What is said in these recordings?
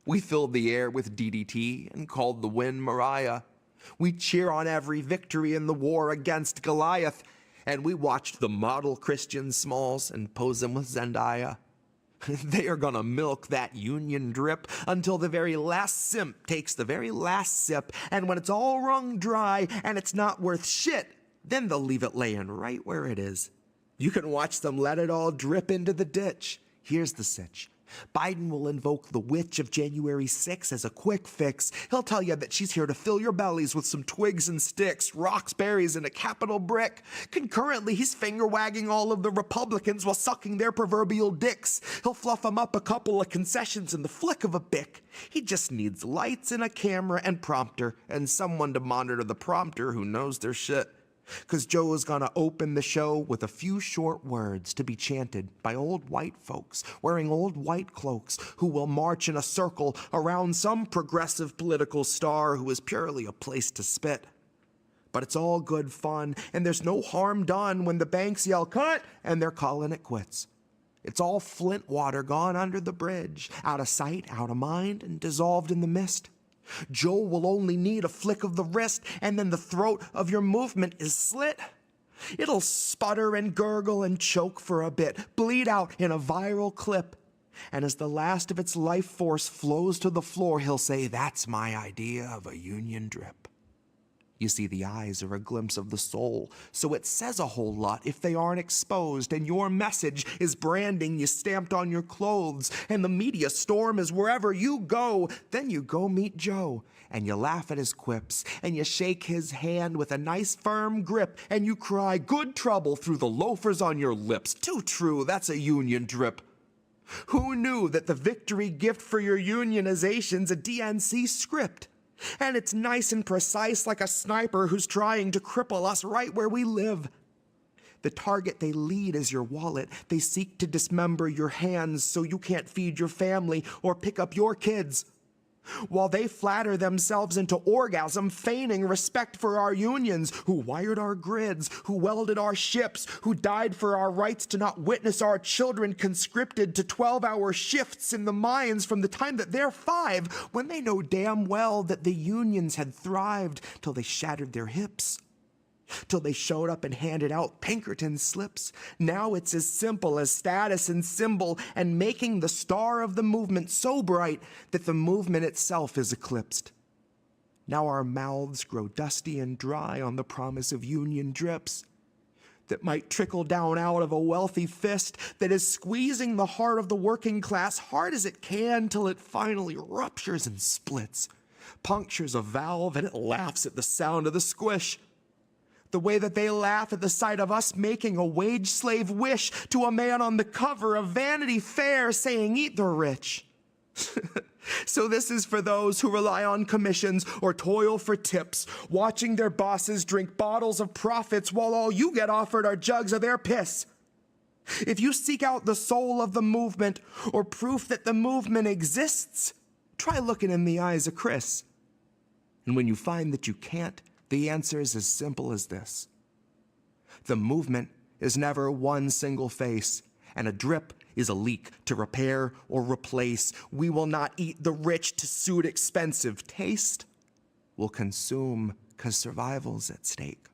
We filled the air with DDT and called the wind Mariah. We cheer on every victory in the war against Goliath, and we watched the model Christian Smalls and pose them with Zendaya. They are gonna milk that union drip until the very last simp takes the very last sip, and when it's all wrung dry and it's not worth shit, then they'll leave it laying right where it is. You can watch them let it all drip into the ditch. Here's the sitch. Biden will invoke the witch of January 6 as a quick fix. He'll tell you that she's here to fill your bellies with some twigs and sticks, rocks, berries, and a capital brick. Concurrently, he's finger-wagging all of the Republicans while sucking their proverbial dicks. He'll fluff them up a couple of concessions in the flick of a bick. He just needs lights and a camera and prompter, and someone to monitor the prompter who knows their shit. 'Cause Joe is gonna open the show with a few short words to be chanted by old white folks wearing old white cloaks who will march in a circle around some progressive political star who is purely a place to spit. But it's all good fun, and there's no harm done when the banks yell cut and they're calling it quits. It's all Flint water gone under the bridge, out of sight, out of mind, and dissolved in the mist. Joe will only need a flick of the wrist, and then the throat of your movement is slit. It'll sputter and gurgle and choke for a bit, bleed out in a viral clip. And as the last of its life force flows to the floor, he'll say, "That's my idea of a union drip." You see, the eyes are a glimpse of the soul, so it says a whole lot if they aren't exposed, and your message is branding you stamped on your clothes, and the media storm is wherever you go. Then you go meet Joe, and you laugh at his quips, and you shake his hand with a nice firm grip, and you cry good trouble through the loafers on your lips. Too true, that's a union drip. Who knew that the victory gift for your unionization's a DNC script? And it's nice and precise like a sniper who's trying to cripple us right where we live. The target they lead is your wallet. They seek to dismember your hands so you can't feed your family or pick up your kids. While they flatter themselves into orgasm, feigning respect for our unions, who wired our grids, who welded our ships, who died for our rights to not witness our children conscripted to 12-hour shifts in the mines from the time that they're 5, when they know damn well that the unions had thrived till they shattered their hips. Till they showed up and handed out Pinkerton slips. Now it's as simple as status and symbol and making the star of the movement so bright that the movement itself is eclipsed. Now our mouths grow dusty and dry on the promise of union drips that might trickle down out of a wealthy fist that is squeezing the heart of the working class hard as it can till it finally ruptures and splits, punctures a valve, and it laughs at the sound of the squish. The way that they laugh at the sight of us making a wage slave wish to a man on the cover of Vanity Fair saying, "Eat the rich." So this is for those who rely on commissions or toil for tips, watching their bosses drink bottles of profits while all you get offered are jugs of their piss. If you seek out the soul of the movement or proof that the movement exists, try looking in the eyes of Chris. And when you find that you can't, the answer is as simple as this. The movement is never one single face, and a drip is a leak to repair or replace. We will not eat the rich to suit expensive taste. We'll consume 'cause survival's at stake.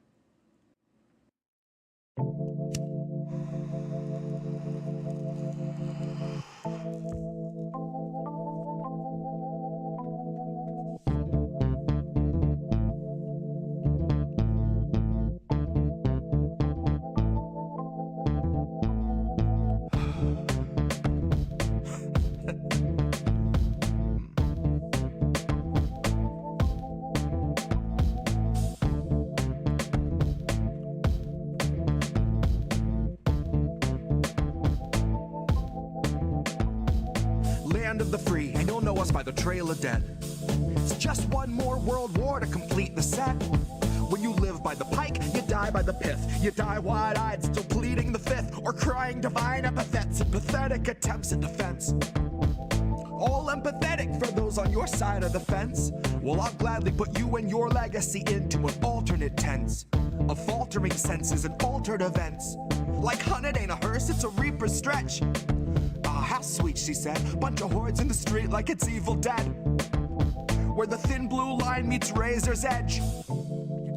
Of the free, and you'll know us by the trail of dead. It's just one more world war to complete the set. When you live by the pike, you die by the pith. You die wide-eyed, still pleading the fifth, or crying divine epithets and pathetic attempts at defense. All empathetic for those on your side of the fence. Well, I'll gladly put you and your legacy into an alternate tense of faltering senses and altered events. Like hun, it ain't a hearse, it's a reaper stretch. how sweet, she said. Bunch of hordes in the street like it's Evil Dead. Where the thin blue line meets razor's edge.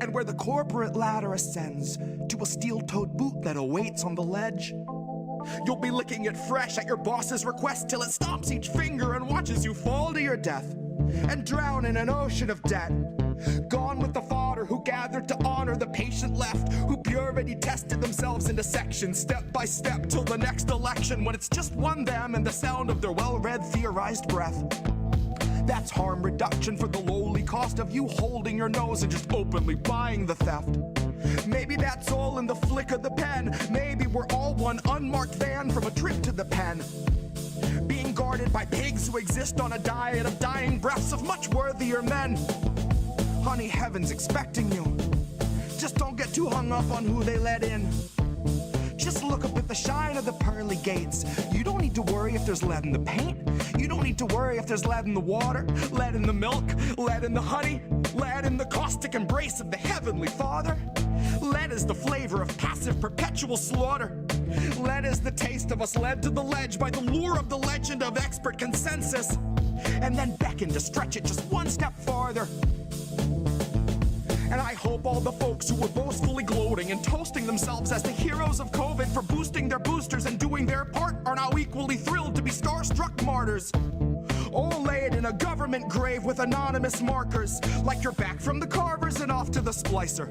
And where the corporate ladder ascends to a steel-toed boot that awaits on the ledge. You'll be licking it fresh at your boss's request till it stomps each finger and watches you fall to your death and drown in an ocean of debt. Gone with the fodder who gathered to honor the patient left, who purity tested themselves into sections step by step till the next election, when it's just one them and the sound of their well-read theorized breath. That's harm reduction for the lowly cost of you holding your nose and just openly buying the theft. Maybe that's all in the flick of the pen. Maybe we're all one unmarked van from a trip to the pen, being guarded by pigs who exist on a diet of dying breaths of much worthier men. Honey, heaven's expecting you. Just don't get too hung up on who they let in. Just look up at the shine of the pearly gates. You don't need to worry if there's lead in the paint. You don't need to worry if there's lead in the water, lead in the milk, lead in the honey, lead in the caustic embrace of the Heavenly Father. Lead is the flavor of passive perpetual slaughter. Lead is the taste of us led to the ledge by the lure of the legend of expert consensus, and then beckon to stretch it just one step farther. And I hope all the folks who were boastfully gloating and toasting themselves as the heroes of COVID for boosting their boosters and doing their part are now equally thrilled to be starstruck martyrs, all laid in a government grave with anonymous markers, like you're back from the carvers and off to the splicer.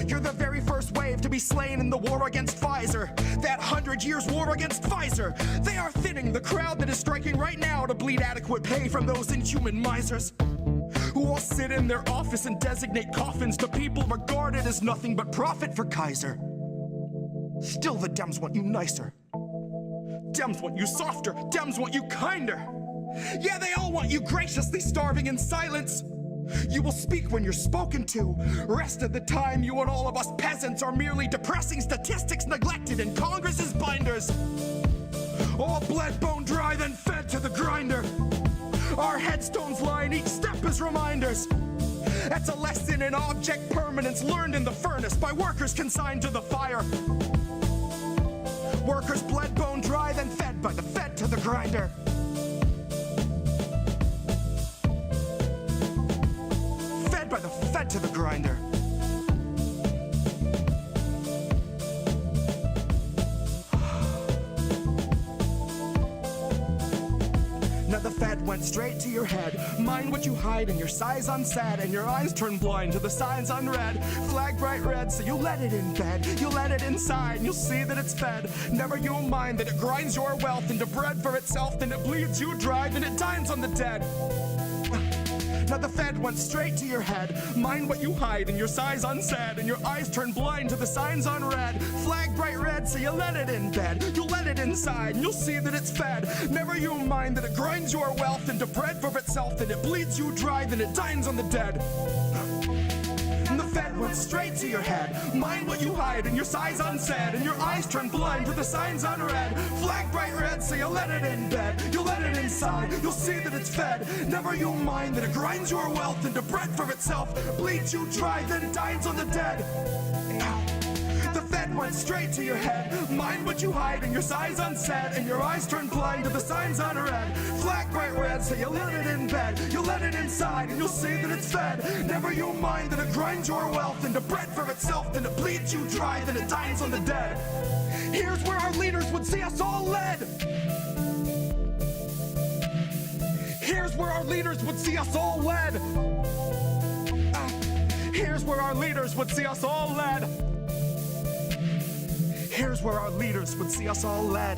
You're the very first wave to be slain in the war against Pfizer, that 100 years war against Pfizer. They are thinning the crowd that is striking right now to bleed adequate pay from those inhuman misers, who all sit in their office and designate coffins to people regarded as nothing but profit for Kaiser. Still, the Dems want you nicer. Dems want you softer. Dems want you kinder. Yeah, they all want you graciously starving in silence. You will speak when you're spoken to. Rest of the time, you and all of us peasants are merely depressing statistics neglected in Congress's binders. All bled, bone dry, then fed to the grinder. Our headstones line each step as reminders. That's a lesson in object permanence learned in the furnace by workers consigned to the fire. Workers bled, bone dry, then fed by the fed to the grinder. Fed by the fed to the grinder. Now the Fed went straight to your head. Mind what you hide and your size unsaid, and your eyes turn blind to the signs unread. Flag bright red, so you let it in bed. You let it inside and you'll see that it's fed. Never you mind that it grinds your wealth into bread for itself, then it bleeds you dry, then it dines on the dead. Now the Fed went straight to your head. Mind what you hide and your size unsaid, and your eyes turn blind to the signs unread. Flag bright red, so you let it in bed. You let it inside and you'll see that it's fed. Never you mind that it grinds your wealth into bread for itself, then it bleeds you dry, then it dines on the dead. And the Fed went straight to your head. Mind what you hide and your size unsaid, and your eyes turn blind to the signs unread. Flag bright red, so you let it in bed. You let it inside, you'll see that it's fed. Never you mind that it grinds your wealth into bread for itself, bleeds you dry, then dines on the dead. The Fed went straight to your head. Mind what you hide and your size unsaid, and your eyes turn blind to the signs unread. Flag bright red, so you let it in bed. You let it inside and you'll see that it's fed. Never you mind that it grinds your wealth into bread for itself, then it bleeds you dry, then it dines on the dead. Here's where our leaders would see us all led. Here's where our leaders would see us all led. Here's where our leaders would see us all led. Here's where our leaders would see us all led.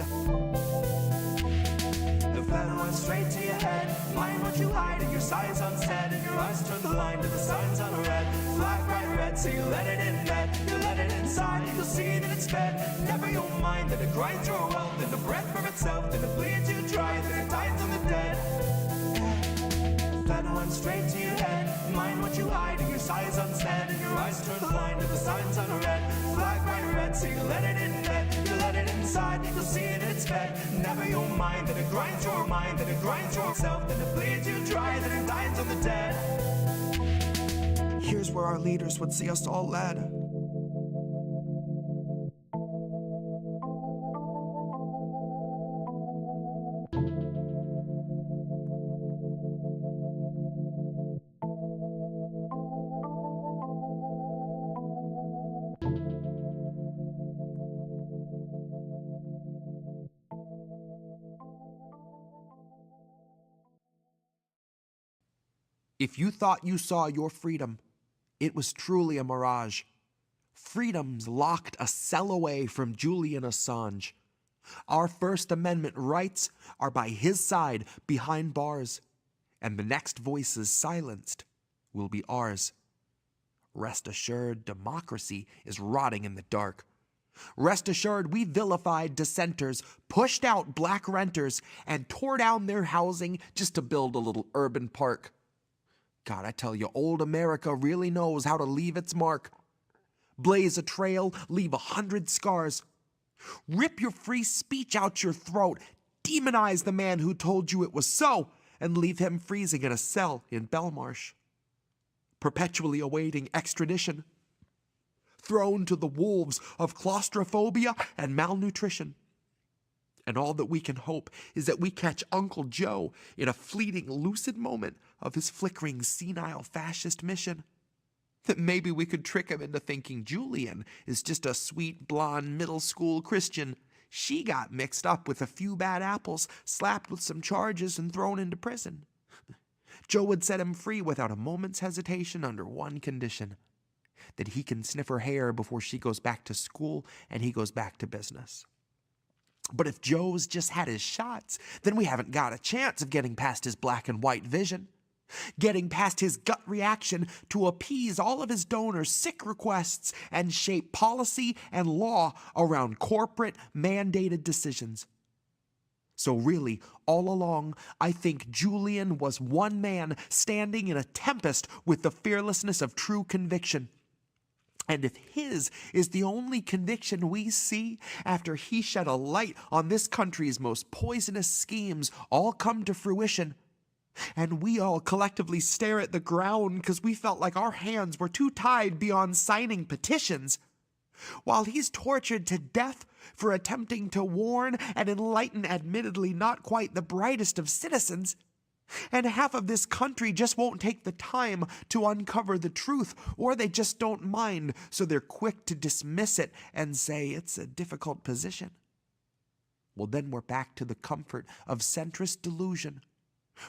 The Fed went straight to your head. Mind what you hide and your size unsaid, and your eyes turn blind to the signs unread. Flag bright red, so you let it in bed. You let it inside and you'll see that it's fed. Never you mind that it grinds your wealth into bread for itself, then it bleeds you dry, then it dines on the dead. Fed went straight to your head. Mind what you hide and your size unsaid, and your eyes turn blind to the signs unread. Flag bright red, so you let it in bed. You let it inside, you'll see that it's fed. Never you mind that it grinds your mind, that it grinds yourself, then it bleeds you dry, then it dines on the dead. Here's where our leaders would see us all led. If you thought you saw your freedom, it was truly a mirage. Freedom's locked a cell away from Julian Assange. Our First Amendment rights are by his side behind bars, and the next voices silenced will be ours. Rest assured, democracy is rotting in the dark. Rest assured, we vilified dissenters, pushed out black renters, and tore down their housing just to build a little urban park. God, I tell you, old America really knows how to leave its mark. Blaze a trail, leave 100 scars. Rip your free speech out your throat. Demonize the man who told you it was so, and leave him freezing in a cell in Belmarsh, perpetually awaiting extradition, thrown to the wolves of claustrophobia and malnutrition. And all that we can hope is that we catch Uncle Joe in a fleeting, lucid moment of his flickering, senile fascist mission. That maybe we could trick him into thinking Julian is just a sweet, blonde, middle school Christian. She got mixed up with a few bad apples, slapped with some charges, and thrown into prison. Joe would set him free without a moment's hesitation under one condition: that he can sniff her hair before she goes back to school and he goes back to business. But if Joe's just had his shots, then we haven't got a chance of getting past his black and white vision, getting past his gut reaction to appease all of his donors' sick requests and shape policy and law around corporate mandated decisions. So really, all along, I think Julian was one man standing in a tempest with the fearlessness of true conviction. And if his is the only conviction we see after he shed a light on this country's most poisonous schemes all come to fruition, and we all collectively stare at the ground because we felt like our hands were too tied beyond signing petitions, while he's tortured to death for attempting to warn and enlighten admittedly not quite the brightest of citizens, and half of this country just won't take the time to uncover the truth, or they just don't mind, so they're quick to dismiss it and say it's a difficult position. Well, then we're back to the comfort of centrist delusion.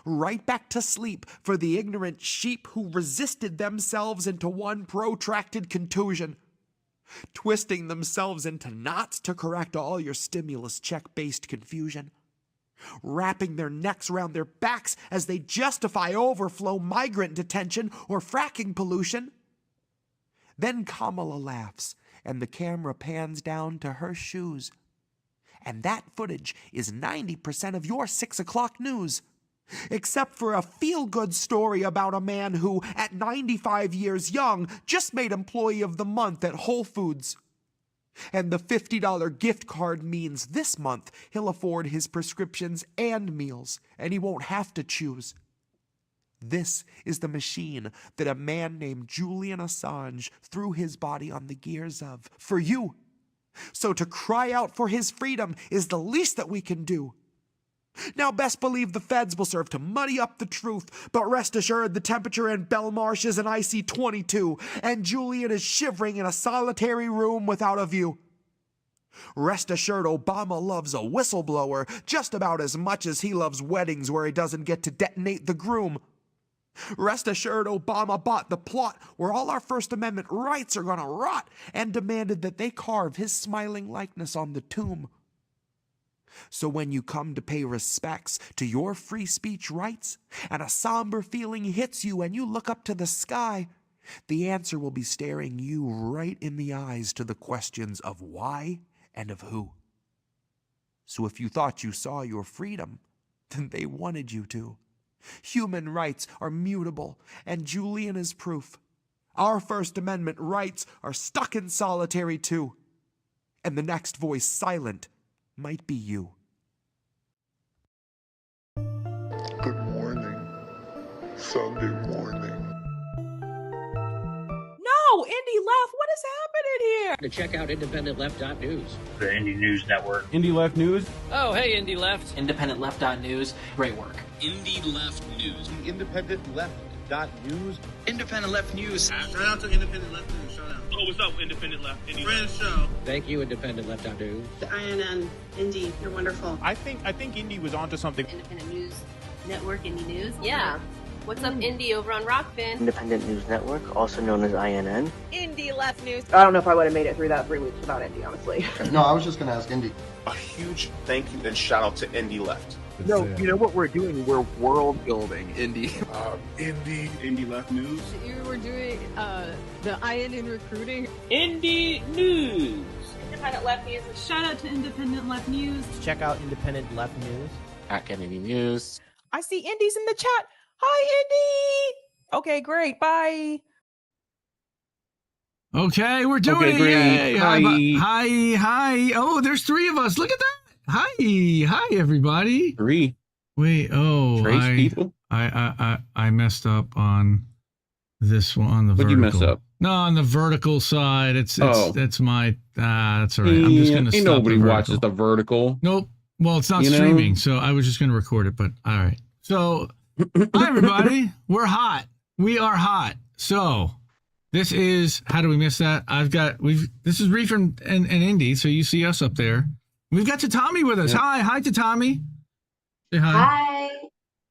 Right back to sleep for the ignorant sheep who resisted themselves into one protracted contusion, twisting themselves into knots to correct all your stimulus check-based confusion, wrapping their necks around their backs as they justify overflow migrant detention or fracking pollution. Then Kamala laughs, and the camera pans down to her shoes. And that footage is 90% of your 6 o'clock news, except for a feel-good story about a man who, at 95 years young, just made Employee of the Month at Whole Foods. And the $50 gift card means this month he'll afford his prescriptions and meals, and he won't have to choose. This is the machine that a man named Julian Assange threw his body on the gears of, for you. So to cry out for his freedom is the least that we can do. Now best believe the feds will serve to muddy up the truth, but rest assured the temperature in Belmarsh is an icy 22, and Julian is shivering in a solitary room without a view. Rest assured Obama loves a whistleblower just about as much as he loves weddings where he doesn't get to detonate the groom. Rest assured Obama bought the plot where all our First Amendment rights are gonna rot and demanded that they carve his smiling likeness on the tomb. So when you come to pay respects to your free speech rights, and a somber feeling hits you and you look up to the sky, the answer will be staring you right in the eyes to the questions of why and of who. So if you thought you saw your freedom, then they wanted you to. Human rights are mutable, and Julian is proof. Our First Amendment rights are stuck in solitary too. And the next voice silent might be you. Good morning. Sunday morning. No, Indy left. What is happening here? To check out IndependentLeft.news. The Indie News Network. Indie Left News. Oh, hey, Indie Left. IndependentLeft.news. Great work. Indie Left News. IndependentLeft.news. Independent Left News. Shout out to Independent Left News. Shout out. Oh, what's up, Independent Left? Indie Friend Left. show. Thank you, IndependentLeft.news. The INN, Indy, you're wonderful. I think Indie was onto something. Independent News Network, Indie News. Yeah. What's up, Indie, over on Rockfin? Independent News Network, also known as INN. Indie Left News. I don't know if I would have made it through that 3 weeks without Indie, honestly. No, I was just going to ask Indie. A huge thank you and shout out to Indie Left. No, you know what we're doing? We're world building, Indie. Indie Left News. You were doing the INN recruiting. Indie News. Independent Left News. Shout out to Independent Left News. Check out Independent Left News. At Kennedy News. I see Indie's in the chat. Hi, Indie. Okay, great. Bye. Okay, we're doing it. Yay. Hi. Oh, there's 3 of us. Look at that. Hi, everybody. 3. Wait. Oh, people. I messed up on this one on the What'd vertical. you mess up? No, on the vertical side. That's my. That's all right. I'm just gonna stop. Nobody watches the vertical. Nope. Well, it's not streaming, so I was just gonna record it. But all right. So, hi everybody. We're hot. We are hot. So. This is, how do we miss that? This is Reade and Indy, so you see us up there. We've got Tahtahme with us. Yep. Hi Tahtahme. Say hi. Hi.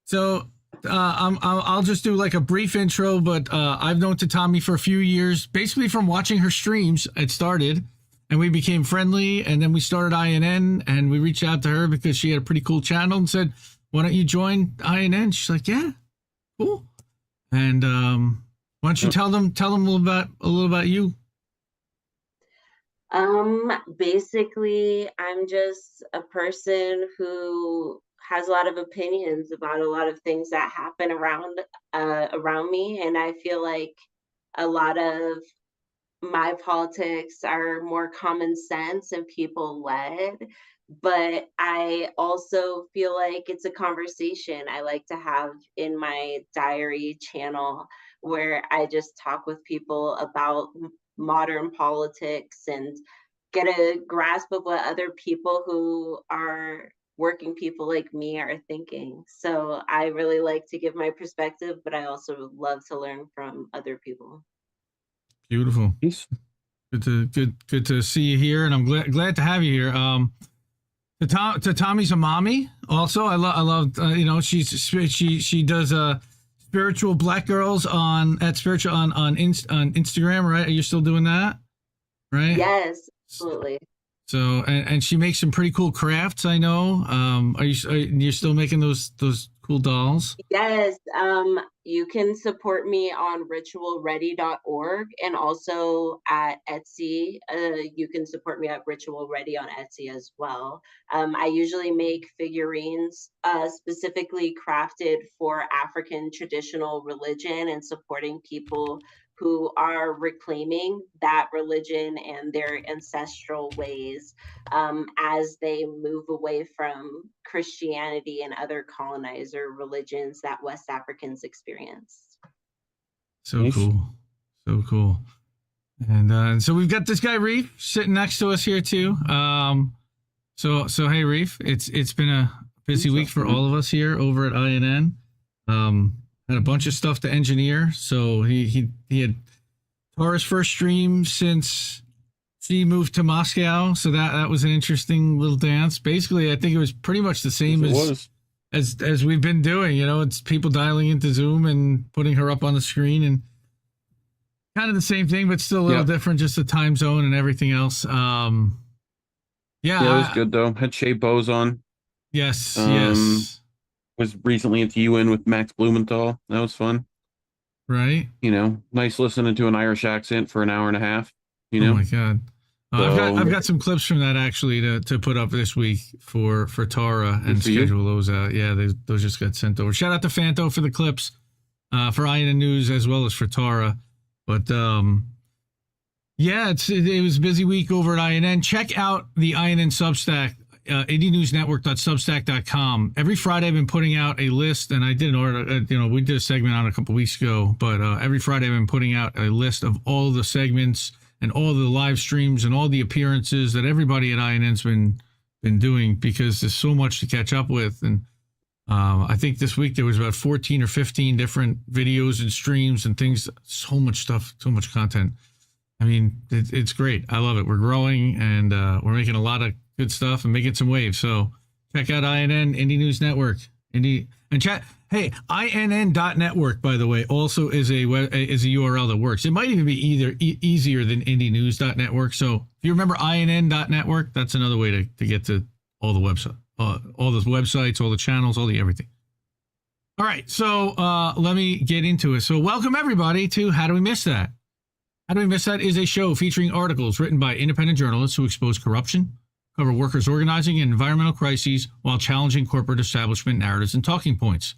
So I'll just do like a brief intro, but I've known Tahtahme for a few years, basically from watching her streams. It started, and we became friendly, and then we started INN, and we reached out to her because she had a pretty cool channel and said, "Why don't you join INN?" She's like, "Yeah, cool." And why don't you tell them a little about you? Basically, I'm just a person who has a lot of opinions about a lot of things that happen around me, and I feel like a lot of my politics are more common sense and people led. But I also feel like it's a conversation I like to have in my diary channel, where I just talk with people about modern politics and get a grasp of what other people who are working people like me are thinking. So I really like to give my perspective, but I also love to learn from other people. Beautiful. Good to see you here, and I'm glad to have you here. Tahtahme's a mommy. Also, I love she does spiritual black girls on Instagram, right? Are you still doing that? Right? Yes, absolutely. So and she makes some pretty cool crafts, I know. Are you still making those cool dolls? Yes. You can support me on ritualready.org, and also at Etsy. You can support me at Ritual Ready on Etsy as well. I usually make figurines specifically crafted for African traditional religion and supporting people who are reclaiming that religion and their ancestral ways as they move away from Christianity and other colonizer religions that West Africans experienced. So cool. And so we've got this guy Reade sitting next to us here too. So hey Reade, it's been a busy week for all of us here over at INN. Had a bunch of stuff to engineer. So he had Tara's first stream since she moved to Moscow. So that was an interesting little dance. Basically, I think it was pretty much the same as we've been doing. You know, it's people dialing into Zoom and putting her up on the screen, and kind of the same thing, but still a little different, just the time zone and everything else. Yeah, it was good though. Had Shay Bose on. Yes. Was recently at the UN with Max Blumenthal. That was fun. Right. You know, nice listening to an Irish accent for an hour and a half. You know? Oh my God. I've got some clips from that actually to put up this week for Tara and schedule those out. Yeah, those just got sent over. Shout out to Fanto for the clips for INN News as well as for Tara. But yeah, it was a busy week over at INN. Check out the INN Substack. IndieNewsNetwork.substack.com. Every Friday I've been putting out a list, and I did an order, we did a segment on it a couple weeks ago, but every Friday I've been putting out a list of all the segments and all the live streams and all the appearances that everybody at INN's been doing, because there's so much to catch up with. And I think this week there was about 14 or 15 different videos and streams and things, so much stuff, so much content. I mean, it's great. I love it. We're growing, and we're making a lot of good stuff and making some waves. So check out INN, Indie News Network. And And chat. Hey, inn.network, by the way, also is a URL that works. It might even be easier than indienews.network. So if you remember inn.network, that's another way to get to all the websites, all the channels, all the everything. All right, so let me get into it. So welcome everybody to How Do We Miss That? How Do We Miss That is a show featuring articles written by independent journalists who expose corruption, cover workers' organizing and environmental crises while challenging corporate establishment narratives and talking points.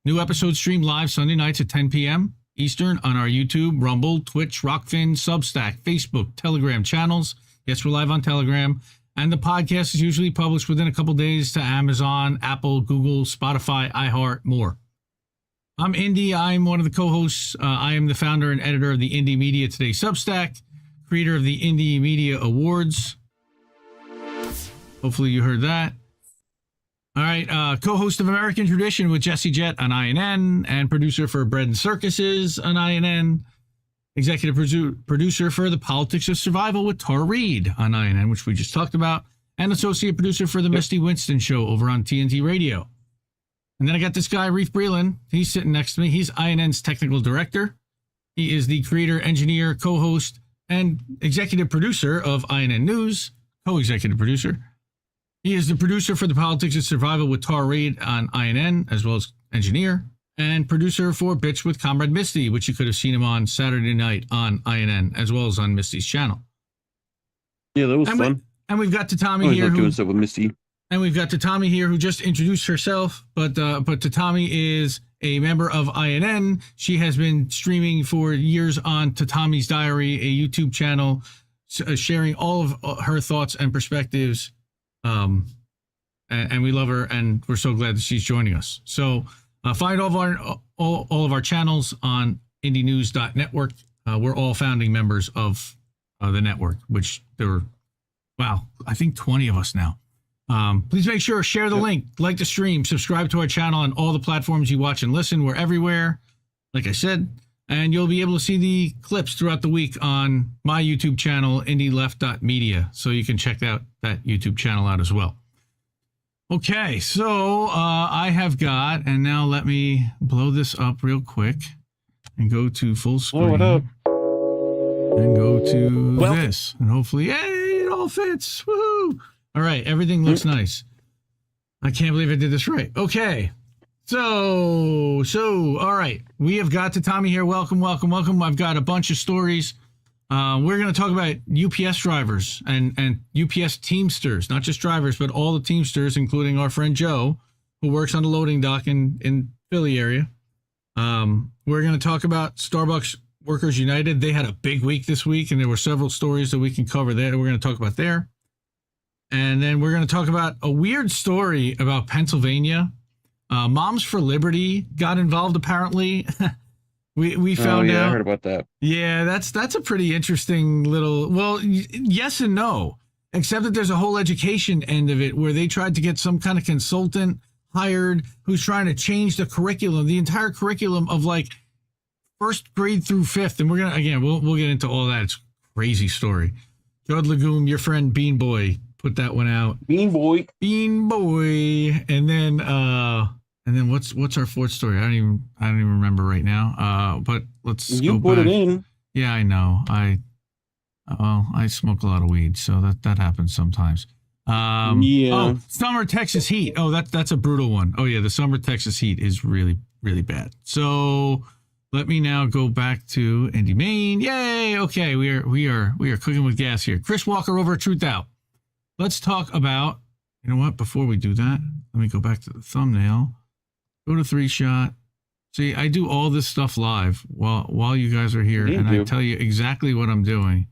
New episodes stream live Sunday nights at 10 p.m. Eastern on our YouTube, Rumble, Twitch, Rockfin, Substack, Facebook, Telegram channels. Yes, we're live on Telegram. And the podcast is usually published within a couple days to Amazon, Apple, Google, Spotify, iHeart, more. I'm Indy. I'm one of the co-hosts. I am the founder and editor of the Indie Media Today Substack, creator of the Indie Media Awards. Hopefully you heard that. All right, co-host of American Tradition with Jett on INN, and producer for Bread and Circuses on INN. Executive producer for The Politics of Survival with Reade on INN, which we just talked about. And associate producer for the Misty Winston Show over on TNT Radio. And then I got this guy, Reif Breland. He's sitting next to me. He's INN's technical director. He is the creator, engineer, co-host, and executive producer of INN News, co-executive producer. He is the producer for The Politics of Survival with Reade on INN, as well as engineer, and producer for Bitch with Comrade Misty, which you could have seen him on Saturday night on INN, as well as on Misty's channel. Yeah, that was fun. And we've got Tahtahme here. Doing stuff with Misty. And we've got Tahtahme here, who just introduced herself, but Tahtahme is a member of INN. She has been streaming for years on Tahtahme's Diary, a YouTube channel, sharing all of her thoughts and perspectives. And we love her, and we're so glad that she's joining us. So find all of our channels on indienews.network. We're all founding members of the network, which there were, I think 20 of us now. Please make sure, share the link, like the stream, subscribe to our channel on all the platforms you watch and listen. We're everywhere, like I said, and you'll be able to see the clips throughout the week on my YouTube channel, indieleft.media. So you can check out that YouTube channel out as well. Okay, so I have got, and now let me blow this up real quick and go to full screen. Oh, what up? And go to this, and hopefully, hey, it all fits. Woohoo! All right, everything looks nice. I can't believe I did this right. Okay, so all right, we have got Tahtahme here. Welcome. I've got a bunch of stories. We're going to talk about UPS drivers and UPS-Teamsters, not just drivers, but all the Teamsters, including our friend Joe, who works on the loading dock in Philly area. We're going to talk about Starbucks Workers United. They had a big week this week, and there were several stories that we can cover there. We're going to talk about there. And then we're going to talk about a weird story about Pennsylvania. Moms for Liberty got involved, apparently. We found out. I heard about that. Yeah, that's a pretty interesting little, yes and no, except that there's a whole education end of it where they tried to get some kind of consultant hired who's trying to change the curriculum, the entire curriculum of like first grade through fifth. And we're going to, again, we'll get into all that. It's a crazy story. Judd Legume, your friend Bean Boy, put that one out. Bean Boy. And then what's our fourth story? I don't even remember right now. But let's you go put back. It in. Yeah, I know. I smoke a lot of weed, so that happens sometimes. Yeah. Oh, summer Texas heat. Oh, that's a brutal one. Oh yeah, the summer Texas heat is really, really bad. So let me now go back to Indy, Maine. Yay! Okay, we are cooking with gas here. Chris Walker over at Truth Out. Let's talk about. You know what? Before we do that, let me go back to the thumbnail. Go to 3-shot. See, I do all this stuff live while you guys are here, and I tell you exactly what I'm doing.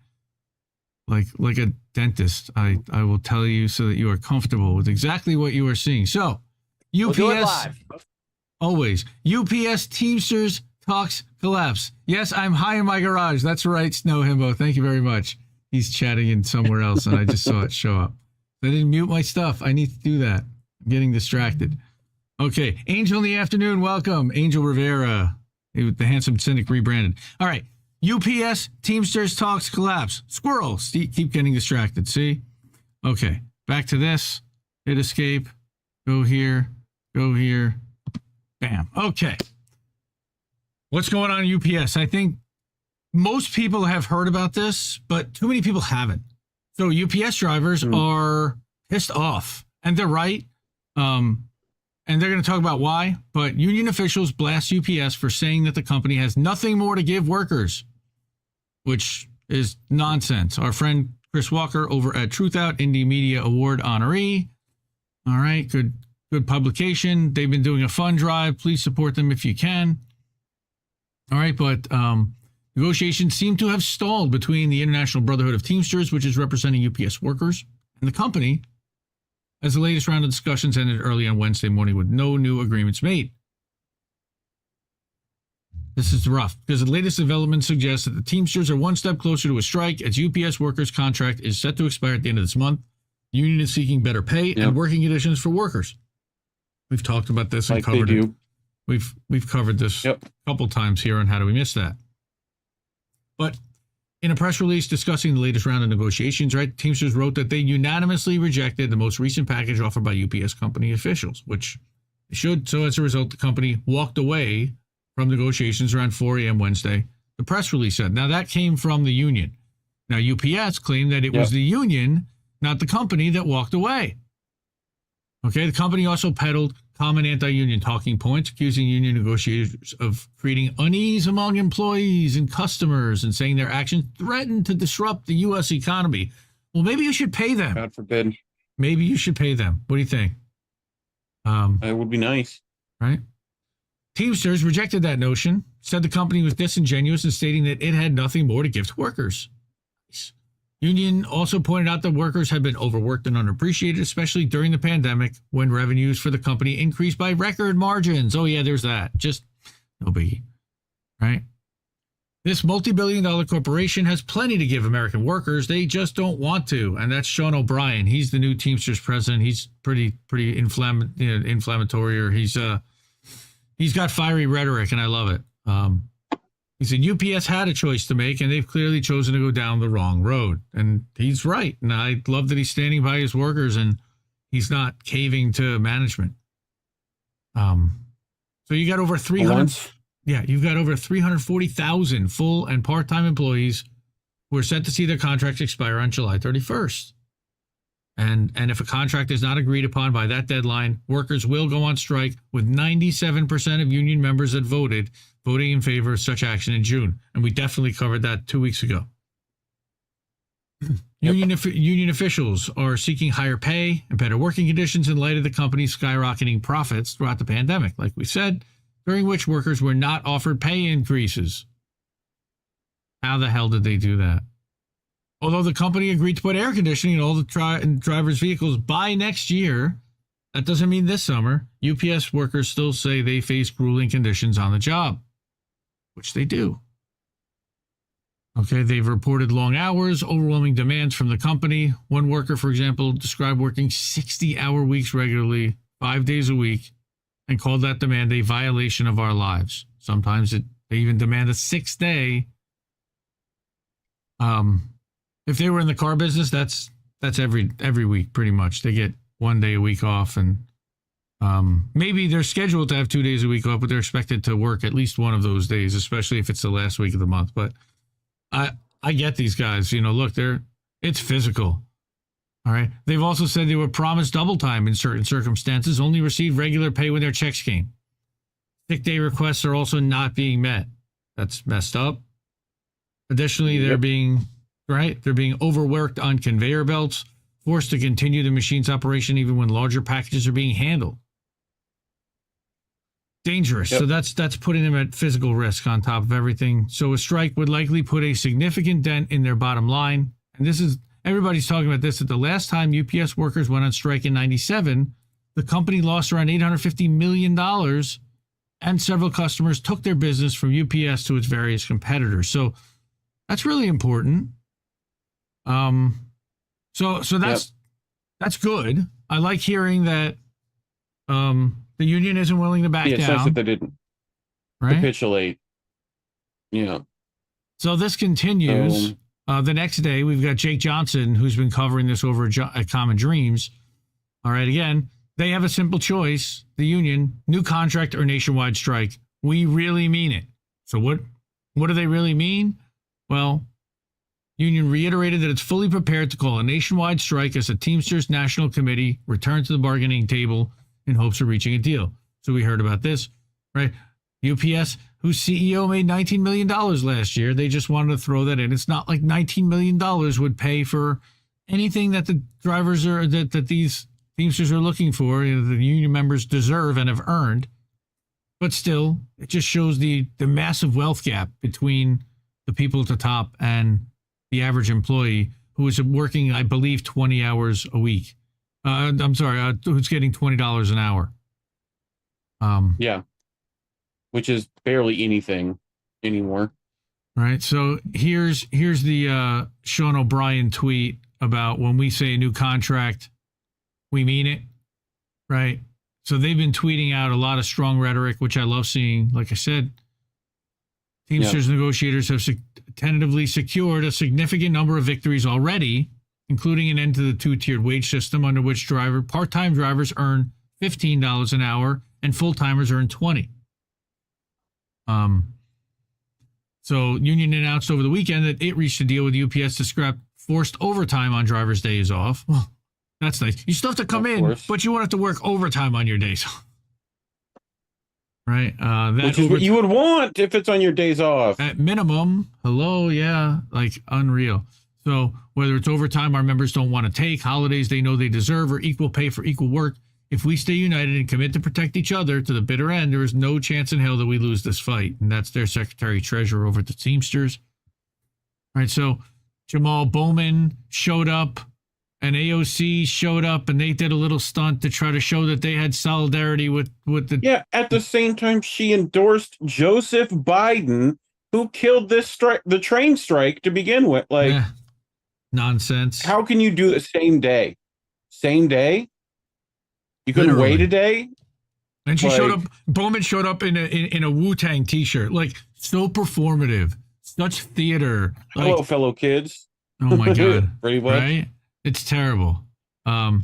Like a dentist, I will tell you so that you are comfortable with exactly what you are seeing. So, UPS, we'll do it live. Always. UPS-Teamsters talks collapse. Yes, I'm high in my garage. That's right, Snow Himbo. Thank you very much. He's chatting in somewhere else, and I just saw it show up. I didn't mute my stuff. I need to do that. I'm getting distracted. Okay, Angel in the afternoon, welcome. Angel Rivera, the handsome cynic rebranded. All right, UPS Teamsters talks collapse. Squirrel, keep getting distracted, see? Okay, back to this. Hit escape. Go here. Bam. Okay. What's going on in UPS? I think most people have heard about this, but too many people haven't. So UPS drivers are pissed off, and they're right. And they're going to talk about why. But union officials blast UPS for saying that the company has nothing more to give workers, which is nonsense. Our friend Chris Walker over at Truth Out, Indie Media Award honoree. All right, good publication. They've been doing a fund drive. Please support them if you can. All right, but negotiations seem to have stalled between the International Brotherhood of Teamsters, which is representing UPS workers, and the company, as the latest round of discussions ended early on Wednesday morning with no new agreements made. This is rough because the latest development suggests that the Teamsters are one step closer to a strike as UPS workers' contract is set to expire at the end of this month. The union is seeking better pay and working conditions for workers. We've talked about this and covered it. We've covered this a couple times here on How Do We Miss That? But in a press release discussing the latest round of negotiations, right, Teamsters wrote that they unanimously rejected the most recent package offered by UPS company officials, which they should. So as a result, the company walked away from negotiations around 4 a.m. Wednesday, the press release said. Now, that came from the union. Now, UPS claimed that it was the union, not the company, that walked away. Okay, the company also peddled common anti-union talking points, accusing union negotiators of creating unease among employees and customers and saying their actions threatened to disrupt the U.S. economy. Well, maybe you should pay them. God forbid. Maybe you should pay them. What do you think? It would be nice. Right? Teamsters rejected that notion, said the company was disingenuous in stating that it had nothing more to give to workers. Union also pointed out that workers had been overworked and underappreciated, especially during the pandemic when revenues for the company increased by record margins. Oh, yeah, there's that. Just no biggie, right? This multi-billion-dollar corporation has plenty to give American workers. They just don't want to. And that's Sean O'Brien. He's the new Teamsters president. He's pretty inflammatory, or he's got fiery rhetoric, and I love it. He said UPS had a choice to make, and they've clearly chosen to go down the wrong road. And he's right. And I love that he's standing by his workers and he's not caving to management. So you got over 300. Yeah, you've got over 340,000 full and part-time employees who are set to see their contracts expire on July 31st. And if a contract is not agreed upon by that deadline, workers will go on strike, with 97% of union members that voting in favor of such action in June. And we definitely covered that 2 weeks ago. Union officials are seeking higher pay and better working conditions in light of the company's skyrocketing profits throughout the pandemic, like we said, during which workers were not offered pay increases. How the hell did they do that? Although the company agreed to put air conditioning in all the drivers' vehicles by next year, that doesn't mean this summer. UPS workers still say they face grueling conditions on the job, which they do. Okay, they've reported long hours, overwhelming demands from the company. One worker, for example, described working 60-hour weeks regularly, 5 days a week, and called that demand a violation of our lives. Sometimes they even demand a 6th day. If they were in the car business, that's every week pretty much. They get 1 day a week off, and maybe they're scheduled to have 2 days a week off, but they're expected to work at least one of those days, especially if it's the last week of the month. But I get these guys. Look, it's physical. All right. They've also said they were promised double time in certain circumstances, only received regular pay when their checks came. Sick day requests are also not being met. That's messed up. Additionally, they're being overworked on conveyor belts, forced to continue the machine's operation even when larger packages are being handled. Dangerous. Yep. So that's putting them at physical risk on top of everything. So a strike would likely put a significant dent in their bottom line. And everybody's talking about this, that the last time UPS workers went on strike in 97, the company lost around $850 million, and several customers took their business from UPS to its various competitors. So that's really important. So that's good. I like hearing that the union isn't willing to back down. It's nice that they didn't capitulate. Yeah. So this continues. The next day, we've got Jake Johnson, who's been covering this over at Common Dreams. All right, again, they have a simple choice, the union, new contract or nationwide strike. We really mean it. So what do they really mean? Well, union reiterated that it's fully prepared to call a nationwide strike as the Teamsters National Committee returns to the bargaining table in hopes of reaching a deal. So we heard about this, right? UPS, whose CEO made $19 million last year, they just wanted to throw that in. It's not like $19 million would pay for anything that the drivers are, that these Teamsters are looking for, the union members deserve and have earned. But still, it just shows the massive wealth gap between the people at the top and the average employee who is working, I believe, 20 hours a week. Who's getting $20 an hour. Yeah. Which is barely anything anymore. Right. So here's the Sean O'Brien tweet about when we say a new contract, we mean it. Right. So they've been tweeting out a lot of strong rhetoric, which I love seeing. Like I said, Teamsters negotiators have tentatively secured a significant number of victories already, including an end to the two-tiered wage system under which part-time drivers earn $15 an hour and full-timers earn $20. So union announced over the weekend that it reached a deal with UPS to scrap forced overtime on drivers' days off. Well, that's nice. You still have to come in, but you won't have to work overtime on your days off. Right? Which is what you would want if it's on your days off. At minimum, like unreal. So whether it's overtime our members don't want to take, holidays they know they deserve, or equal pay for equal work, if we stay united and commit to protect each other to the bitter end, there is no chance in hell that we lose this fight. And that's their secretary-treasurer over at the Teamsters. All right, so Jamal Bowman showed up, and AOC showed up, and they did a little stunt to try to show that they had solidarity with the... Yeah, at the same time, she endorsed Joseph Biden, who killed the train strike to begin with. Like, nonsense. How can you do the same day? Same day? You couldn't wait a day? And she showed up, Bowman showed up in a Wu-Tang t-shirt, like, so performative, such theater. Hello, fellow kids. Oh my God. Pretty much. Right? It's terrible. The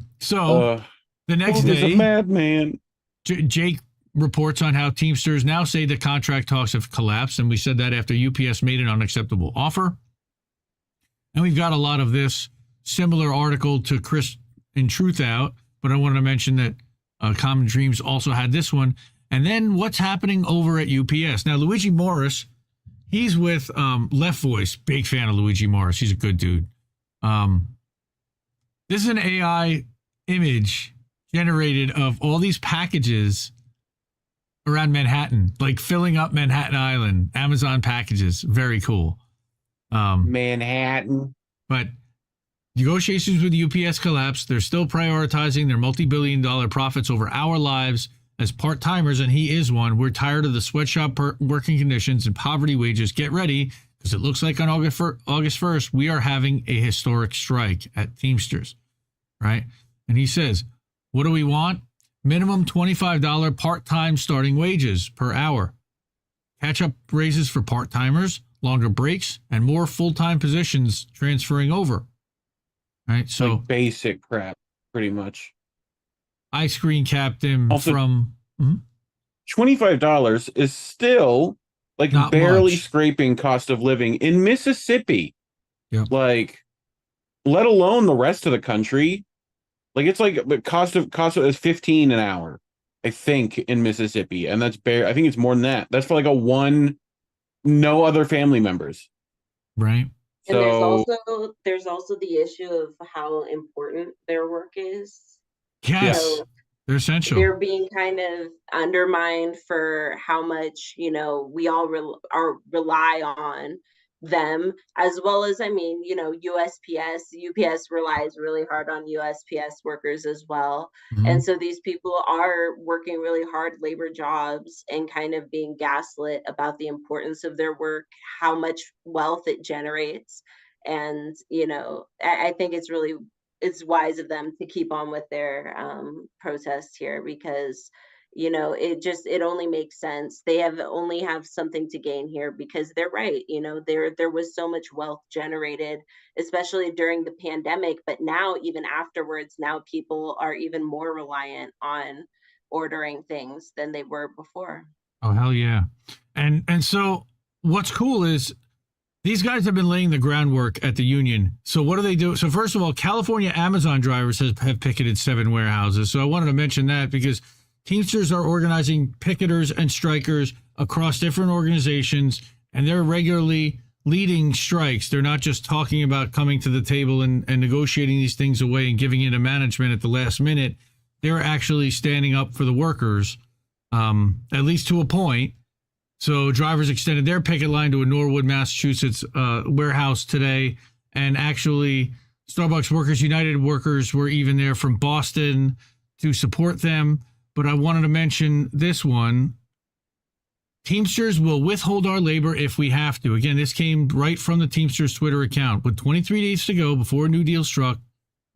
next day, a madman. Jake reports on how Teamsters now say the contract talks have collapsed, and we said that after UPS made an unacceptable offer. And we've got a lot of this similar article to Chris in Truth Out, but I wanted to mention that Common Dreams also had this one. And then what's happening over at UPS? Now, Luigi Morris, he's with Left Voice. Big fan of Luigi Morris. He's a good dude. This is an AI image generated of all these packages around Manhattan, like filling up Manhattan Island, Amazon packages. Very cool. Manhattan. But negotiations with UPS collapsed. They're still prioritizing their multi-billion-dollar profits over our lives as part-timers, and he is one. We're tired of the sweatshop working conditions and poverty wages. Get ready, because it looks like on August 1st, we are having a historic strike at Teamsters, right? And he says, what do we want? Minimum $25 part-time starting wages per hour. Catch-up raises for part-timers, longer breaks, and more full-time positions transferring over. Right, so like basic crap, pretty much. I screen capped him also, from $25 is still like not barely much. Scraping cost of living in Mississippi. Yep. Like, let alone the rest of the country. Like, it's like the cost of is $15 an hour, I think, in Mississippi, and that's I think it's more than that. That's for like no other family members, right? And there's also the issue of how important their work is. Yes, so they're essential. They're being kind of undermined for how much we all rely on them, as well as UPS relies really hard on USPS workers as well. Mm-hmm. And so these people are working really hard labor jobs and kind of being gaslit about the importance of their work, how much wealth it generates. And I think it's wise of them to keep on with their protest here, because you know, it only makes sense. They only have something to gain here, because they're right. You know, there was so much wealth generated, especially during the pandemic, but now even afterwards, now people are even more reliant on ordering things than they were before. Oh, hell yeah. And so what's cool is these guys have been laying the groundwork at the union. So what do they do? So first of all, California Amazon drivers have picketed 7 warehouses. So I wanted to mention that because Teamsters are organizing picketers and strikers across different organizations, and they're regularly leading strikes. They're not just talking about coming to the table and negotiating these things away and giving it to management at the last minute. They're actually standing up for the workers, at least to a point. So drivers extended their picket line to a Norwood, Massachusetts warehouse today. And actually, Starbucks Workers United workers were even there from Boston to support them. But I wanted to mention this one. Teamsters will withhold our labor if we have to. Again, this came right from the Teamsters Twitter account. With 23 days to go before a new deal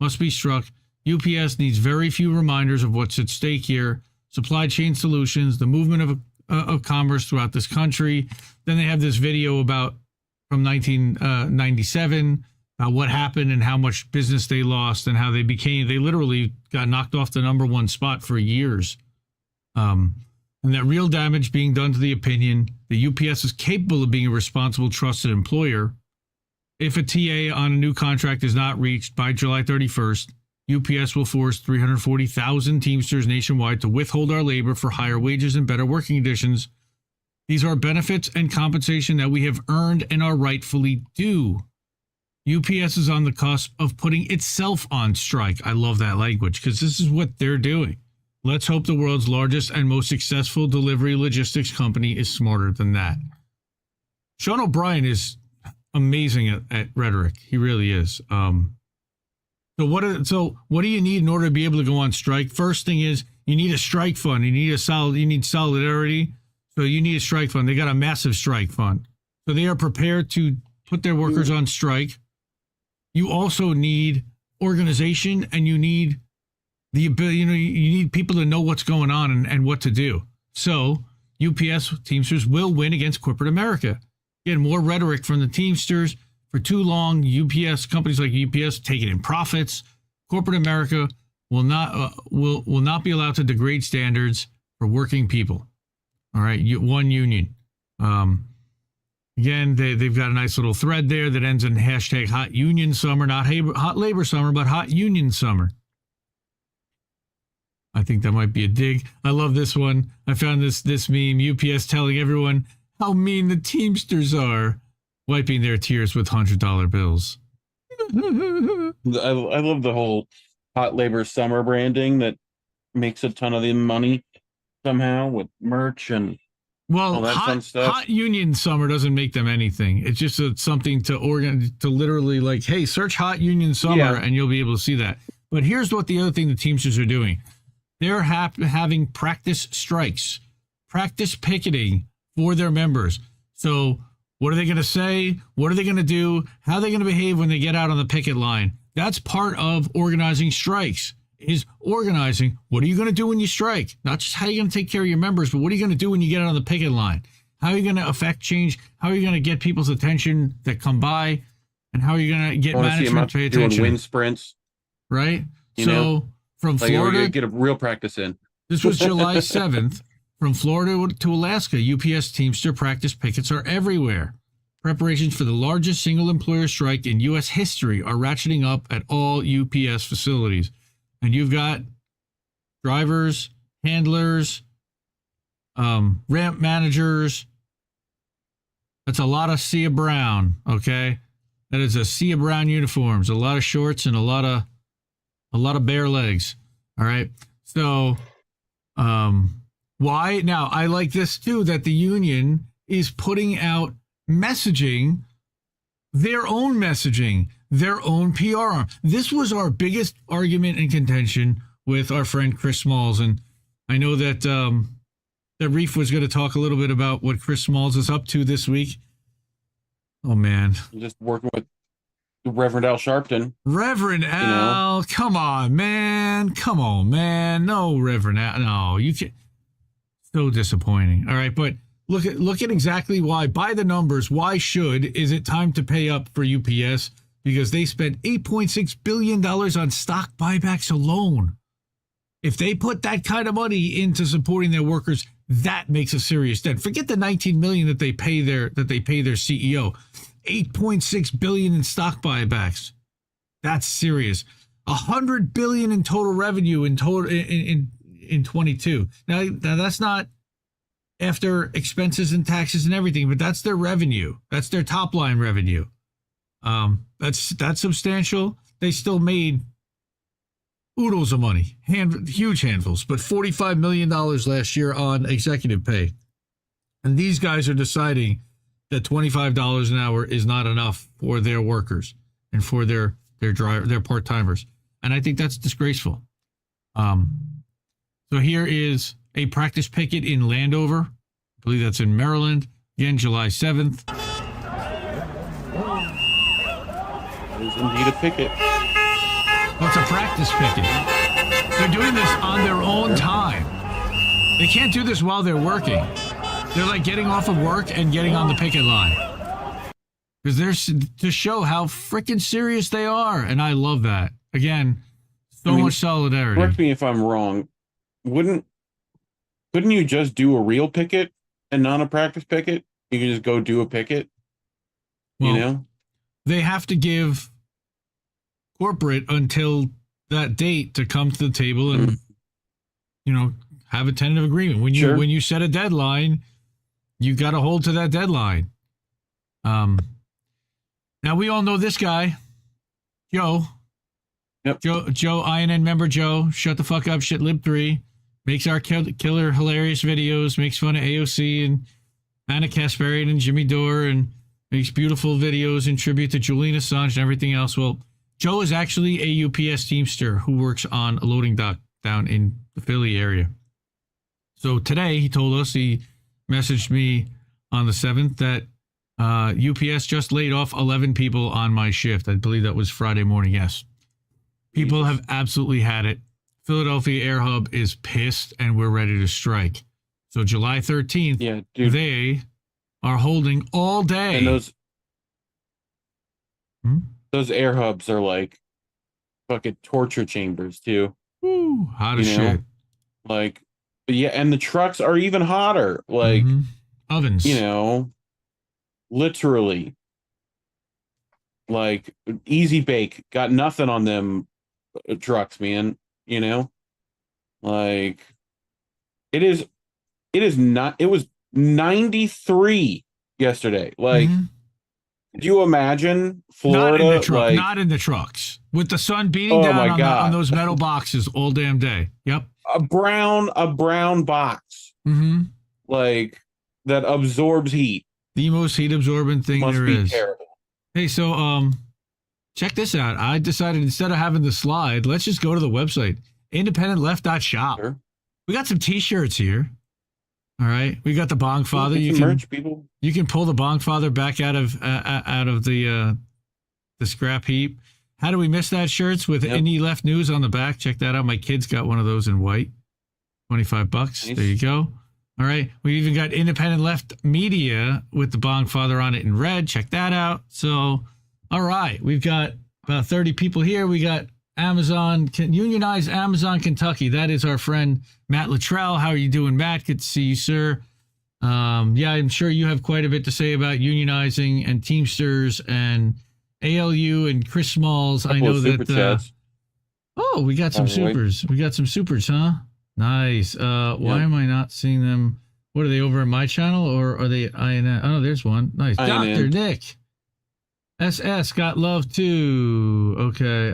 must be struck, UPS needs very few reminders of what's at stake here. Supply chain solutions, the movement of commerce throughout this country. Then they have this video from 1997 about what happened and how much business they lost and how they literally got knocked off the #1 spot for years. And that real damage being done to the opinion, the UPS is capable of being a responsible, trusted employer. If a TA on a new contract is not reached by July 31st, UPS will force 340,000 Teamsters nationwide to withhold our labor for higher wages and better working conditions. These are benefits and compensation that we have earned and are rightfully due. UPS is on the cusp of putting itself on strike. I love that language because this is what they're doing. Let's hope the world's largest and most successful delivery logistics company is smarter than that. Sean O'Brien is amazing at rhetoric. He really is. So what do you need in order to be able to go on strike? First thing is you need a strike fund. You need solidarity. So you need a strike fund. They got a massive strike fund. So they are prepared to put their workers on strike. You also need organization, and you need the ability, you need people to know what's going on and what to do. So UPS Teamsters will win against corporate America. Again, more rhetoric from the Teamsters. For too long, companies like UPS taking in profits. Corporate America will not be allowed to degrade standards for working people. All right, one union. Again, they've got a nice little thread there that ends in hashtag hot union summer, not hot labor summer, but hot union summer. I think that might be a dig. I love this one. I found this meme, UPS telling everyone how mean the Teamsters are, wiping their tears with $100 bills. I love the whole hot labor summer branding that makes a ton of the money somehow with merch and all that fun stuff. Hot union summer doesn't make them anything. It's just something to literally like, hey, search hot union summer and you'll be able to see that. But here's what the other thing the Teamsters are doing. They're having practice strikes, practice picketing for their members. So what are they going to say? What are they going to do? How are they going to behave when they get out on the picket line? That's part of organizing strikes, is organizing. What are you going to do when you strike? Not just how are you going to take care of your members, but what are you going to do when you get out on the picket line? How are you going to affect change? How are you going to get people's attention that come by? And how are you going to get management to pay attention? Doing wind sprints. Right? From Florida, get a real practice in. This was July 7th. From Florida to Alaska, UPS Teamster practice pickets are everywhere. Preparations for the largest single employer strike in U.S. history are ratcheting up at all UPS facilities. And you've got drivers, handlers, ramp managers. That's a lot of sea of brown, okay? That is a sea of brown uniforms, a lot of shorts and a lot of bare legs, all right? So, why? Now, I like this too, that the union is putting out messaging, their own PR. This was our biggest argument and contention with our friend Chris Smalls. And I know that that Reef was going to talk a little bit about what Chris Smalls is up to this week. Oh, man. Just working with Reverend Al Sharpton. Reverend Al, come on, man. No, Reverend Al. No, you can't. So disappointing. All right, but look at exactly why. By the numbers, why is it time to pay up for UPS? Because they spent $8.6 billion on stock buybacks alone. If they put that kind of money into supporting their workers, that makes a serious dent. Forget the $19 million that they pay their CEO. $8.6 billion in stock buybacks. That's serious. $100 billion in total revenue in 22. Now that's not after expenses and taxes and everything, but that's their revenue. That's their top line revenue. That's substantial. They still made oodles of money, huge handfuls, but $45 million last year on executive pay. And these guys are deciding that $25 an hour is not enough for their workers and for their part-timers. And I think that's disgraceful. So here is a practice picket in Landover. I believe that's in Maryland. Again, July 7th. It is indeed a picket. Well, it's a practice picket. They're doing this on their own time. They can't do this while they're working. They're like getting off of work and getting on the picket line. Because they're to show how freaking serious they are. And I love that. Again, much solidarity. Correct me if I'm wrong. Couldn't you just do a real picket and not a practice picket? You can just go do a picket. Well, you know? They have to give corporate until that date to come to the table and, have a tentative agreement. When you set a deadline, you got to hold to that deadline. Now we all know this guy, Joe. Yep. Joe, INN member Joe, shut the fuck up, shit lib 3, makes our killer hilarious videos, makes fun of AOC and Anna Kasparian and Jimmy Dore, and makes beautiful videos in tribute to Julian Assange and everything else. Well, Joe is actually a UPS-Teamster who works on a loading dock down in the Philly area. So today he told us, he messaged me on the 7th that UPS just laid off 11 people on my shift. I believe that was Friday morning, yes. People have absolutely had it. Philadelphia Air Hub is pissed and we're ready to strike. So July 13th, they are holding all day. And those air hubs are like fucking torture chambers too. Woo, hot as shit. Like, yeah, and the trucks are even hotter. Like ovens. Literally. Like Easy Bake got nothing on them trucks, man. Like it was 93 yesterday. Like, could you imagine Florida? Not in the trucks with the sun beating down on those metal boxes all damn day. Yep. A brown box. Like that absorbs heat. The most heat absorbent thing there is. Must be terrible. Hey, so check this out. I decided instead of having the slide, let's just go to the website, independentleft.shop. Sure. We got some t-shirts here. All right. We got the Bong Father. You can pull the Bong Father back out of the scrap heap. How do we miss that shirts with Indie Left News on the back? Check that out. My kids got one of those in white. $25. Nice. There you go. All right. We even got Independent Left Media with the Bong Father on it in red. Check that out. So, all right. We've got about 30 people here. We got Unionized Amazon, Kentucky. That is our friend Matt Luttrell. How are you doing, Matt? Good to see you, sir. Yeah, I'm sure you have quite a bit to say about unionizing and Teamsters and ALU and Chris Smalls. I know that. We got some supers. We got some supers, huh? Nice. Why am I not seeing them? What are they over on my channel or are they INN? Oh, there's one. Nice. Dr. Nick. SS got love too. Okay.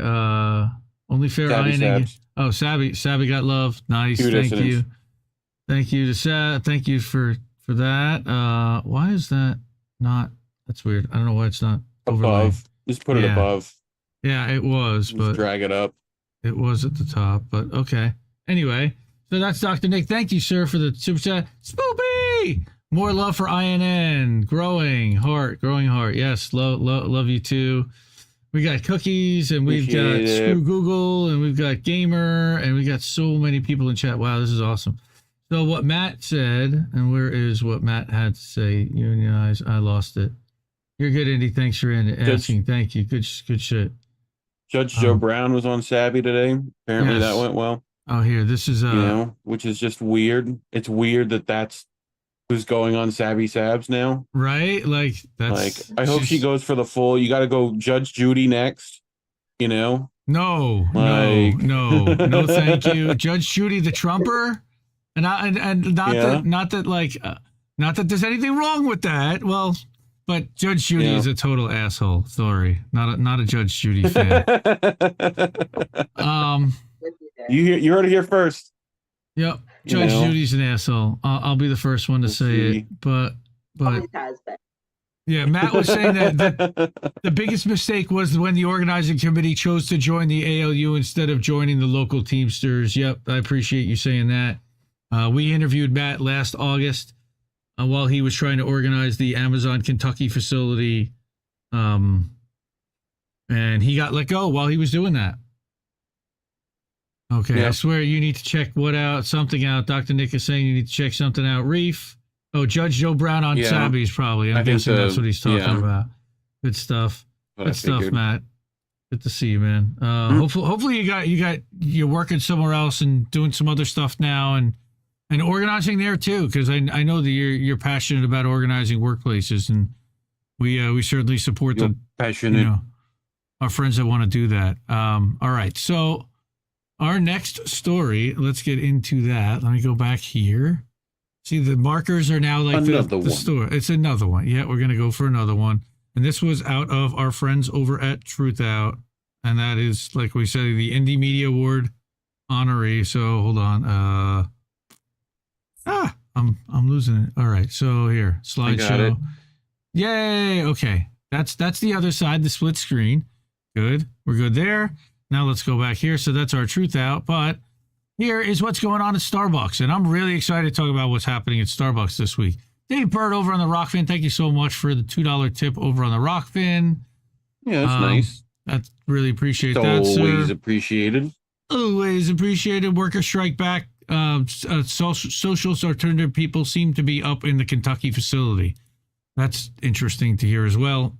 Only fair INN. Oh, Sabby got love. Nice. Thank you. Thank you to Sab. Thank you for that. Why is that not? That's weird. I don't know why it's not above. Just put it above. Yeah, it was, but drag it up. It was at the top, but okay. Anyway, so that's Dr. Nick. Thank you, sir, for the super chat. Spoopy! More love for INN. Growing heart. Yes, love you too. We got Cookies, and we've got Screw Google, and we've got Gamer, and we got so many people in chat. Wow, this is awesome. So what Matt said, and where is what Matt had to say? Unionize. I lost it. You're good, Indy. Thanks for asking. Thank you. Good shit. Judge Joe Brown was on Savvy today. Apparently that went well. Oh, here. This is which is just weird. It's weird that's who's going on Savvy Sabs now. Right? Like that's I hope she goes for the full. You got to go Judge Judy next. No, no, thank you, Judge Judy the Trumper, and not that there's anything wrong with that. Well, but Judge Judy is a total asshole. Sorry, not a Judge Judy fan. You heard it here first. Yep, Judge Judy's an asshole. I'll be the first one to say it, but. Yeah, Matt was saying that the biggest mistake was when the organizing committee chose to join the ALU instead of joining the local Teamsters. Yep, I appreciate you saying that. We interviewed Matt last August while he was trying to organize the Amazon Kentucky facility, and he got let go while he was doing that. Okay, yep. I swear you need to check something out. Dr. Nick is saying you need to check something out. Reef. Oh, Judge Joe Brown on Sabby's probably. I'm guessing that's what he's talking about. Good stuff. Good stuff, Matt. Good to see you, man. Hopefully you're working somewhere else and doing some other stuff now and organizing there too, because I know that you're passionate about organizing workplaces, and we certainly support our friends that want to do that. All right, so our next story. Let's get into that. Let me go back here. See, the markers are now like the store. It's another one. Yeah, we're going to go for another one. And this was out of our friends over at Truth Out. And that is, like we said, the Indie Media Award honoree. So hold on. I'm losing it. All right. So here, slideshow. Yay. Okay. That's the other side, the split screen. Good. We're good there. Now let's go back here. So that's our Truth Out. But here is what's going on at Starbucks, and I'm really excited to talk about what's happening at Starbucks this week. Dave Bird over on the Rockfin, thank you so much for the $2 tip over on the Rockfin. Yeah, that's nice. That's really appreciate that, sir. Always appreciated. Always appreciated. Workers strike back. Social alternative people seem to be up in the Kentucky facility. That's interesting to hear as well.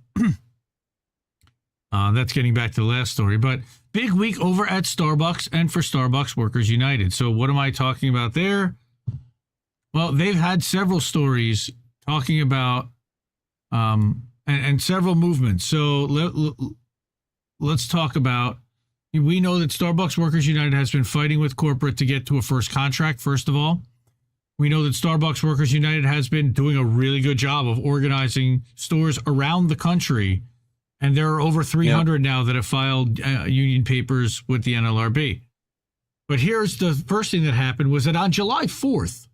That's getting back to the last story, but big week over at Starbucks and for Starbucks Workers United. So what am I talking about there? Well, they've had several stories talking about and several movements. So let's talk about, we know that Starbucks Workers United has been fighting with corporate to get to a first contract, first of all. We know that Starbucks Workers United has been doing a really good job of organizing stores around the country. And there are over 300 now that have filed union papers with the NLRB. But here's the first thing that happened was that on July 4th,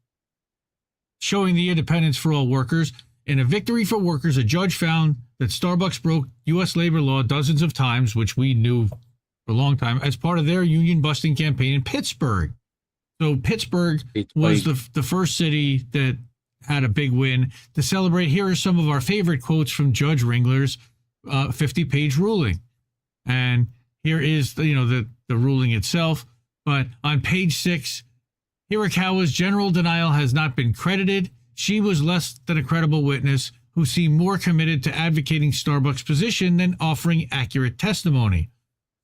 showing the independence for all workers, in a victory for workers, a judge found that Starbucks broke U.S. labor law dozens of times, which we knew for a long time, as part of their union busting campaign in Pittsburgh. So Pittsburgh was the first city that had a big win. To celebrate, here are some of our favorite quotes from Judge Ringler's 50-page ruling. And here is the ruling itself. But on page 6, Hirakawa's general denial has not been credited. She was less than a credible witness who seemed more committed to advocating Starbucks' position than offering accurate testimony.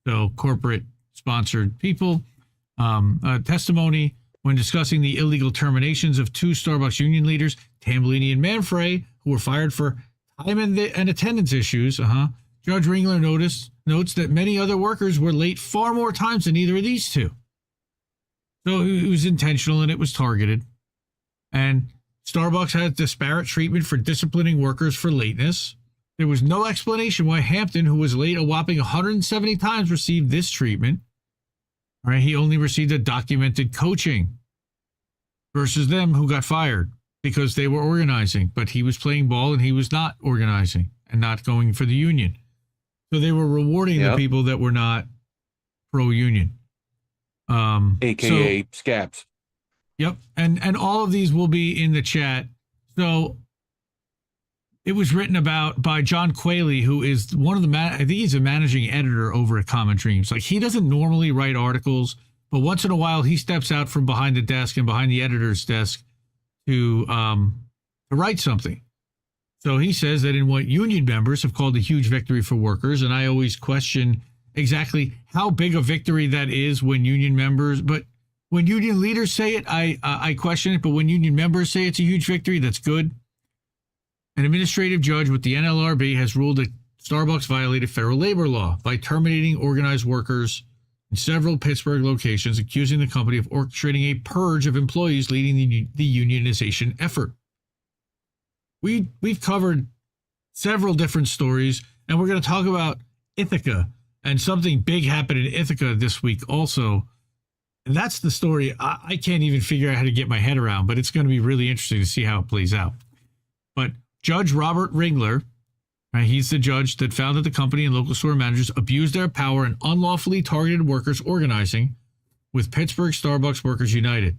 So corporate-sponsored people. Testimony when discussing the illegal terminations of 2 Starbucks union leaders, Tambellini and Manfrey, who were fired for time and attendance issues. Judge Ringler notes that many other workers were late far more times than either of these two. So it was intentional and it was targeted. And Starbucks had disparate treatment for disciplining workers for lateness. There was no explanation why Hampton, who was late a whopping 170 times, received this treatment. All right, he only received a documented coaching versus them who got fired because they were organizing, but he was playing ball and he was not organizing and not going for the union. So they were rewarding the people that were not pro-union. AKA scabs. Yep. And all of these will be in the chat. So it was written about by John Quayle, who is one of the, I think he's a managing editor over at Common Dreams. Like, he doesn't normally write articles, but once in a while he steps out from behind the desk and behind the editor's desk to write something. So he says that in what union members have called a huge victory for workers, and I always question exactly how big a victory that is when union members, but when union leaders say it, I question it, but when union members say it's a huge victory, that's good. An administrative judge with the NLRB has ruled that Starbucks violated federal labor law by terminating organized workers in several Pittsburgh locations, accusing the company of orchestrating a purge of employees leading the unionization effort. We've covered several different stories, and we're going to talk about Ithaca, and something big happened in Ithaca this week also. And that's the story I can't even figure out how to get my head around, but it's going to be really interesting to see how it plays out. But Judge Robert Ringler, he's the judge that found that the company and local store managers abused their power and unlawfully targeted workers organizing with Pittsburgh Starbucks Workers United.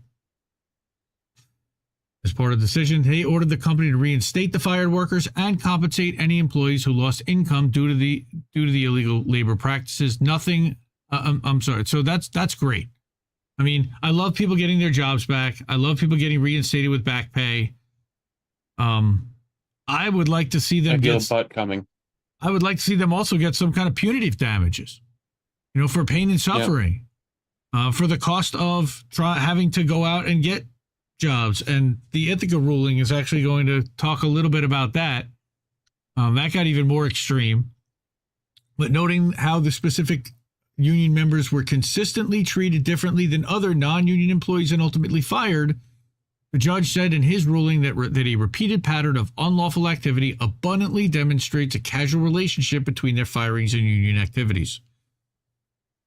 As part of the decision, they ordered the company to reinstate the fired workers and compensate any employees who lost income due to the illegal labor practices. Nothing. I'm sorry. So that's great. I mean, I love people getting their jobs back. I love people getting reinstated with back pay. I would like to see them get butt coming. I would like to see them also get some kind of punitive damages, for pain and suffering, for the cost of having to go out and get jobs. And the Ithaca ruling is actually going to talk a little bit about that. That got even more extreme. But noting how the specific union members were consistently treated differently than other non-union employees and ultimately fired, the judge said in his ruling that a repeated pattern of unlawful activity abundantly demonstrates a causal relationship between their firings and union activities.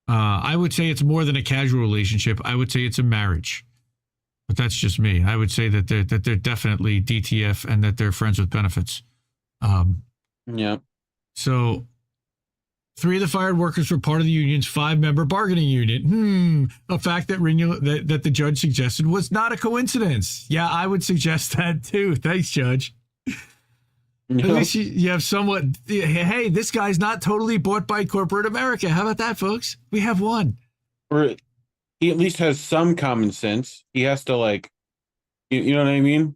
I would say it's more than a casual relationship. I would say it's a marriage. But that's just me. I would say that they're definitely DTF and that they're friends with benefits. So 3 of the fired workers were part of the union's 5-member bargaining unit. A fact that the judge suggested was not a coincidence. Yeah, I would suggest that too. Thanks, Judge. At least you have somewhat, hey, this guy's not totally bought by corporate America. How about that, folks? We have one. Or he at least has some common sense. He has to you know what I mean?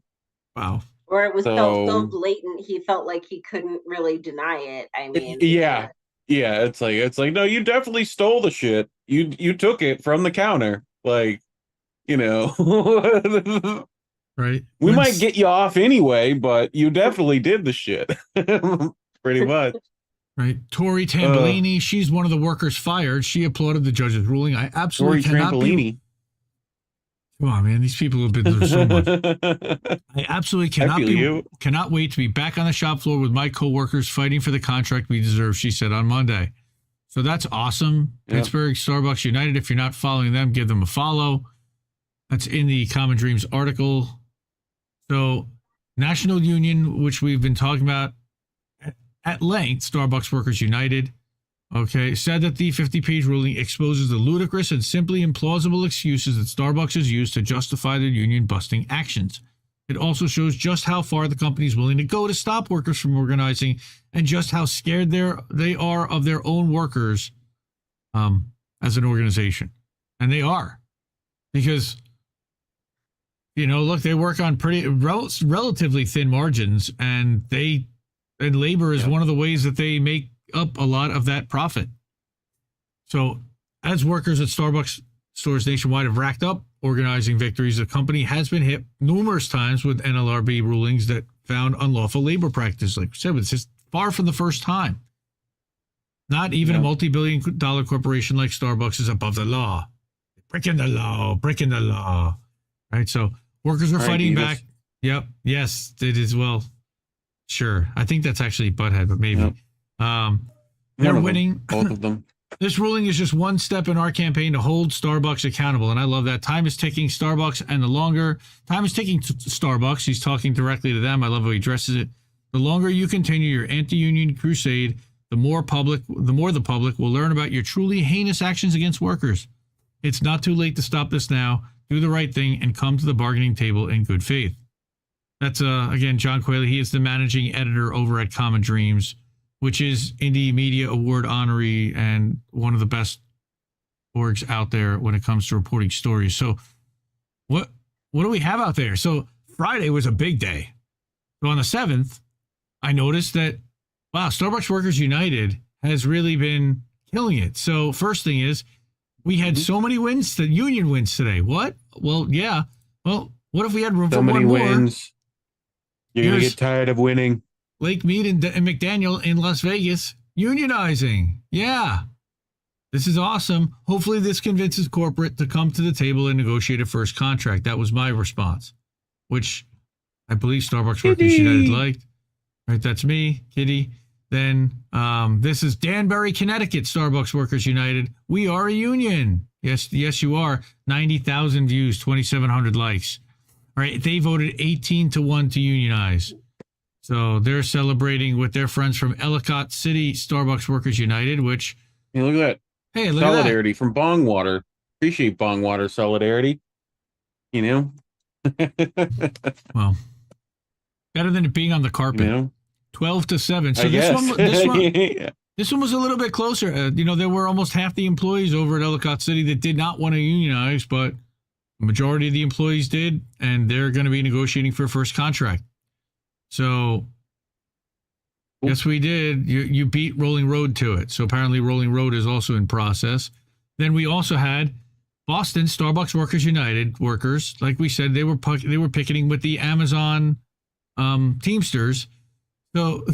Wow. Or it was so blatant, he felt like he couldn't really deny it. I mean, yeah, it's like no, you definitely stole the shit. You took it from the counter, right? We might get you off anyway, but you definitely did the shit. Pretty much. Right. Tori Tambolini, she's one of the workers fired. She applauded the judge's ruling. I absolutely cannot be. Come on, man. These people have been through so much. I absolutely cannot wait to be back on the shop floor with my coworkers fighting for the contract we deserve, she said on Monday. So that's awesome. Yep. Pittsburgh Starbucks United. If you're not following them, give them a follow. That's in the Common Dreams article. So National Union, which we've been talking about at length, Starbucks Workers United, said that the 50-page ruling exposes the ludicrous and simply implausible excuses that Starbucks has used to justify their union-busting actions. It also shows just how far the company is willing to go to stop workers from organizing and just how scared they are of their own workers as an organization. And they are. Because, look, they work on relatively thin margins, and labor is one of the ways that they make up a lot of that profit. So as workers at Starbucks stores nationwide have racked up organizing victories, the company has been hit numerous times with NLRB rulings that found unlawful labor practice. Like I said, it's just far from the first time. Not even a multi-billion-dollar corporation like Starbucks is above the law. Breaking the law. Right? So workers are fighting back. Yep. Yes, it is. Well, sure. I think that's actually Butthead, but maybe. They're winning. Both of them. This ruling is just one step in our campaign to hold Starbucks accountable. And I love that. Time is ticking. Starbucks, and the longer time is ticking to Starbucks, he's talking directly to them. I love how he addresses it. The longer you continue your anti-union crusade, the more the public will learn about your truly heinous actions against workers. It's not too late to stop this now. Do the right thing and come to the bargaining table in good faith. That's, again, John Quayle. He is the managing editor over at Common Dreams, which is Indie Media Award honoree and one of the best orgs out there when it comes to reporting stories. So what do we have out there? So Friday was a big day. So on the 7th, I noticed that, wow, Starbucks Workers United has really been killing it. So first thing is, we had so many wins, union wins today. What? Well, yeah. Well, what if we had room for one more? Wins. You're going to get tired of winning. Lake Mead and McDaniel in Las Vegas unionizing. Yeah. This is awesome. Hopefully this convinces corporate to come to the table and negotiate a first contract. That was my response, which I believe Starbucks Workers United liked. Right, that's me, Kitty. Then this is Danbury, Connecticut, Starbucks Workers United. We are a union. Yes, you are. 90,000 views, 2,700 likes. All right, they voted 18-1 to unionize. So they're celebrating with their friends from Ellicott City, Starbucks Workers United, which... Hey, look at that. Hey, look solidarity at that. From Bongwater. Appreciate Bongwater solidarity. You know? Well, better than it being on the carpet. You know? 12-7. So this one was a little bit closer. There were almost half the employees over at Ellicott City that did not want to unionize, but the majority of the employees did, and they're going to be negotiating for a first contract. So, yes, we did. You beat Rolling Road to it. So apparently Rolling Road is also in process. Then we also had Boston Starbucks Workers United workers. Like we said, they were picketing with the Amazon Teamsters. So,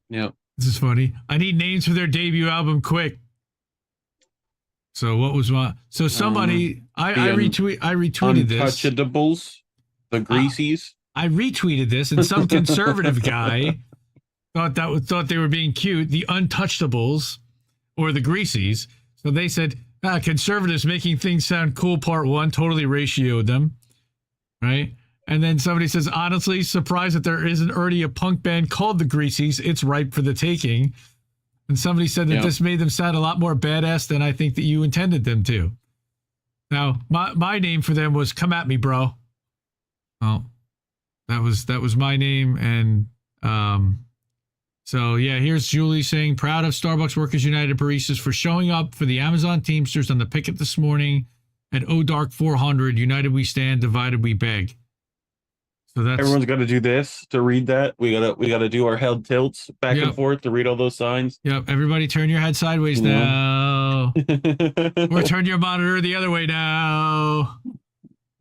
yeah, this is funny. I need names for their debut album quick. So what was my? So somebody, I retweeted this. Untouchables, the Greasies. I retweeted this, and some conservative guy thought they were being cute. The Untouchables, or the Greasies. So they said, conservatives making things sound cool. Part 1, totally ratioed them, right? And then somebody says, honestly, surprised that there isn't already a punk band called the Greasies. It's ripe for the taking. And somebody said that this made them sound a lot more badass than I think that you intended them to. Now, my name for them was "Come at me, bro." Oh, that was my name. And so, yeah, here's Julie saying, proud of Starbucks Workers United baristas for showing up for the Amazon Teamsters on the picket this morning at Dark 400. United we stand, divided we beg. So that's, everyone's got to do this to read that. We gotta do our head tilts back and forth to read all those signs. Yep. Everybody turn your head sideways now. Or turn your monitor the other way now.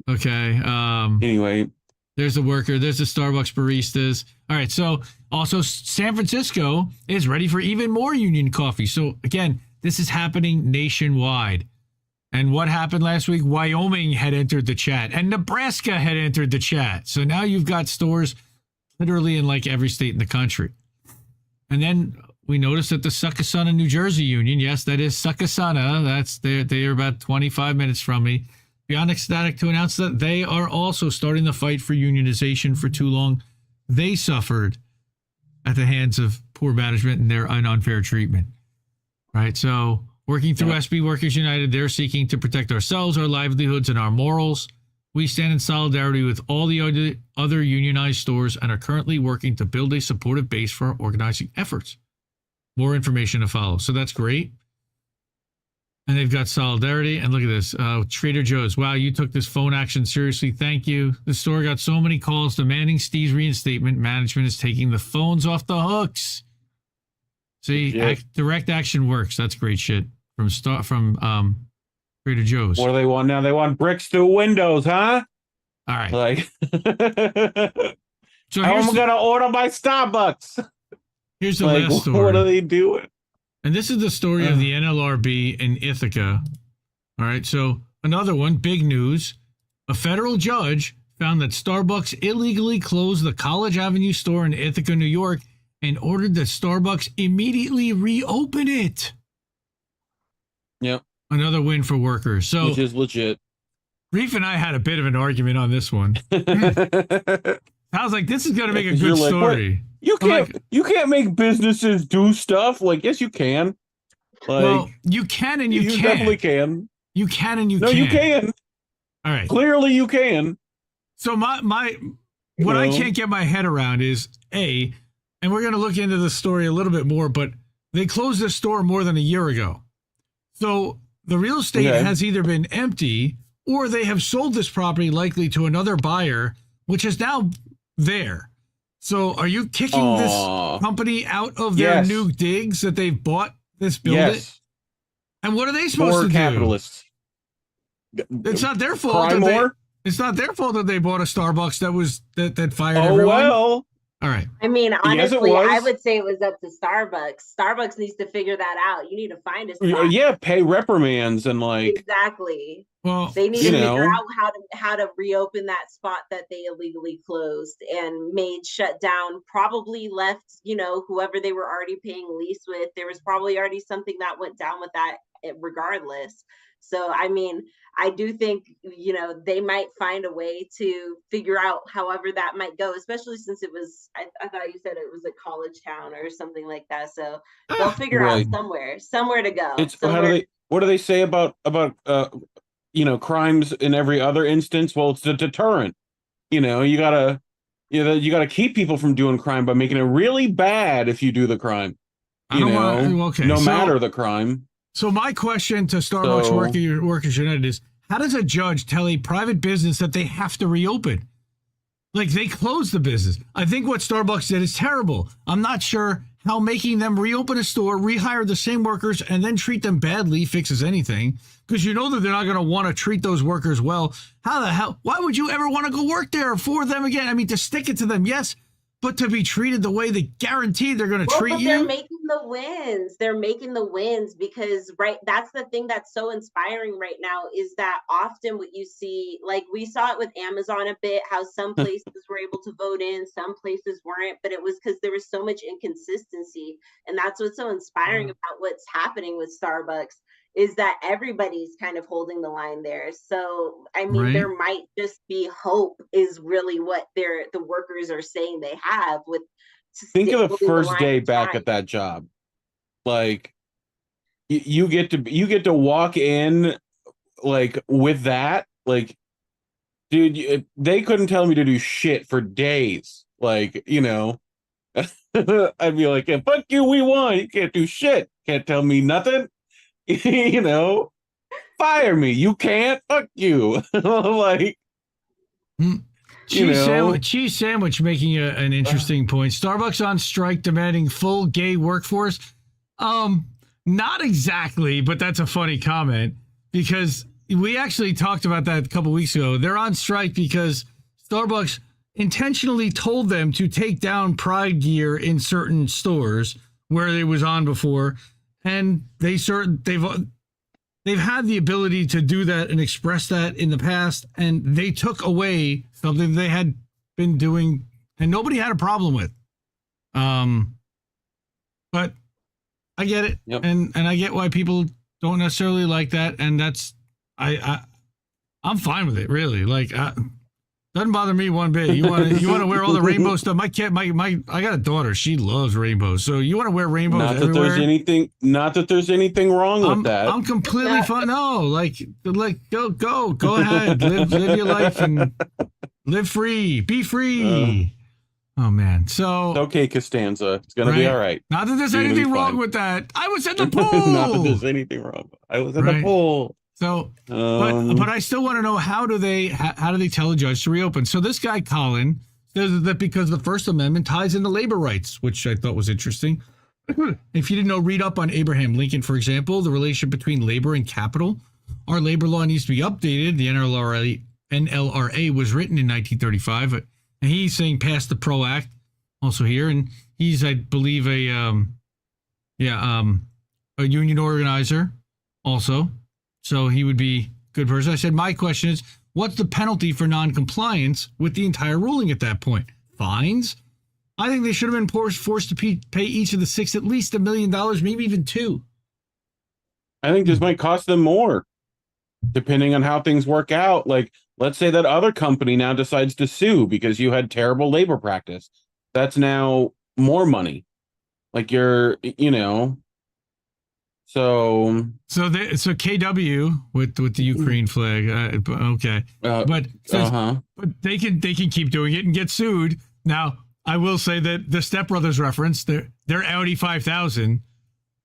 Okay. Anyway. There's the worker. There's the Starbucks baristas. All right. So also San Francisco is ready for even more union coffee. So again, this is happening nationwide. And what happened last week? Wyoming had entered the chat and Nebraska had entered the chat. So now you've got stores literally in like every state in the country. And then we noticed that the Susquehanna, New Jersey Union, yes, that is Susquehanna. That's they're about 25 minutes from me. Beyond ecstatic to announce that they are also starting the fight for unionization. For too long, they suffered at the hands of poor management and their unfair treatment. Right. So working through SB Workers United, they're seeking to protect ourselves, our livelihoods, and our morals. We stand in solidarity with all the other unionized stores and are currently working to build a supportive base for our organizing efforts. More information to follow. So that's great. And they've got solidarity. And look at this. Trader Joe's. Wow, you took this phone action seriously. Thank you. The store got so many calls demanding Steve's reinstatement. Management is taking the phones off the hooks. See, direct action works. That's great shit from Trader Joe's. What do they want now? They want bricks through windows, huh? All right. Like, so I'm gonna order my Starbucks. Here's the last story. What are they doing? And this is the story of the NLRB in Ithaca. All right. So another one, big news. A federal judge found that Starbucks illegally closed the College Avenue store in Ithaca, New York, and ordered that Starbucks immediately reopen it. Yep. Another win for workers. So, which is legit. Reef and I had a bit of an argument on this one. I was like, this is going to make a good story. You can't make businesses do stuff. Like, yes, you can. Like, well, you can and you can't. Definitely can. You can and you can't. No, you can. All right. Clearly you can. So I can't get my head around is and we're going to look into the story a little bit more, but they closed this store more than a year ago. So the real estate has either been empty or they have sold this property likely to another buyer, which is now there. So are you kicking this company out of their new digs that they've bought this building? Yes. And what are they supposed to capitalists. do? It's not their fault. It's not their fault that they bought a Starbucks that fired everyone. Well. All right. I mean, honestly, I would say it was up to Starbucks. Starbucks needs to figure that out. You need to find a spot. Yeah, pay reprimands and exactly. Well, they need to figure out how to reopen that spot that they illegally closed and made shut down. Probably left, whoever they were already paying lease with. There was probably already something that went down with that, regardless. So, I mean, I do think, they might find a way to figure out however that might go, especially since it was, I thought you said it was a college town or something like that. So they'll figure out somewhere to go. What do they say about crimes in every other instance? Well, it's a deterrent. You gotta keep people from doing crime by making it really bad if you do the crime. No matter the crime. So my question to Starbucks workers United is, how does a judge tell a private business that they have to reopen? Like, they closed the business. I think what Starbucks did is terrible. I'm not sure how making them reopen a store, rehire the same workers, and then treat them badly fixes anything, because you know that they're not going to want to treat those workers well. How the hell? Why would you ever want to go work there for them again? I mean, to stick it to them, yes, but to be treated the way they guarantee they're going to treat you. They're making the wins. They're making the wins because, that's the thing that's so inspiring right now is that often what you see, like we saw it with Amazon a bit, how some places were able to vote in, some places weren't, but it was because there was so much inconsistency. And that's what's so inspiring about what's happening with Starbucks is that everybody's kind of holding the line there. So, I mean, there might just be hope is really what the workers are saying they have with. Think of the first day back at that job. Like you get to walk in like with that, like, dude, they couldn't tell me to do shit for days. Like, I'd be like, yeah, fuck you, we won. You can't do shit. Can't tell me nothing. Fire me. You can't. Fuck you. Like, cheese sandwich making an interesting point. Starbucks on strike demanding full gay workforce. Not exactly, but that's a funny comment because we actually talked about that a couple weeks ago. They're on strike because Starbucks intentionally told them to take down Pride gear in certain stores where it was on before. And they've had the ability to do that and express that in the past, and they took away something they had been doing, and nobody had a problem with. But I get it, and I get why people don't necessarily like that, and that's I'm fine with it, really. Like, doesn't bother me one bit. You want to wear all the rainbow stuff. My kid, I got a daughter. She loves rainbows. So you want to wear rainbows everywhere. Not that there's anything wrong with that. I'm completely fine. No, like go ahead, live your life and live free, be free. Oh man, so it's okay, Costanza. It's gonna be all right. Not that there's anything wrong with that. I was in the pool. Not that there's anything wrong. I was in the pool. So, but I still want to know how do they tell a judge to reopen? So this guy Colin says that because the First Amendment ties into labor rights, which I thought was interesting. If you didn't know, read up on Abraham Lincoln, for example, the relationship between labor and capital. Our labor law needs to be updated. The NLRA was written in 1935, and he's saying pass the PRO Act also here, and he's, I believe, a union organizer also. So he would be a good person. I said, my question is, what's the penalty for non-compliance with the entire ruling at that point? Fines? I think they should have been forced to pay each of the six at least $1 million, maybe even $2 million. I think this might cost them more, depending on how things work out. Like, let's say that other company now decides to sue because you had terrible labor practice. That's now more money. Like So KW with the Ukraine flag, okay, but they can keep doing it and get sued. Now I will say that the Step Brothers reference, their Audi 5000,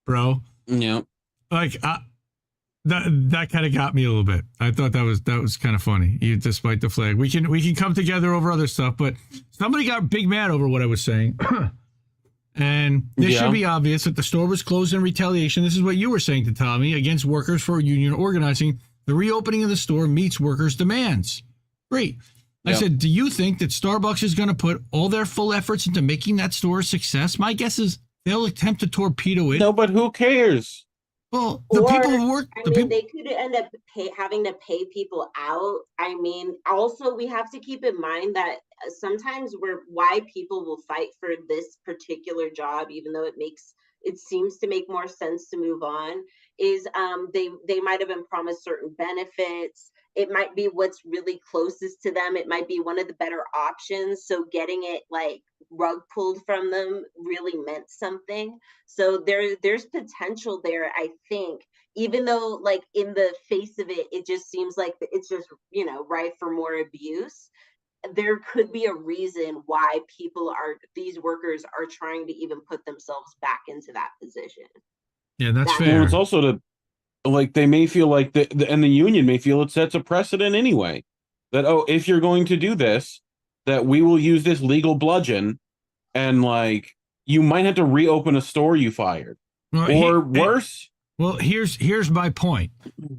bro. Yeah, like That kind of got me a little bit. I thought that was kind of funny. Despite the flag, we can come together over other stuff, but somebody got big mad over what I was saying. And this should be obvious that the store was closed in retaliation. This is what you were saying to Tommy, against workers for union organizing. The reopening of the store meets workers' demands. Great. I said, do you think that Starbucks is going to put all their full efforts into making that store a success? My guess is they'll attempt to torpedo it. No, but who cares? Well, the people who work. They could end up having to pay people out. I mean, also we have to keep in mind that sometimes why people will fight for this particular job, even though it seems to make more sense to move on, is they might have been promised certain benefits. It might be what's really closest to them. It might be one of the better options. So getting it like rug pulled from them really meant something. So there's potential there, I think, even though like in the face of it, it just seems like it's just, rife for more abuse. There could be a reason why these workers are trying to even put themselves back into that position. Yeah, that's fair. Well, it's also they may feel like and the union may feel it sets a precedent anyway. That, if you're going to do this, that we will use this legal bludgeon, and like you might have to reopen a store you fired, or worse. Well, here's my point.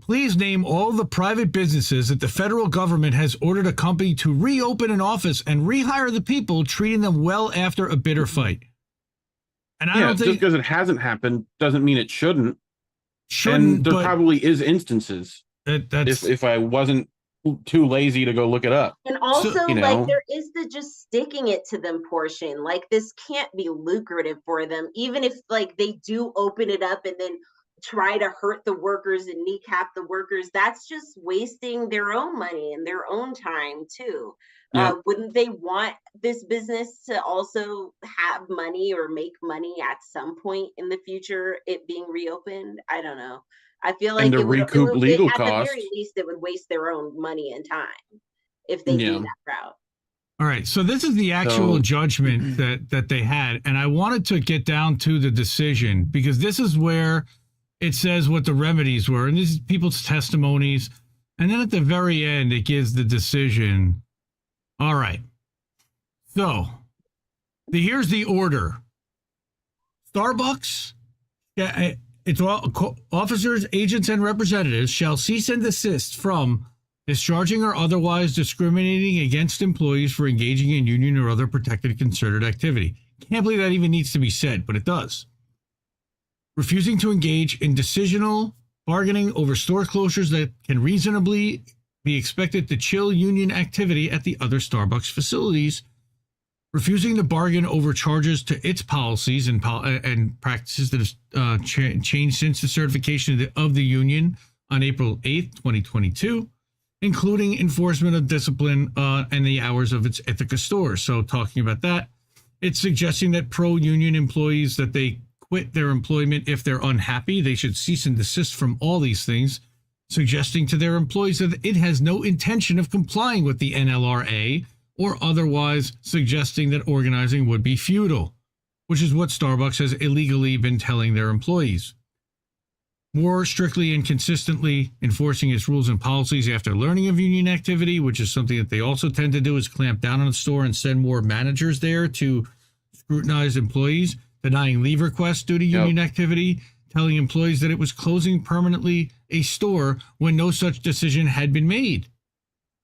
Please name all the private businesses that the federal government has ordered a company to reopen an office and rehire the people, treating them well after a bitter fight. And I don't think just because it hasn't happened doesn't mean it shouldn't. And there probably is instances. If I wasn't too lazy to go look it up. And also, there is the just sticking it to them portion. Like, this can't be lucrative for them, even if like they do open it up and then try to hurt the workers and kneecap the workers. That's just wasting their own money and their own time too. Yeah. Wouldn't they want this business to also have money or make money at some point in the future, it being reopened? I don't know. I feel like it would recoup legal costs. At the very least, it would waste their own money and time if they do that route. All right, so this is the actual judgment that they had, and I wanted to get down to the decision because this is where it says what the remedies were, and this is people's testimonies, and then at the very end, it gives the decision. All right, so here's the order. Starbucks, it's all officers, agents, and representatives shall cease and desist from discharging or otherwise discriminating against employees for engaging in union or other protected concerted activity. Can't believe that even needs to be said, but it does. Refusing to engage in decisional bargaining over store closures that can reasonably be expected to chill union activity at the other Starbucks facilities. Refusing to bargain over charges to its policies and practices that have changed since the certification of the union on April 8th, 2022, including enforcement of discipline and the hours of its Ithaca stores. So talking about that, it's suggesting that pro-union employees that they quit their employment if they're unhappy. They should cease and desist from all these things, suggesting to their employees that it has no intention of complying with the NLRA or otherwise suggesting that organizing would be futile, which is what Starbucks has illegally been telling their employees. More strictly and consistently enforcing its rules and policies after learning of union activity, which is something that they also tend to do, is clamp down on the store and send more managers there to scrutinize employees, denying leave requests due to union activity, telling employees that it was closing permanently a store when no such decision had been made.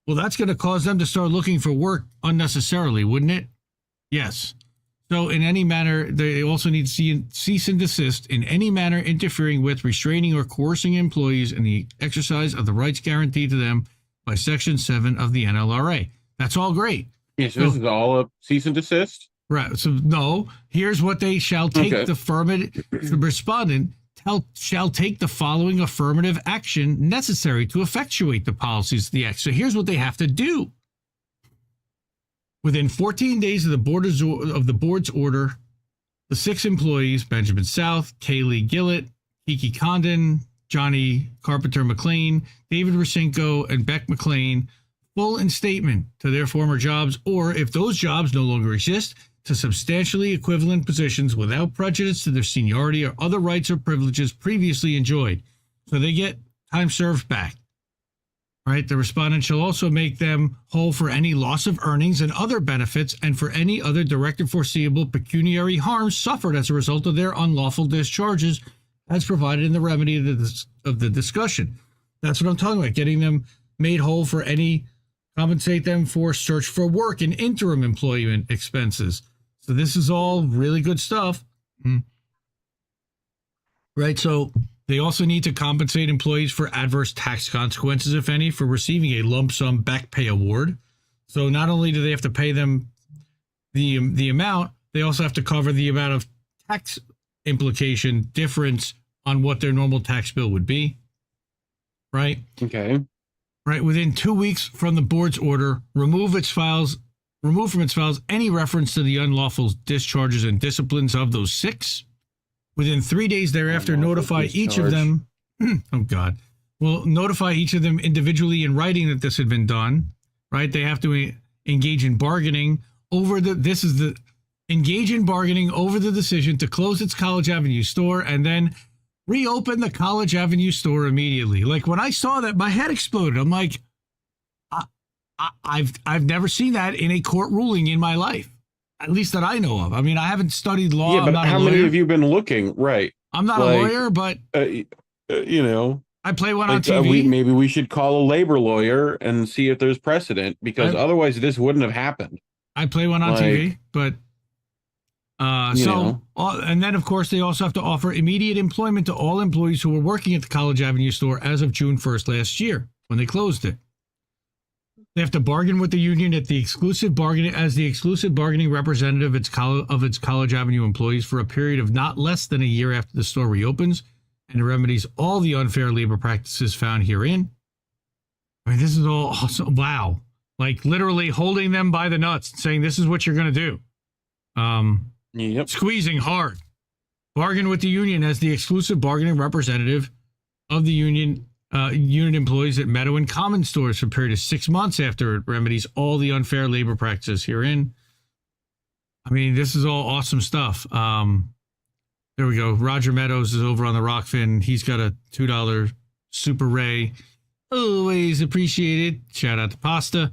Well, that's going to cause them to start looking for work unnecessarily, wouldn't it? Yes. So in any manner, they also need to cease and desist in any manner interfering with, restraining, or coercing employees in the exercise of the rights guaranteed to them by Section 7 of the NLRA. That's all great. Yes, this is all a cease and desist? Right. So no, here's what they shall take the respondent shall take the following affirmative action necessary to effectuate the policies of the Act. So here's what they have to do. Within 14 days of the board's order, the 6 employees, Benjamin South, Kaylee Gillett, Kiki Condon, Johnny Carpenter McLean, David Rosenko, and Beck McLean, full instatement to their former jobs, or if those jobs no longer exist, to substantially equivalent positions without prejudice to their seniority or other rights or privileges previously enjoyed. So they get time served back. Right? The respondent shall also make them whole for any loss of earnings and other benefits and for any other direct and foreseeable pecuniary harm suffered as a result of their unlawful discharges as provided in the remedy of the discussion. That's what I'm talking about, getting them made whole for any, compensate them for search for work and interim employment expenses. So this is all really good stuff. Right? So they also need to compensate employees for adverse tax consequences, if any, for receiving a lump sum back pay award. So not only do they have to pay them the amount, they also have to cover the amount of tax implication difference on what their normal tax bill would be. Right? Okay. Right. Within 2 weeks from the board's order, remove from its files any reference to the unlawful discharges and disciplines of those 6. Within 3 days thereafter, notify each of them. Oh, God. Well, notify each of them individually in writing that this had been done. Right. They have to engage in bargaining over engage in bargaining over the decision to close its College Avenue store and then reopen the College Avenue store immediately. Like when I saw that, my head exploded. I'm like, I've never seen that in a court ruling in my life, at least that I know of. I mean, I haven't studied law. Yeah, but how many have you been looking? Right. I'm not a lawyer, but you know, I play one on TV. Maybe we should call a labor lawyer and see if there's precedent, because otherwise this wouldn't have happened. I play one on TV, but and then of course they also have to offer immediate employment to all employees who were working at the College Avenue store as of June 1st last year when they closed it. They have to bargain with the union as the exclusive bargaining representative of its College Avenue employees for a period of not less than a year after the store reopens, and it remedies all the unfair labor practices found herein. I mean, this is all awesome. Wow. Like literally holding them by the nuts and saying, this is what you're going to do. Squeezing hard. Bargain with the union as the exclusive bargaining representative of the unit employees at Meadow and Common stores for a period of 6 months after it remedies all the unfair labor practices herein. I mean, this is all awesome stuff. There we go. Roger Meadows is over on the Rockfin. He's got a $2 Super Ray. Always appreciated. Shout out to Pasta.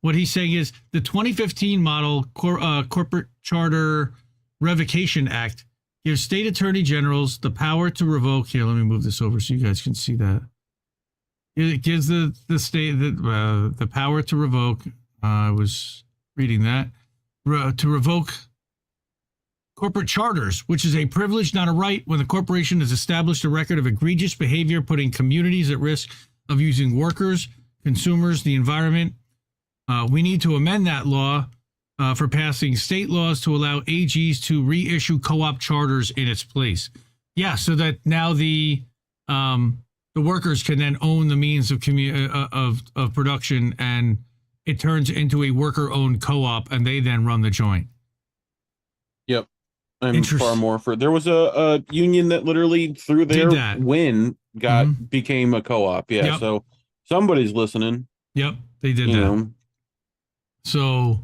What he's saying is the 2015 model Corporate Charter Revocation Act gives state attorney generals the power to revoke. Here, let me move this over so you guys can see that. It gives the state the power to revoke. I was reading that. To revoke corporate charters, which is a privilege, not a right, when the corporation has established a record of egregious behavior, putting communities at risk of using workers, consumers, the environment. We need to amend that law for passing state laws to allow AGs to reissue co-op charters in its place. Yeah, so that now the workers can then own the means of production, and it turns into a worker-owned co-op, and they then run the joint. Yep. I'm far more for. There was a union that literally through their win became a co-op. Yeah. Yep. So somebody's listening. Yep, they did that. So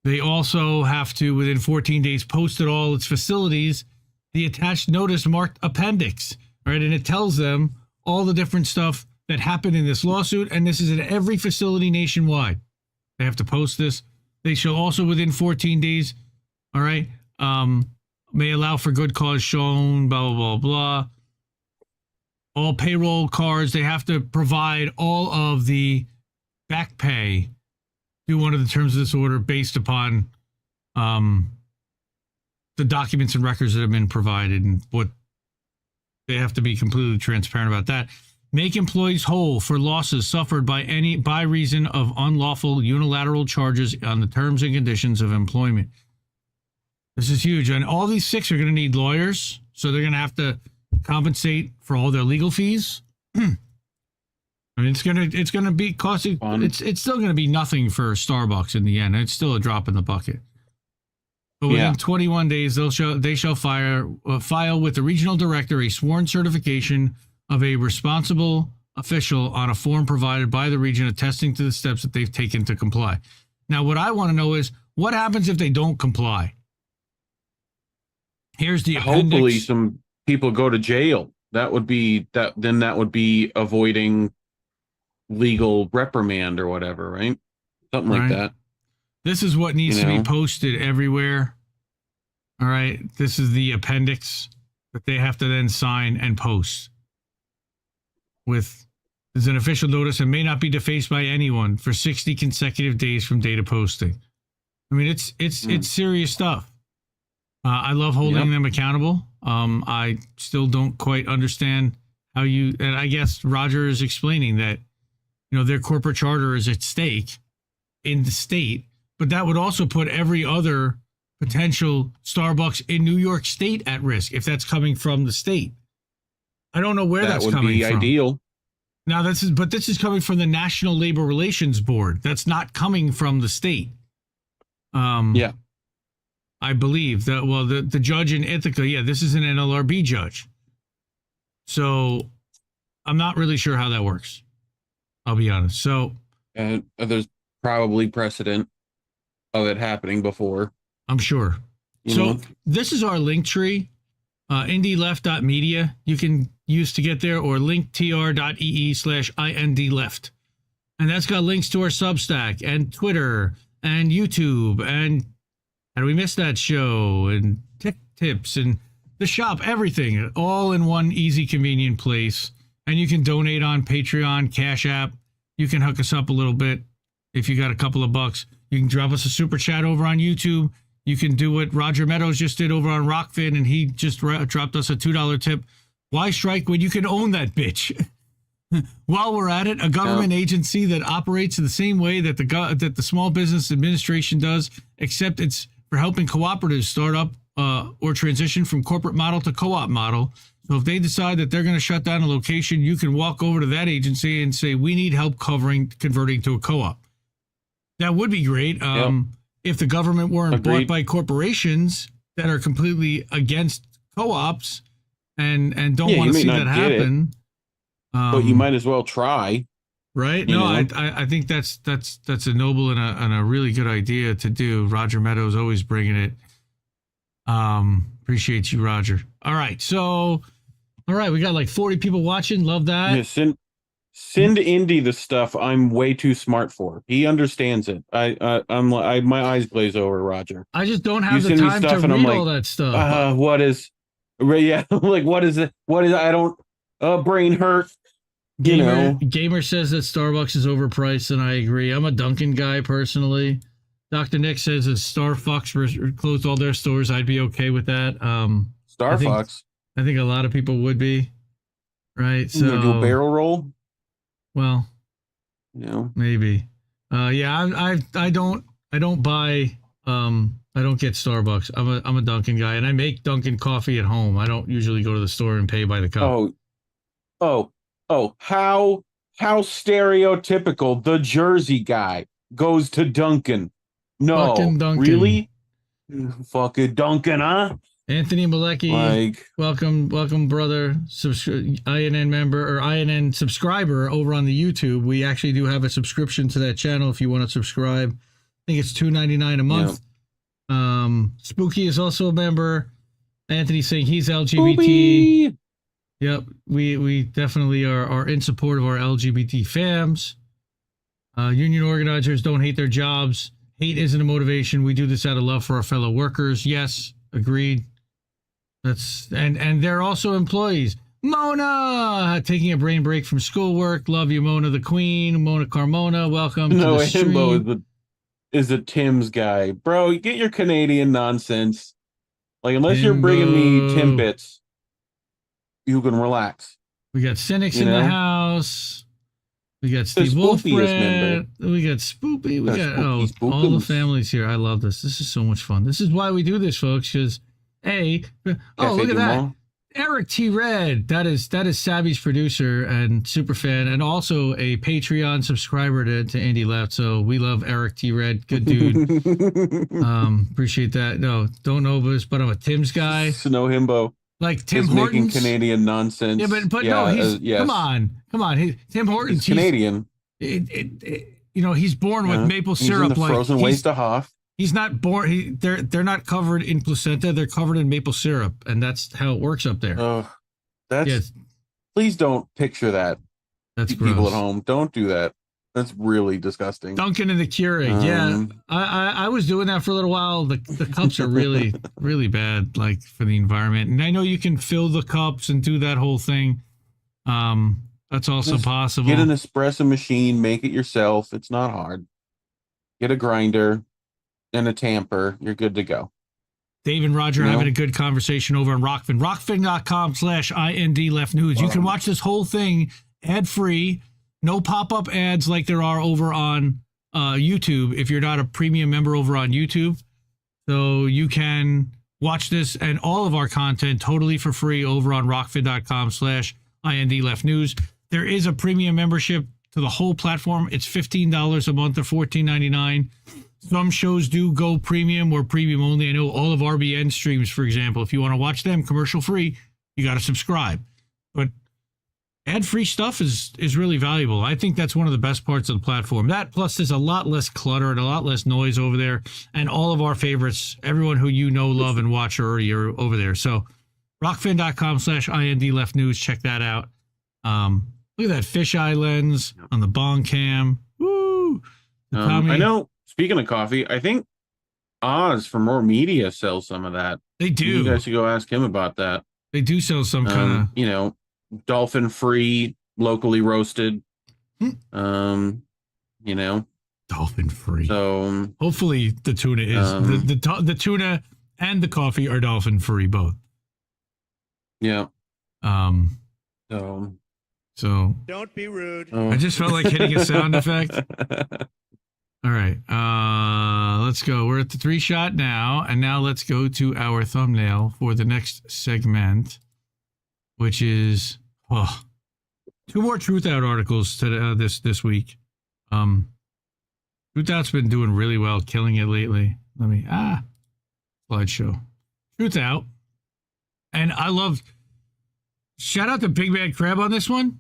they also have to, within 14 days, post at all its facilities the attached notice marked appendix. Right, and it tells them all the different stuff that happened in this lawsuit, and this is at every facility nationwide. They have to post this. They shall also, within 14 days, all right, may allow for good cause shown, blah, blah, blah, blah. All payroll cards, they have to provide all of the back pay through one of the terms of this order based upon the documents and records that have been provided, and what they have to be completely transparent about that. Make employees whole for losses suffered by reason of unlawful unilateral charges on the terms and conditions of employment. This is huge. And all these 6 are going to need lawyers, so they're going to have to compensate for all their legal fees. I mean, it's going to be costing. It's still going to be nothing for Starbucks in the end. It's still a drop in the bucket. But within 21 days, they shall file with the regional director a sworn certification of a responsible official on a form provided by the region attesting to the steps that they've taken to comply. Now, what I want to know is what happens if they don't comply? Here's the appendix. Hopefully some people go to jail. that would be that. Then that would be avoiding legal reprimand or whatever, right? Something like that. This is what needs to be posted everywhere. All right. This is the appendix that they have to then sign and post. There's an official notice and may not be defaced by anyone for 60 consecutive days from date of posting. I mean, it's serious stuff. I love holding them accountable. I still don't quite understand how and I guess Roger is explaining that, their corporate charter is at stake in the state, but that would also put every other potential Starbucks in New York State at risk if that's coming from the state. I don't know where that's coming from. That would be ideal. Now this is coming from the National Labor Relations Board. That's not coming from the state. I believe that. Well, the judge in Ithaca, this is an NLRB judge. So I'm not really sure how that works. I'll be honest. So there's probably precedent of it happening before. I'm sure. This is our link tree, indieleft.media. You can use to get there, or linktr.ee/indleft. And that's got links to our Substack and Twitter and YouTube and how do we miss that show and tech tips and the shop, everything all in one easy, convenient place. And you can donate on Patreon, Cash App. You can hook us up a little bit if you got a couple of bucks. You can drop us a super chat over on YouTube. You can do what Roger Meadows just did over on Rockfin, and he just dropped us a $2 tip. Why strike when you can own that bitch? While we're at it, a government agency that operates in the same way that the Small Business Administration does, except it's for helping cooperatives start up or transition from corporate model to co-op model. So if they decide that they're going to shut down a location, you can walk over to that agency and say, we need help converting to a co-op. That would be great. If the government weren't bought by corporations that are completely against co-ops and don't want to see that happen. But you might as well try. Right? No, I think that's a noble and a really good idea to do. Roger Meadows always bringing it. Appreciate you, Roger. All right. So, we got like 40 people watching. Love that. Yeah, send Indy the stuff I'm way too smart for. He understands it. My eyes glaze over, Roger. I just don't have the time to read all that stuff. What is what is it? I don't brain hurt. Gamer says that Starbucks is overpriced, and I agree. I'm a Dunkin' guy personally. Dr. Nick says that Starbucks closed all their stores. I'd be okay with that. Starbucks. I think a lot of people would be. Right. So do a barrel roll. Well, maybe. I don't buy. I don't get Starbucks. I'm a Dunkin' guy, and I make Dunkin' coffee at home. I don't usually go to the store and pay by the cup. How stereotypical. The Jersey guy goes to Dunkin'. No, fucking Dunkin'. Really? Fucking Dunkin', huh? Anthony Malecki, welcome, brother, INN member or INN subscriber over on the YouTube. We actually do have a subscription to that channel if you want to subscribe. I think it's $2.99 a month. Spooky is also a member. Anthony saying he's LGBT. Spooky. Yep, we definitely are in support of our LGBT fams. Union organizers don't hate their jobs. Hate isn't a motivation. We do this out of love for our fellow workers. Yes, agreed. And they're also employees. Mona taking a brain break from schoolwork. Love you, Mona the Queen. Mona Carmona, welcome to the stream. Himbo is a Tim's guy, bro. You get your Canadian nonsense. Unless you're bringing me Timbits, you can relax. We got Cynics in the house. We got Steve Wolfred. We got Spoopy. We got all the families here. I love this. This is so much fun. This is why we do this, folks. Because look at that. Eric T. Red. That is Savvy's producer and super fan, and also a Patreon subscriber to Andy Left. So we love Eric T. Red. Good dude. Appreciate that. No, don't know this, but I'm a Tim's guy. Snow himbo. Like Tim Hortons making Canadian nonsense. Yeah, but no, he's come on. Tim Hortons, he's Canadian. He's born with maple syrup. In the frozen waste of Hoff. He's not born. They're not covered in placenta. They're covered in maple syrup, and that's how it works up there. That's please don't picture that. That's people gross. at home. Don't do that. That's really disgusting. Dunkin' in the Keurig. Yeah, I was doing that for a little while. The cups are really really bad, like for the environment. And I know you can fill the cups and do that whole thing. That's also possible. Get an espresso machine, make it yourself. It's not hard. Get a grinder and a tamper. You're good to go. Dave and Roger having a good conversation over on Rockfin. Rockfin.com/IND Left News. You can watch this whole thing ad-free. No pop-up ads like there are over on YouTube if you're not a premium member over on YouTube. So you can watch this and all of our content totally for free over on rockfin.com/IND Left News. There is a premium membership to the whole platform. It's $15 a month or $14.99. Some shows do go premium or premium only. I know all of RBN streams, for example, if you want to watch them commercial free, you got to subscribe. But ad-free stuff is really valuable. I think that's one of the best parts of the platform. That plus there's a lot less clutter and a lot less noise over there. And all of our favorites, everyone who you know, love, and watch are already over there. So rockfin.com/IND Left News. Check that out. Look at that fisheye lens on the bong cam. Woo! I know. Speaking of coffee, I think Oz from More Media sells some of that. They do. You guys should go ask him about that. They do sell some kind of, dolphin-free, locally roasted. Dolphin-free. So hopefully the tuna is the tuna and the coffee are dolphin-free both. Yeah. So don't be rude. I just felt like hitting a sound effect. All right, let's go. We're at the 3-shot now, and now let's go to our thumbnail for the next segment, which is 2 more Truth Out articles to this week. Truth Out's been doing really well, killing it lately. Let me slideshow. Truth Out, and I love. Shout out to Big Bad Crab on this one.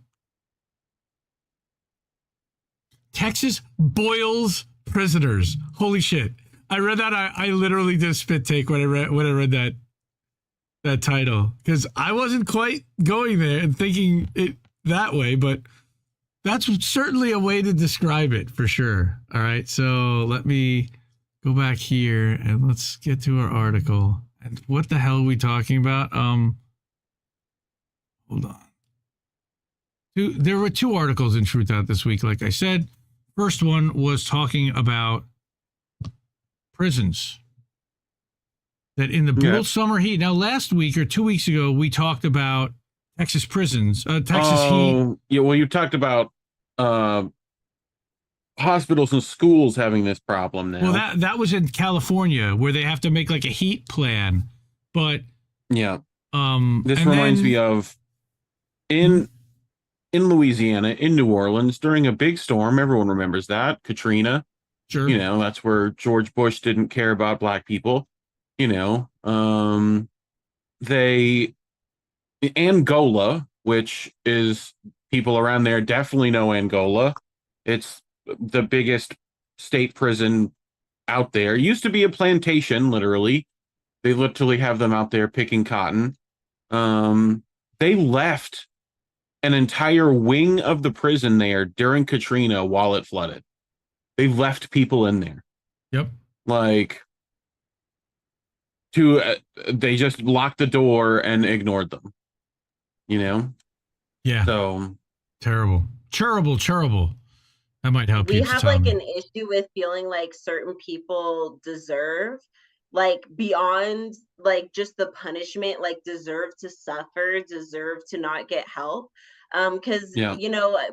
Texas boils prisoners. Holy shit. I read that. I literally did a spit take when I read that title, because I wasn't quite going there and thinking it that way, but that's certainly a way to describe it for sure. All right. So let me go back here and let's get to our article. And what the hell are we talking about? Hold on. There were 2 articles in Truth Out this week, like I said. First one was talking about prisons. That in the brutal summer heat. Now, last week or 2 weeks ago, we talked about Texas prisons. Texas heat. Yeah, well, you talked about hospitals and schools having this problem now. Well, that was in California, where they have to make like a heat plan. But yeah, this reminds me of in Louisiana, in New Orleans, during a big storm. Everyone remembers that, Katrina. Sure. That's where George Bush didn't care about black people. Angola, which is people around there definitely know Angola. It's the biggest state prison out there. It used to be a plantation, literally. They literally have them out there picking cotton. They left an entire wing of the prison there during Katrina while it flooded. They left people in there. Yep. They just locked the door and ignored them. Yeah. So terrible. That might help. We have like an issue with feeling like certain people deserve, like beyond like just the punishment, like deserve to suffer, deserve to not get help. Because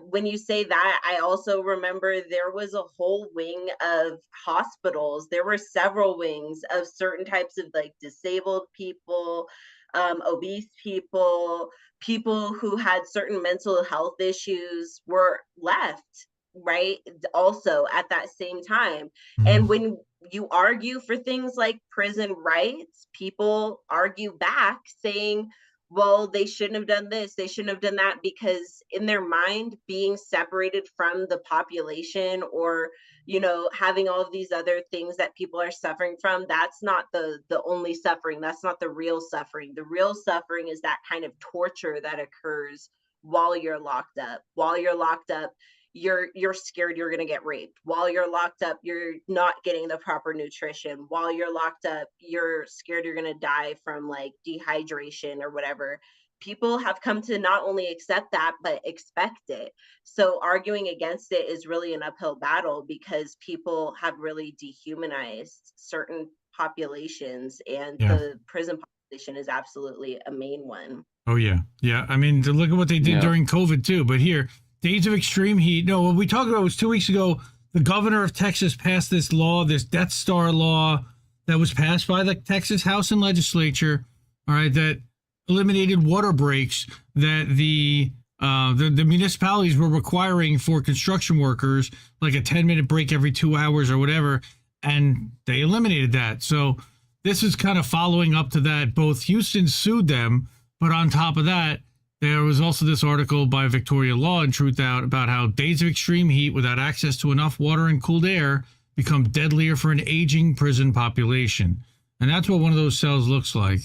when you say that, I also remember there was a whole wing of hospitals. There were several wings of certain types of like disabled people, obese people who had certain mental health issues were left, right? Also at that same time. Mm-hmm. And when you argue for things like prison rights, people argue back saying, well, they shouldn't have done this, they shouldn't have done that, because in their mind, being separated from the population, or, you know, having all of these other things that people are suffering from, that's not the only suffering. That's not the real suffering. The real suffering is that kind of torture that occurs while you're locked up. While you're locked up, you're scared you're going to get raped. While you're locked up, you're not getting the proper nutrition. While you're locked up, you're scared you're going to die from like dehydration or whatever. People have come to not only accept that, but expect it. So arguing against it is really an uphill battle, because people have really dehumanized certain populations, and the prison population is absolutely a main one. Oh, yeah. Yeah. I mean, look at what they did during COVID, too. But here, days of extreme heat. No, what we talked about was 2 weeks ago, the governor of Texas passed this law, this Death Star law that was passed by the Texas House and Legislature, all right, that eliminated water breaks that the municipalities were requiring for construction workers, like a 10-minute break every 2 hours or whatever, and they eliminated that. So this is kind of following up to that. Both Houston sued them, but on top of that, there was also this article by Victoria Law and Truth Out about how days of extreme heat without access to enough water and cooled air become deadlier for an aging prison population. And that's what one of those cells looks like.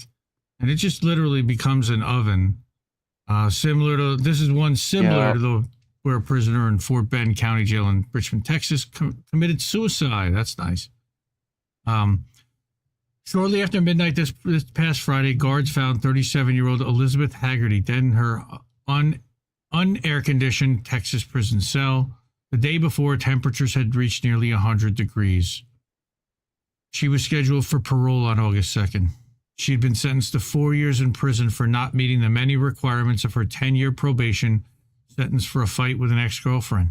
And it just literally becomes an oven. Similar to where a prisoner in Fort Bend County Jail in Richmond, Texas committed suicide. That's nice. Shortly after midnight this past Friday, guards found 37-year-old Elizabeth Haggerty dead in her unair-conditioned Texas prison cell. The day before, temperatures had reached nearly 100 degrees. She was scheduled for parole on August 2nd. She had been sentenced to 4 years in prison for not meeting the many requirements of her 10-year probation sentence for a fight with an ex-girlfriend.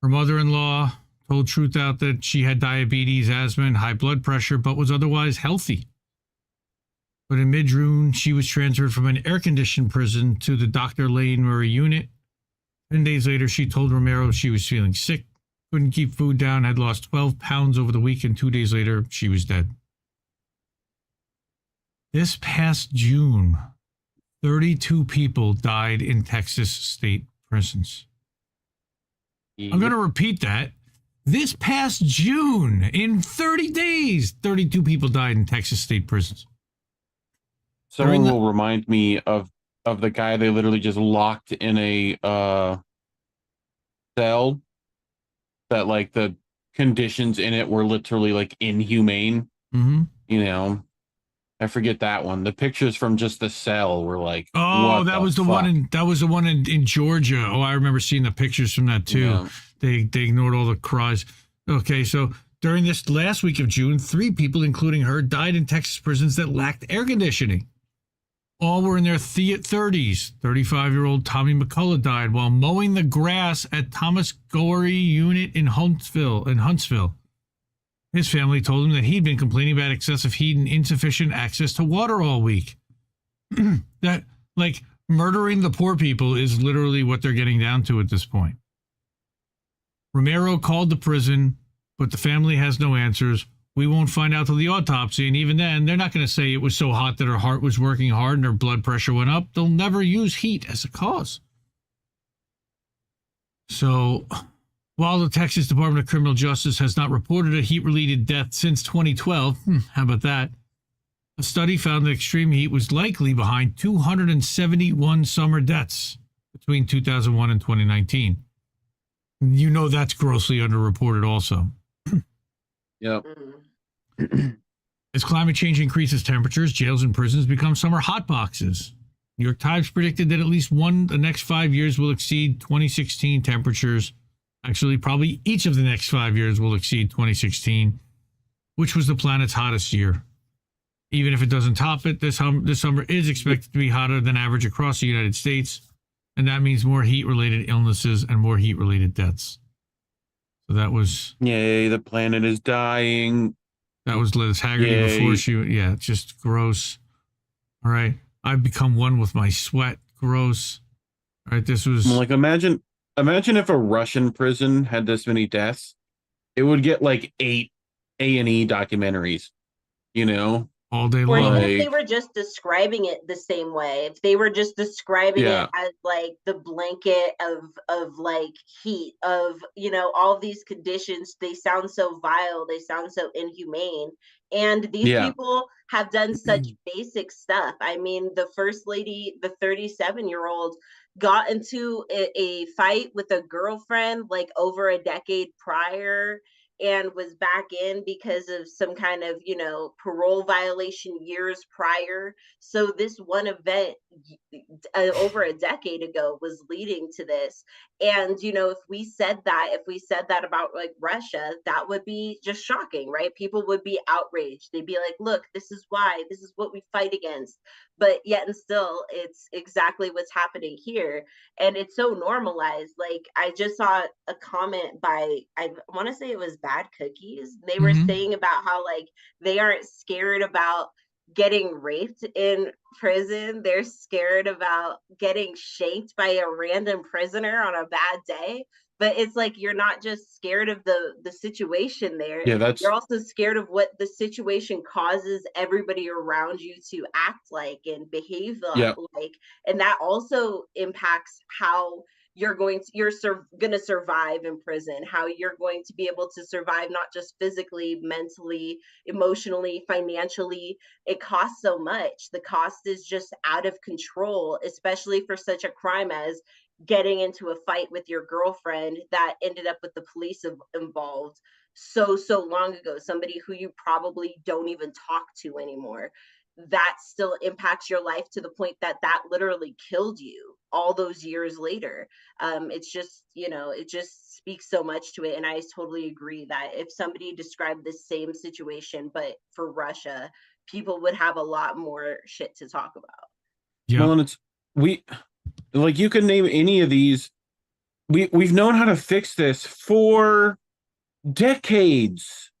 Her mother-in-law told Truth Out that she had diabetes, asthma, and high blood pressure, but was otherwise healthy. But in mid-June, she was transferred from an air-conditioned prison to the Dr. Lane Murray unit. 10 days later, she told Romero she was feeling sick, couldn't keep food down, had lost 12 pounds over the week, and 2 days later, she was dead. This past June, 32 people died in Texas state prisons. I'm going to repeat that. This past June, in 30 days, 32 people died in Texas state prisons. Someone will remind me of the guy they literally just locked in a cell that, like, the conditions in it were literally, like, inhumane. Mm-hmm. You know, I forget that one. The pictures from just the cell were like, oh, that was the one in Georgia. Oh, I remember seeing the pictures from that too. Yeah. They ignored all the cries. Okay, so during this last week of June, 3 people, including her, died in Texas prisons that lacked air conditioning. All were in their 30s. 35-year-old Tommy McCullough died while mowing the grass at Thomas Gorey unit in Huntsville. His family told him that he'd been complaining about excessive heat and insufficient access to water all week. That, like, murdering the poor people is literally what they're getting down to at this point. Romero called the prison, but the family has no answers. We won't find out till the autopsy, and even then, they're not going to say it was so hot that her heart was working hard and her blood pressure went up. They'll never use heat as a cause. So, while the Texas Department of Criminal Justice has not reported a heat-related death since 2012, how about that? A study found that extreme heat was likely behind 271 summer deaths between 2001 and 2019. You know that's grossly underreported also. Yep. As climate change increases temperatures, jails and prisons become summer hotboxes. New York Times predicted that at least the next 5 years will exceed 2016 temperatures. Actually, probably each of the next 5 years will exceed 2016, which was the planet's hottest year. Even if it doesn't top it, this summer is expected to be hotter than average across the United States, and that means more heat-related illnesses and more heat-related deaths. So that was... Yay, the planet is dying. That was Liz Haggerty before she... Yeah, just gross. All right. I've become one with my sweat. Gross. All right, this was... Like, imagine if a Russian prison had this many deaths. It would get like 8 A&E documentaries, you know? all day Or long. even if they were just describing it the same way, if they were just describing it as like the blanket of like heat of, you know, all these conditions, they sound so vile, they sound so inhumane. And these people have done such basic stuff. I mean, the first lady, the 37-year-old, got into a fight with a girlfriend like over a decade prior, and was back in because of some kind of, you know, parole violation years prior. So this one event over a decade ago was leading to this. And, you know, if we said that about like Russia, that would be just shocking, right? People would be outraged. They'd be like, look, this is why, this is what we fight against. But yet and still, it's exactly what's happening here. And it's so normalized. Like, I just saw a comment by, I want to say it was Bad Cookies. They were saying about how like they aren't scared about getting raped in prison. They're scared about getting shanked by a random prisoner on a bad day. But it's like, you're not just scared of the situation there. Yeah, you're also scared of what the situation causes everybody around you to act like and behave like. And that also impacts how you're going to survive in prison, how you're going to be able to survive, not just physically, mentally, emotionally, financially. It costs so much. The cost is just out of control, especially for such a crime as getting into a fight with your girlfriend that ended up with the police involved so long ago, somebody who you probably don't even talk to anymore. That still impacts your life to the point that literally killed you all those years later. It's just, you know, it just speaks so much to it. And I totally agree that if somebody described the same situation, but for Russia, people would have a lot more shit to talk about. Yeah. Well, and like, you can name any of these. We've known how to fix this for decades.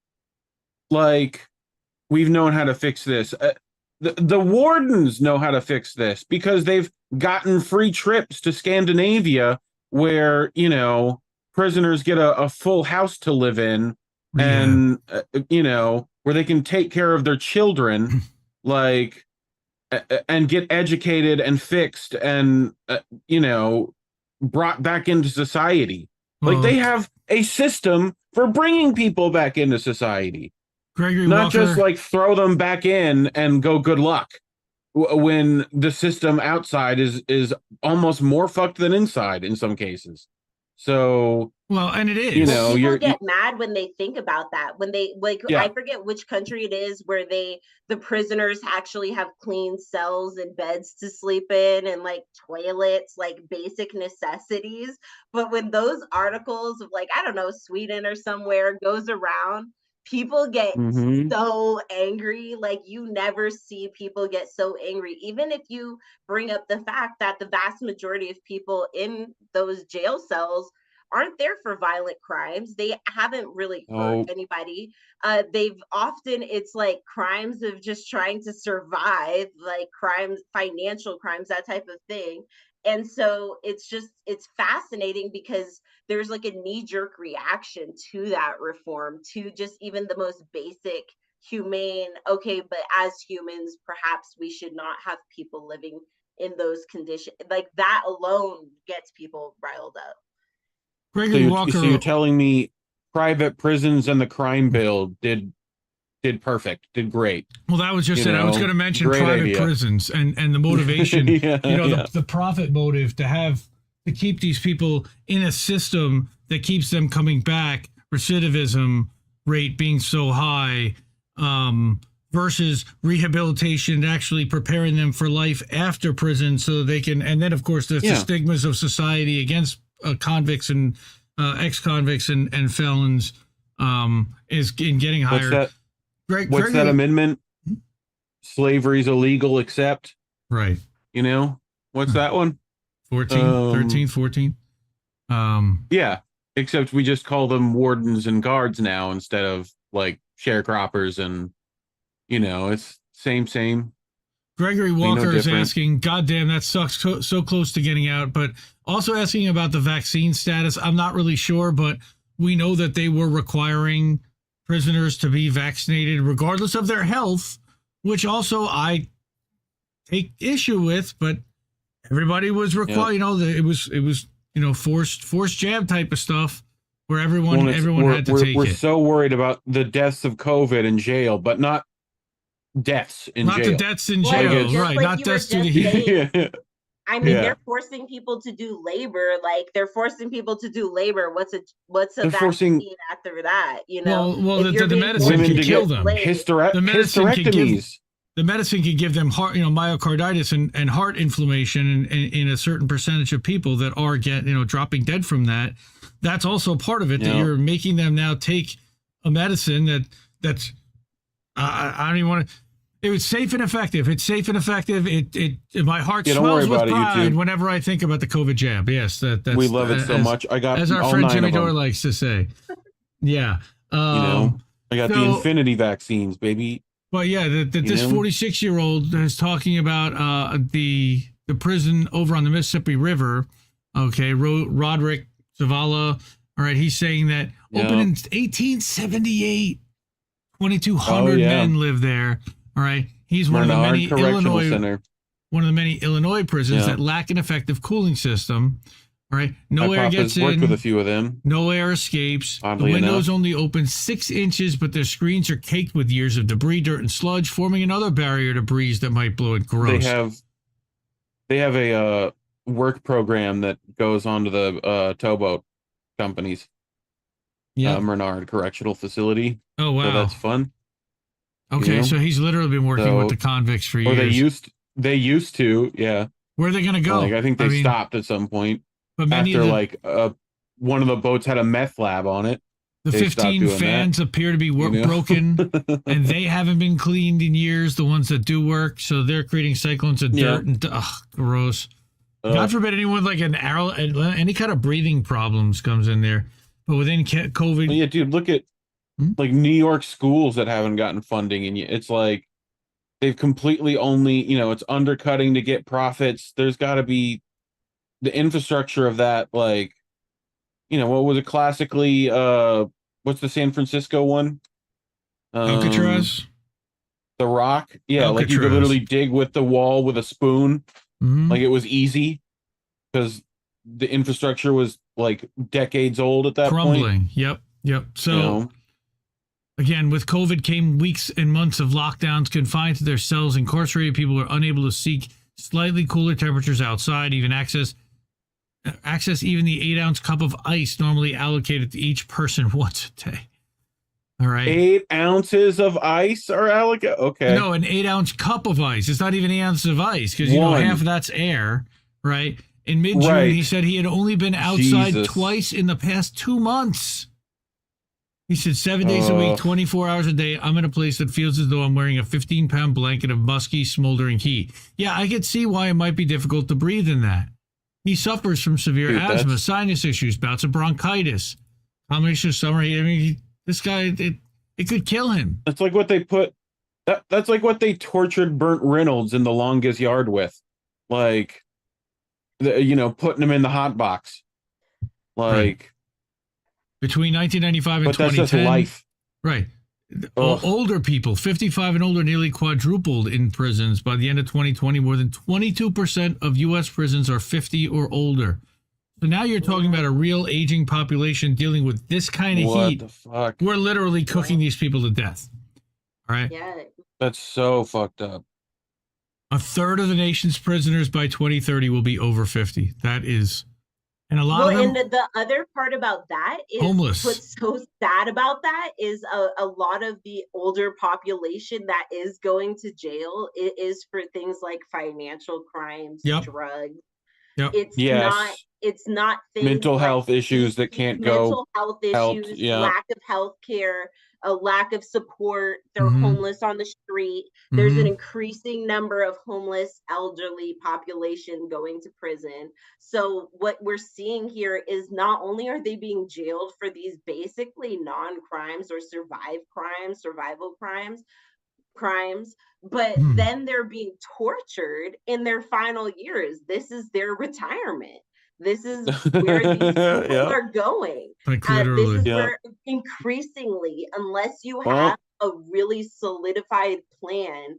Like, we've known how to fix this. The wardens know how to fix this because they've gotten free trips to Scandinavia where, you know, prisoners get a full house to live in and, you know, where they can take care of their children, like, and get educated and fixed and, you know, brought back into society. Like, they have a system for bringing people back into society. Gregory Not Walker, just like throw them back in and go good luck when the system outside is almost more fucked than inside in some cases. So, well, and it is, you know, people get mad when they think about that, when they like, I forget which country it is where the prisoners actually have clean cells and beds to sleep in and like toilets, like basic necessities. But when those articles of like, I don't know, Sweden or somewhere goes around, people get so angry. Like, you never see people get so angry, even if you bring up the fact that the vast majority of people in those jail cells aren't there for violent crimes. They haven't really hurt anybody. They've often, it's like crimes of just trying to survive, like crimes, financial crimes, that type of thing. And so it's fascinating because there's like a knee-jerk reaction to that reform, to just even the most basic humane, okay, but as humans, perhaps we should not have people living in those conditions. Like, that alone gets people riled up. Gregory Walker. So you're telling me private prisons and the crime bill did perfect, did great. Well, that was just it. I was going to mention private prisons and the motivation, the profit motive to keep these people in a system that keeps them coming back, recidivism rate being so high, versus rehabilitation, actually preparing them for life after prison so they can, and then of course there's the stigmas of society against convicts and ex-convicts and felons is in getting higher. What's that amendment? Slavery's illegal except. Right. You know, what's that one? 14. Yeah, except we just call them wardens and guards now instead of like sharecroppers, and you know, it's same. Gregory Walker is asking, God damn, that sucks, so close to getting out, but also asking about the vaccine status. I'm not really sure, but we know that they were requiring prisoners to be vaccinated regardless of their health which also I take issue with, but everybody was required, it was forced jab type of stuff where everyone had to take it. We're so worried about the deaths of COVID in jail, but not deaths in jail. Not the deaths in jail, right? Not deaths due to heat. I mean, they're forcing people to do labor. Like they're forcing people to do labor. What's a vaccine after that? Well, the medicine can kill them. Hysterectomies. The medicine can give them heart, myocarditis and heart inflammation in a certain percentage of people that are dropping dead from that. That's also part of it. That you're making them now take a medicine that's I don't even want to. It was safe and effective. It's safe and effective. My heart swells with pride whenever I think about the COVID jab. Yes, that's we love it so much. I got as our friend Jimmy Dore likes to say. Yeah, I got the Infinity vaccines, baby. But yeah, this 46-year-old is talking about the prison over on the Mississippi River. Okay, Roderick Zavala. All right, he's saying that opened in 1878, 2,200 men live there. All right, he's one of the many Illinois prisons that lack an effective cooling system. All right, no air gets in. Worked with a few of them. No air escapes. The windows only open 6 inches, but their screens are caked with years of debris, dirt, and sludge, forming another barrier to breeze that might blow it gross. They have a work program that goes onto the towboat companies. Yeah, Menard Correctional Facility. Oh wow, so that's fun. Okay, so he's literally been working with the convicts for years. Or they used to, yeah. Where are they going to go? I think they stopped at some point. But after one of the boats had a meth lab on it. The 15 fans appear to be broken, and they haven't been cleaned in years. The ones that do work, so they're creating cyclones of dirt and gross. God forbid anyone like an arrow, any kind of breathing problems comes in there. But within COVID, yeah, dude, look at. Like New York schools that haven't gotten funding, and it's like they've completely only, it's undercutting to get profits. There's got to be the infrastructure of that, like, what was it classically? What's the San Francisco one? Alcatraz. The Rock. Yeah, Alcatraz. Like you could literally dig with the wall with a spoon. Like it was easy because the infrastructure was like decades old at that point. Crumbling. Yep. So. Again, with COVID came weeks and months of lockdowns. Confined to their cells, incarcerated people are unable to seek slightly cooler temperatures outside, even access even the 8-ounce cup of ice normally allocated to each person once a day. All right. 8 ounces of ice are allocated? Okay. No, an 8-ounce cup of ice. It's not even 8 ounces of ice because, half of that's air, right? In mid-June, he said he had only been outside twice in the past 2 months. He said 7 days a week, 24 hours a day, I'm in a place that feels as though I'm wearing a 15-pound blanket of musky, smoldering heat. Yeah, I could see why it might be difficult to breathe in that. He suffers from severe asthma, sinus issues, bouts of bronchitis, combination of summer heat. I mean, this guy, it could kill him. That's like what they put. That's like what they tortured Burt Reynolds in The Longest Yard with, like, putting him in the hot box, like. Right. Between 1995 and 2010, that's just life. Right. Older people, 55 and older, nearly quadrupled in prisons. By the end of 2020, more than 22% of U.S. prisons are 50 or older. So now you're talking about a real aging population dealing with this kind of heat. What the fuck? We're literally cooking these people to death. All right? Yeah. That's so fucked up. A third of the nation's prisoners by 2030 will be over 50. That is... And a lot of them, and the other part about that is homeless. What's so sad about that is a lot of the older population that is going to jail is for things like financial crimes, drugs. It's not things mental health issues that can't go. Mental health issues, lack of health care, a lack of support. They're homeless on the street. There's an increasing number of homeless elderly population going to prison. So what we're seeing here is not only are they being jailed for these basically non-crimes or survival crimes, but then they're being tortured in their final years. This is their retirement. This is where these people are going. Like literally. This is where increasingly, unless you have a really solidified plan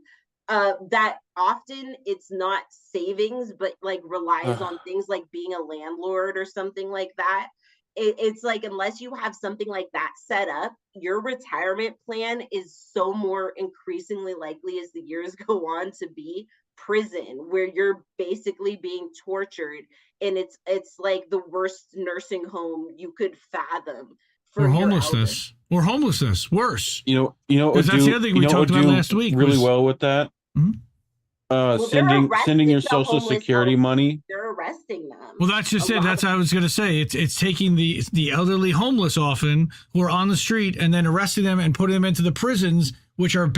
that often it's not savings, but like relies on things like being a landlord or something like that. It's like, unless you have something like that set up, your retirement plan is so more increasingly likely as the years go on to be prison, where you're basically being tortured, and it's like the worst nursing home you could fathom. Or homelessness. Or homelessness. Worse. You know, that's the other thing we talked about last week. Really well with that. Sending your Social Security money. They're arresting them. Well, that's just it. That's what I was going to say. It's taking the elderly homeless often who are on the street and then arresting them and putting them into the prisons, which are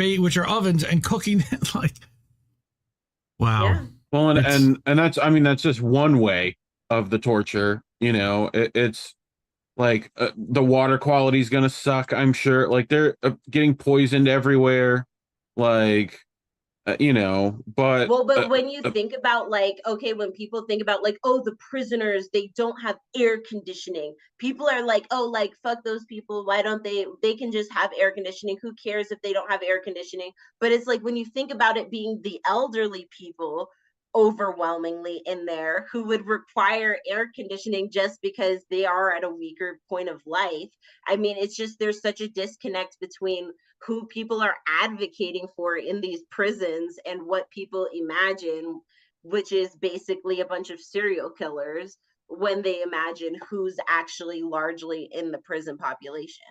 ovens, and cooking them like. Wow. Yeah. Well, and that's, I mean, that's just one way of the torture. You know, it's like the water quality is going to suck, I'm sure. Like they're getting poisoned everywhere. Like, you know, but when you think about like, okay, when people think about like, oh, the prisoners, they don't have air conditioning. People are like, oh, like, fuck those people. Why don't they can just have air conditioning. Who cares if they don't have air conditioning? But it's like, when you think about it being the elderly people overwhelmingly in there who would require air conditioning just because they are at a weaker point of life. I mean, it's just, there's such a disconnect between who people are advocating for in these prisons and what people imagine, which is basically a bunch of serial killers, when they imagine who's actually largely in the prison population.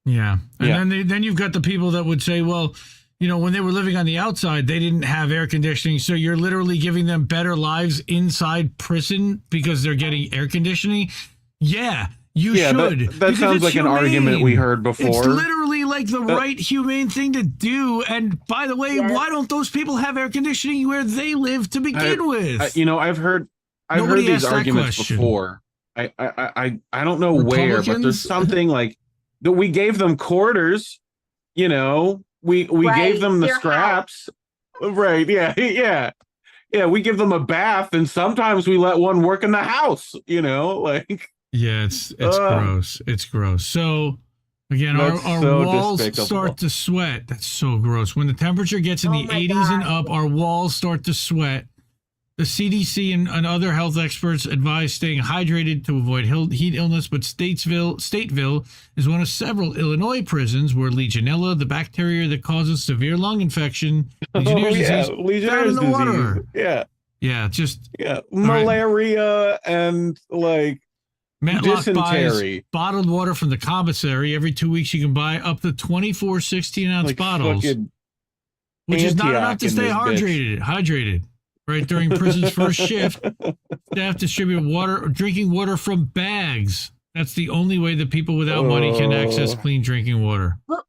Yeah. And then you've got the people that would say, well, you know, when they were living on the outside, they didn't have air conditioning. So you're literally giving them better lives inside prison because they're getting air conditioning. Yeah, you should. That sounds like an argument we heard before. It's literally like the right humane thing to do. And by the way, why don't those people have air conditioning where they live to begin with? You know, I've heard these arguments before. I don't know where, but there's something like that. We gave them quarters, you know. We gave them the scraps. Right. Yeah. We give them a bath, and sometimes we let one work in the house, you know, like. Yeah, it's gross. It's gross. So again, our walls start to sweat. That's so gross. When the temperature gets in the 80s and up, our walls start to sweat. The CDC and other health experts advise staying hydrated to avoid heat illness, but Stateville is one of several Illinois prisons where Legionella, the bacteria that causes severe lung infection, Legionnaire's disease, Legionnaire's in the water. disease. Malaria and like Matlock dysentery. buys bottled water from the commissary. Every 2 weeks you can buy up to 24 16-ounce bottles, which is not enough to stay hydrated. Right, during prison's first shift, staff distribute drinking water from bags. That's the only way that people without money can access clean drinking water. But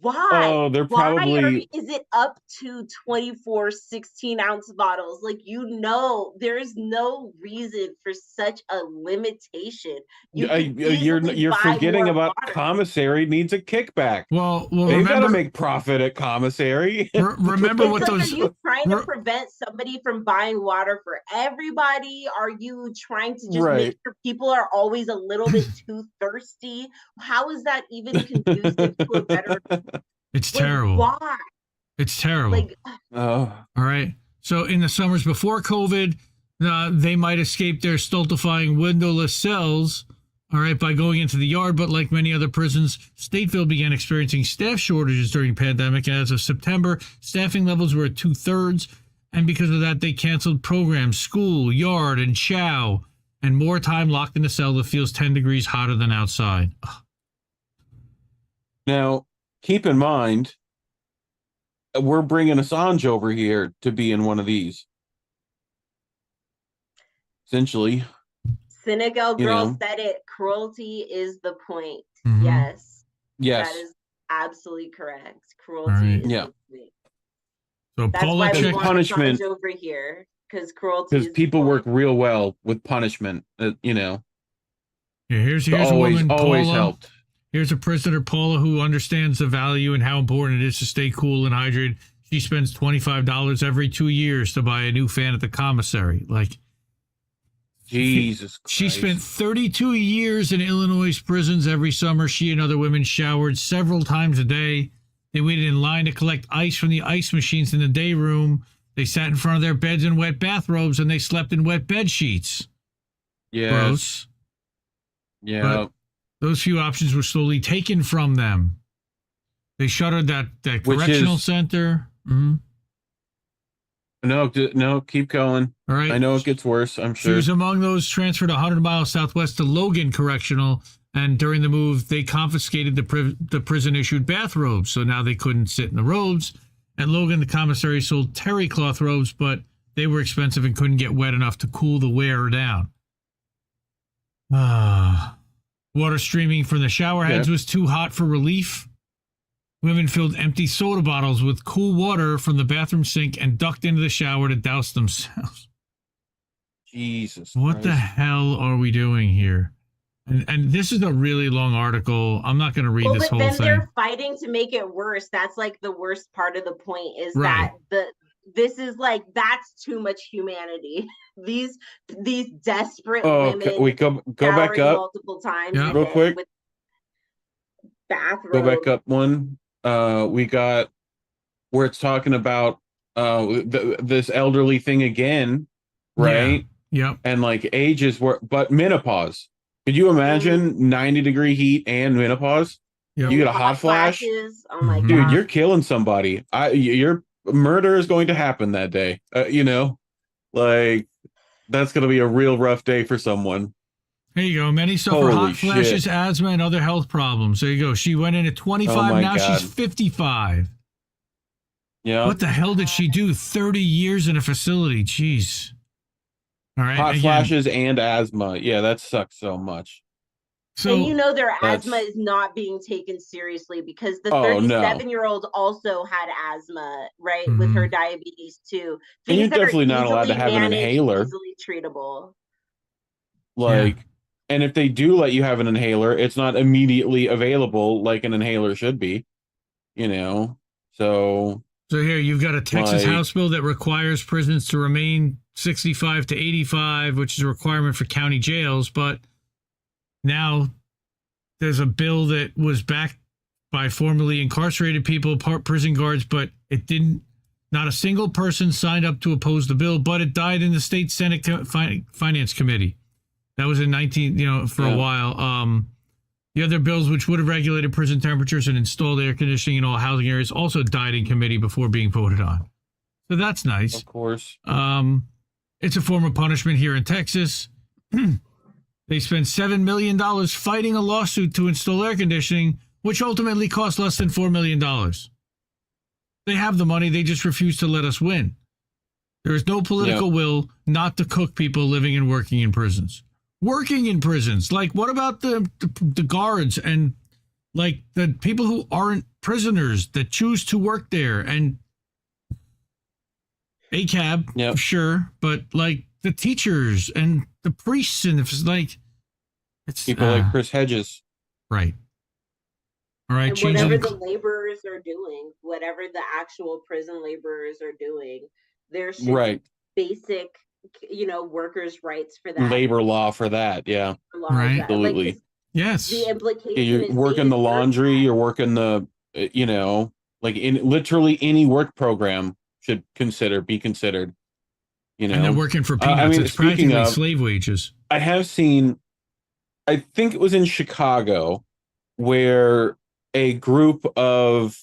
why? Oh, they're probably. Is it up to 24 16-ounce bottles? Like, you know, there is no reason for such a limitation. You're forgetting about water. Commissary needs a kickback. Well, they've got to make profit at commissary. Remember what those? Are you trying to prevent somebody from buying water for everybody? Are you trying to just make sure people are always a little bit too thirsty? How is that even conducive to a better? It's terrible. Why? It's terrible. All right. So in the summers before COVID, they might escape their stultifying windowless cells, all right, by going into the yard. But like many other prisons, Stateville began experiencing staff shortages during the pandemic. As of September, staffing levels were at 2/3. And because of that, they canceled programs, school, yard, and chow, and more time locked in a cell that feels 10 degrees hotter than outside. Ugh. Now, keep in mind, we're bringing Assange over here to be in one of these. Essentially. Senegal girl said it. Cruelty is the point. Mm-hmm. Yes. That is absolutely correct. Cruelty is the point. So that's Paula, why we want punishment Assange over here, because cruelty. Because people work real well with punishment. You know. Yeah, here's a woman, Paula. Helped. Here's a prisoner, Paula, who understands the value and how important it is to stay cool and hydrated. She spends $25 every 2 years to buy a new fan at the commissary. Like, Jesus Christ. She spent 32 years in Illinois prisons every summer. She and other women showered several times a day. They waited in line to collect ice from the ice machines in the day room. They sat in front of their beds in wet bathrobes, and they slept in wet bed sheets. Yeah. Gross. Yeah. But those few options were slowly taken from them. They shuttered that correctional center. Mm-hmm. No, keep going. All right. I know it gets worse, I'm sure. She was among those transferred 100 miles southwest to Logan Correctional, and during the move, they confiscated the prison-issued bathrobes, so now they couldn't sit in the robes. At Logan, the commissary sold terry cloth robes, but they were expensive and couldn't get wet enough to cool the wearer down. Water streaming from the shower heads was too hot for relief. Women filled empty soda bottles with cool water from the bathroom sink and ducked into the shower to douse themselves. Jesus What Christ. the hell are we doing here? And this is a really long article. I'm not going to read this whole thing. But then they're fighting to make it worse. That's like the worst part of the point is that this is like, that's too much humanity. These desperate women. Can we go back up multiple times real quick? With bathrobe. Go back up one. We got where it's talking about this elderly thing again, right? Yeah. Yep. And like ages but menopause. Could you imagine 90-degree heat and menopause? Yep. You get a hot flash. Oh my God. Dude, you're killing somebody. Your murder is going to happen that day. Like that's going to be a real rough day for someone. There you go. Many suffer hot flashes, asthma, and other health problems. There you go. She went in at 25. Now she's 55. Yeah. What the hell did she do? 30 years in a facility. Jeez. All right. Hot flashes and asthma. Yeah, that sucks so much. So, and their asthma is not being taken seriously because the 37-year-old also had asthma, right? Mm-hmm. With her diabetes too. And you're definitely not allowed to have an inhaler. Easily treatable. And if they do let you have an inhaler, it's not immediately available like an inhaler should be. So here you've got a Texas House bill that requires prisons to remain 65 to 85, which is a requirement for county jails. But now there's a bill that was backed by formerly incarcerated people, prison guards, but it didn't. Not a single person signed up to oppose the bill, but it died in the state Senate Finance Committee. That was in for a while. The other bills, which would have regulated prison temperatures and installed air conditioning in all housing areas, also died in committee before being voted on. So that's nice. Of course. It's a form of punishment here in Texas. They spent $7 million fighting a lawsuit to install air conditioning, which ultimately cost less than $4 million. They have the money. They just refuse to let us win. There is no political will not to cook people living and working in prisons. Working in prisons. Like, what about the guards and, like, the people who aren't prisoners that choose to work there? And ACAB, sure, but, like, the teachers and the priests and it's people like Chris Hedges. Right. All right. And whatever the laborers are doing, whatever the actual prison laborers are doing, there should be basic, workers' rights for that. Labor law for that. Yeah. Right. Absolutely. Yes. The implication you're working the laundry, you're working the, like in literally any work program should be considered. And they're working for peanuts. It's practically slave wages. I have seen, I think it was in Chicago, where a group of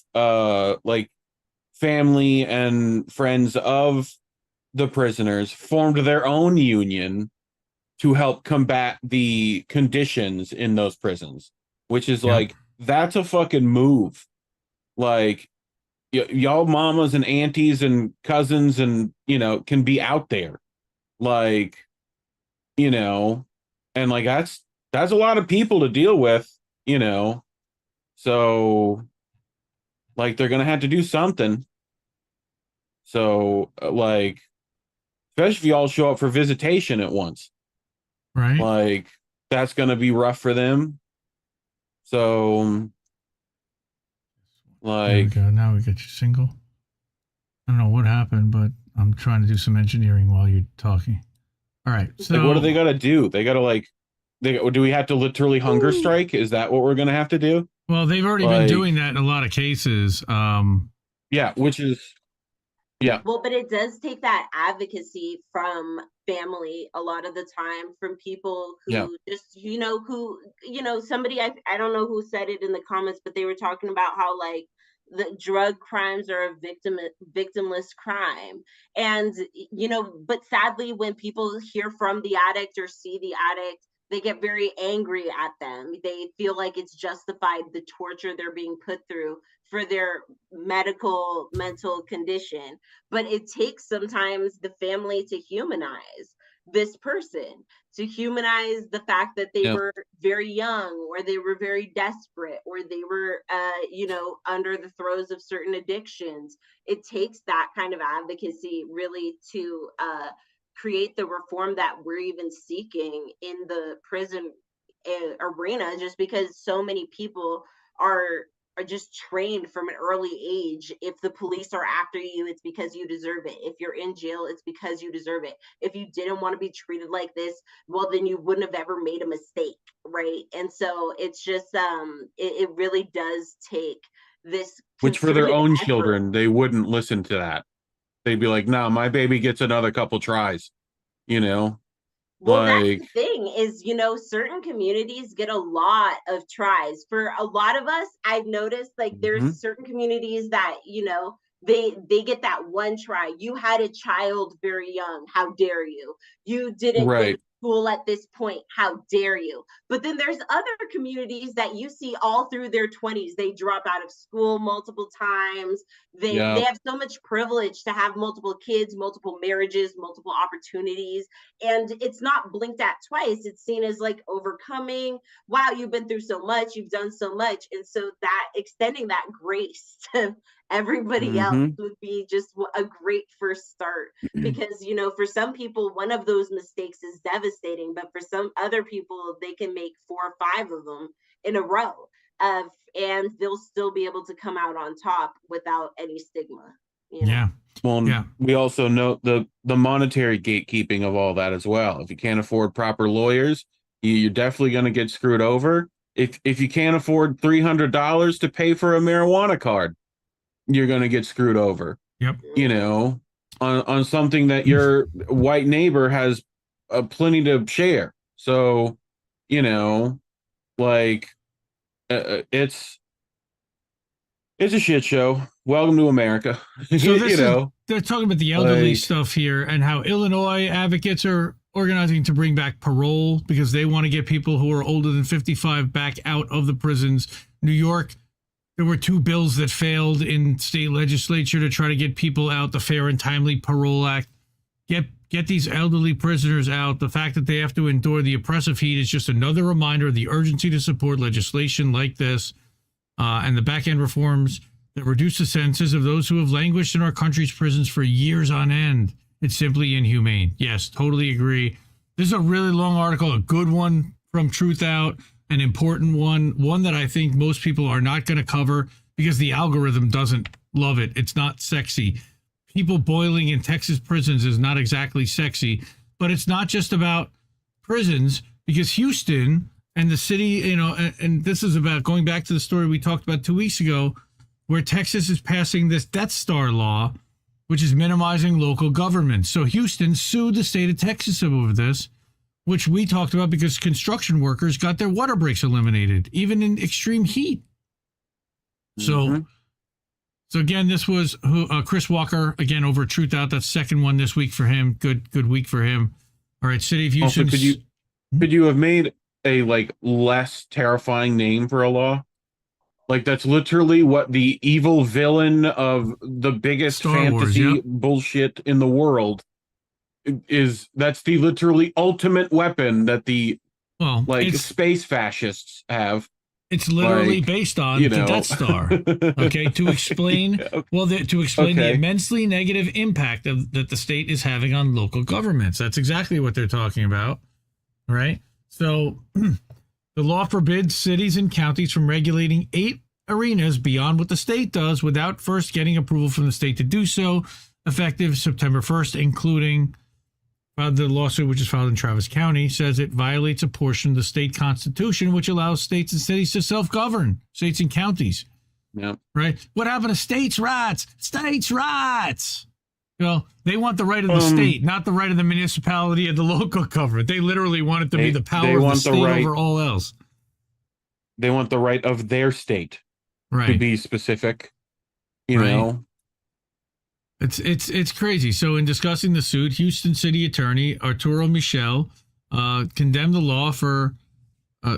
family and friends of the prisoners formed their own union to help combat the conditions in those prisons, which is that's a fucking move. Like, y'all mamas and aunties and cousins and can be out there, and that's a lot of people to deal with, so they're gonna have to do something. So especially if y'all show up for visitation at once, right? That's gonna be rough for them. So there we go. Now we get you single. I don't know what happened, but I'm trying to do some engineering while you're talking. All right. So what do they got to do? They got to do we have to literally hunger strike? Is that what we're going to have to do? Well, they've already been doing that in a lot of cases. Yeah, which is, yeah. Well, but it does take that advocacy from family a lot of the time, from people who just, somebody, I don't know who said it in the comments, but they were talking about how like the drug crimes are a victimless crime. And, but sadly, when people hear from the addict or see the addict, they get very angry at them. They feel like it's justified, the torture they're being put through for their mental condition. But it takes sometimes the family to humanize this person, to humanize the fact that they were very young, or they were very desperate, or they were, under the throes of certain addictions. It takes that kind of advocacy really to create the reform that we're even seeking in the prison arena, just because so many people are just trained from an early age. If the police are after you, it's because you deserve it. If you're in jail, it's because you deserve it. If you didn't want to be treated like this, well, then you wouldn't have ever made a mistake, right? And so it's just it really does take this, which for their own children, they wouldn't listen to that. They'd be like, no, my baby gets another couple tries, Well, that's the thing is, certain communities get a lot of tries. For a lot of us, I've noticed like there's certain communities that, they get that one try. You had a child very young. How dare you? You didn't go to school at this point. How dare you? But then there's other communities that you see all through their 20s. They drop out of school multiple times. They have so much privilege to have multiple kids, multiple marriages, multiple opportunities. And it's not blinked at twice. It's seen as like overcoming. Wow, you've been through so much. You've done so much. And so that extending that grace to everybody else would be just a great first start, because for some people one of those mistakes is devastating, but for some other people they can make 4 or 5 of them in a row, and they'll still be able to come out on top without any stigma. We also note the monetary gatekeeping of all that as well. If you can't afford proper lawyers, you're definitely going to get screwed over. If you can't afford $300 to pay for a marijuana card, you're going to get screwed over. On something that your white neighbor has plenty to share. So, it's a shit show. Welcome to America. So they're talking about the elderly stuff here, and how Illinois advocates are organizing to bring back parole because they want to get people who are older than 55 back out of the prisons. New York, there were 2 bills that failed in state legislature to try to get people out, the Fair and Timely Parole Act. Get these elderly prisoners out. The fact that they have to endure the oppressive heat is just another reminder of the urgency to support legislation like this, and the back-end reforms that reduce the sentences of those who have languished in our country's prisons for years on end. It's simply inhumane. Yes, totally agree. This is a really long article, a good one from Truth Out, an important one that I think most people are not going to cover because the algorithm doesn't love it. It's not sexy. People boiling in Texas prisons is not exactly sexy, but it's not just about prisons, because Houston and the city, and this is about going back to the story we talked about 2 weeks ago, where Texas is passing this Death Star law, which is minimizing local government. So Houston sued the state of Texas over this, which we talked about because construction workers got their water breaks eliminated, even in extreme heat. So again, this was Chris Walker, again, over Truth Out. That's second one this week for him. Good week for him. All right, City of Houston. Also, could you have made a less terrifying name for a law? That's literally what the evil villain of the biggest fantasy bullshit in the world is. That's the literally ultimate weapon that the space fascists have. It's literally based on the Death Star. Okay, to explain the immensely negative impact that the state is having on local governments. That's exactly what they're talking about. Right? So the law forbids cities and counties from regulating 8 arenas beyond what the state does without first getting approval from the state to do so, effective September 1st, including The lawsuit, which is filed in Travis County, says it violates a portion of the state constitution, which allows states and cities to self-govern, states and counties. Yeah. Right? What happened to states' rights? States' rights! Well, they want the right of the state, not the right of the municipality or the local government. They literally want it to be the power of the state over all else. They want the right of their state, to be specific. You know? It's crazy. So in discussing the suit, Houston City Attorney Arturo Michel condemned the law for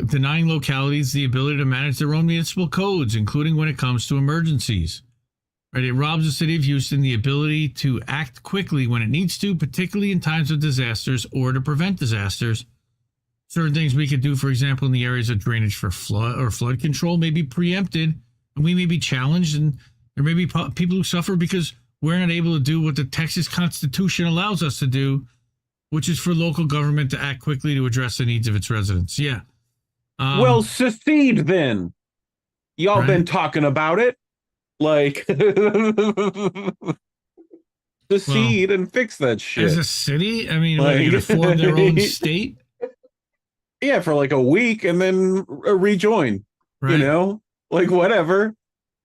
denying localities the ability to manage their own municipal codes, including when it comes to emergencies. Right? It robs the city of Houston the ability to act quickly when it needs to, particularly in times of disasters or to prevent disasters. Certain things we could do, for example, in the areas of drainage for flood control may be preempted, and we may be challenged, and there may be people who suffer because we're not able to do what the Texas Constitution allows us to do, which is for local government to act quickly to address the needs of its residents. Yeah. Well, secede then. Y'all been talking about it. Like, secede and fix that shit. As a city? I mean, like, to form their own state? Yeah, for like a week and then rejoin. You know? Like, whatever.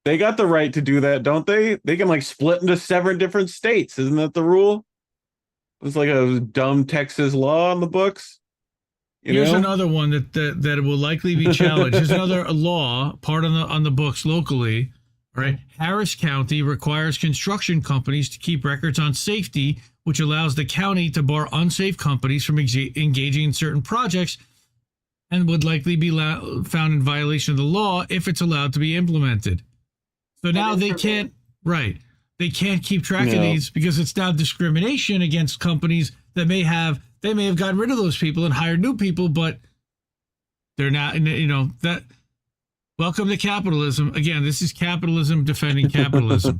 They got the right to do that, don't they? They can like split into 7 different states. Isn't that the rule? It's like a dumb Texas law on the books. Here's another one that will likely be challenged. Here's another law, part on the books locally. Right? Harris County requires construction companies to keep records on safety, which allows the county to bar unsafe companies from engaging in certain projects, and would likely be found in violation of the law if it's allowed to be implemented. So now they can't, they can't keep track of these because it's now discrimination against companies that may have gotten rid of those people and hired new people, but they're not, that. Welcome to capitalism. Again, this is capitalism defending capitalism.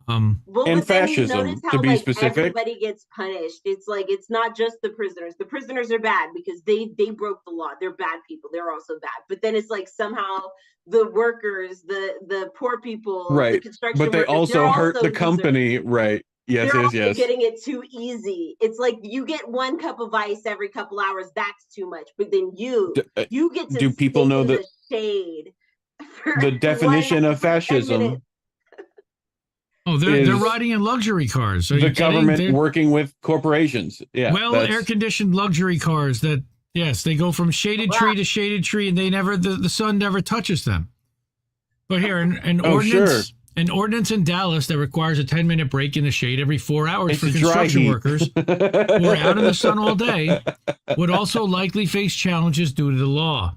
And fascism, to be specific. Everybody gets punished. It's like, it's not just the prisoners. The prisoners are bad because they broke the law. They're bad people. They're also bad. But then it's like somehow the workers, the poor people, the construction but they workers, also hurt the company. Right. Yes, they're getting it too easy. It's like you get 1 cup of ice every couple hours. That's too much. But then you get to do people know the shade. The definition of fascism? Oh, they're riding in luxury cars. The government working with corporations. Yeah. Well, air-conditioned luxury cars that, yes, they go from shaded tree to shaded tree, and they never the sun never touches them. But here, an ordinance in Dallas that requires a 10-minute break in the shade every 4 hours for construction workers who are out in the sun all day would also likely face challenges due to the law.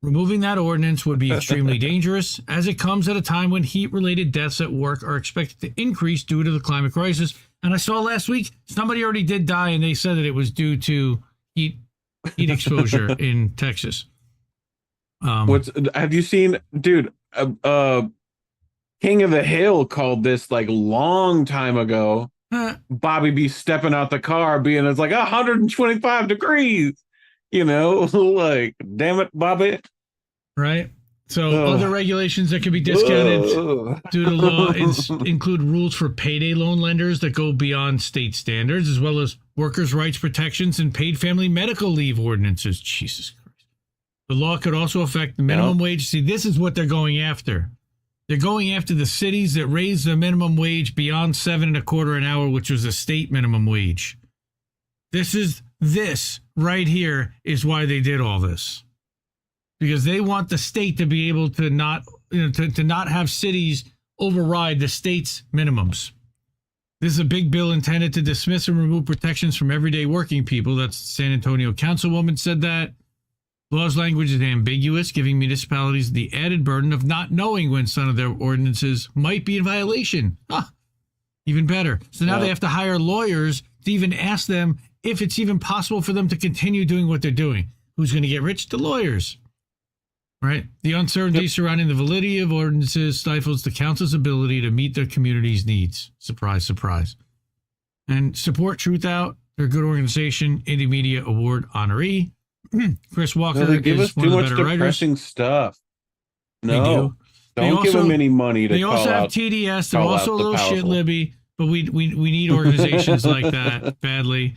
Removing that ordinance would be extremely dangerous, as it comes at a time when heat-related deaths at work are expected to increase due to the climate crisis. And I saw last week somebody already did die, and they said that it was due to heat exposure in Texas. Have you seen, dude? King of the Hill called this like long time ago. Bobby be stepping out the car, being it's like 125 degrees. Like, damn it, Bobby. Right. So other regulations that can be discounted due to law include rules for payday loan lenders that go beyond state standards, as well as workers' rights protections and paid family medical leave ordinances. Jesus Christ. The law could also affect the minimum wage. See, this is what they're going after. They're going after the cities that raise the minimum wage beyond $7.25 an hour, which was a state minimum wage. This right here is why they did all this, because they want the state to be able to not, to not have cities override the state's minimums. This is a big bill intended to dismiss and remove protections from everyday working people. That's San Antonio councilwoman said that. Law's language is ambiguous, giving municipalities the added burden of not knowing when some of their ordinances might be in violation. Even better. So now they have to hire lawyers to even ask them if it's even possible for them to continue doing what they're doing. Who's going to get rich? The lawyers. Right? The uncertainty surrounding the validity of ordinances stifles the council's ability to meet their community's needs. Surprise, surprise. And support Truth Out. They're a good organization. Indie Media Award honoree. Chris Walker is one of the better depressing writers. Stuff. No, don't give them any money to. They also have TDS. They're also a little shit libby, but we need organizations like that badly.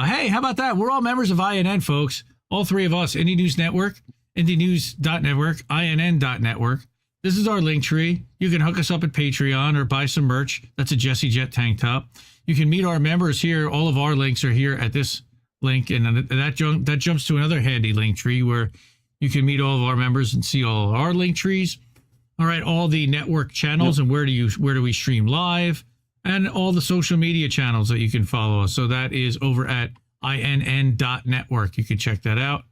Hey, how about that? We're all members of INN, folks. All three of us, Indie News Network, indienews.network, INN.network. This is our link tree. You can hook us up at Patreon or buy some merch. That's a Jesse Jett tank top. You can meet our members here. All of our links are here at this link, and that jumps to another handy link tree where you can meet all of our members and see all of our link trees. All right, all the network channels and where do we stream live, and all the social media channels that you can follow us. So that is over at INN.network. You can check that out.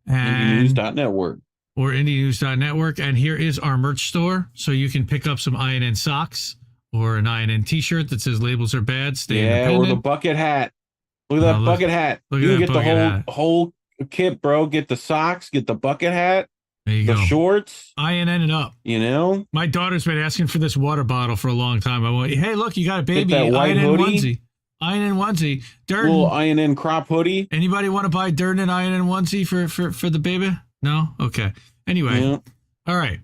IndieNews.network. Or IndieNews.network. And here is our merch store. So you can pick up some INN socks or an INN t-shirt that says labels are bad. Stay independent. Or the bucket hat. Look at that bucket hat. You get the whole kit, bro. Get the socks, get the bucket hat, there you the go. shorts. INN it up. You know? My daughter's been asking for this water bottle for a long time. I went, hey, look, you got a baby. Get that white INN hoodie. onesie. INN onesie. Durden. Little INN crop hoodie. Anybody want to buy Durden INN onesie for the baby? No? Okay. Anyway. All right.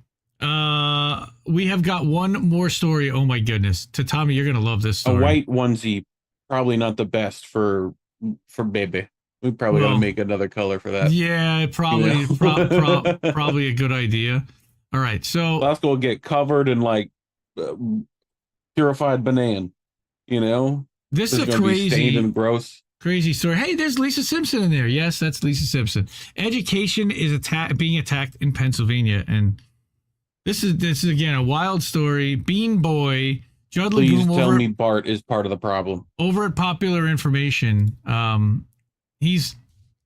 We have got one more story. Oh my goodness. Tahtahme, you're gonna love this story. A white onesie, probably not the best for baby. We probably ought to make another color for that. Yeah, probably probably a good idea. All right, so let's go get covered in like purified banana. You know, this is a crazy and gross. Crazy story. Hey, there's Lisa Simpson in there. Yes, that's Lisa Simpson. Education is being attacked in Pennsylvania, and this is again a wild story. Bean Boy, Judd Please Legume tell me Bart is part of the problem. Over at Popular Information, he's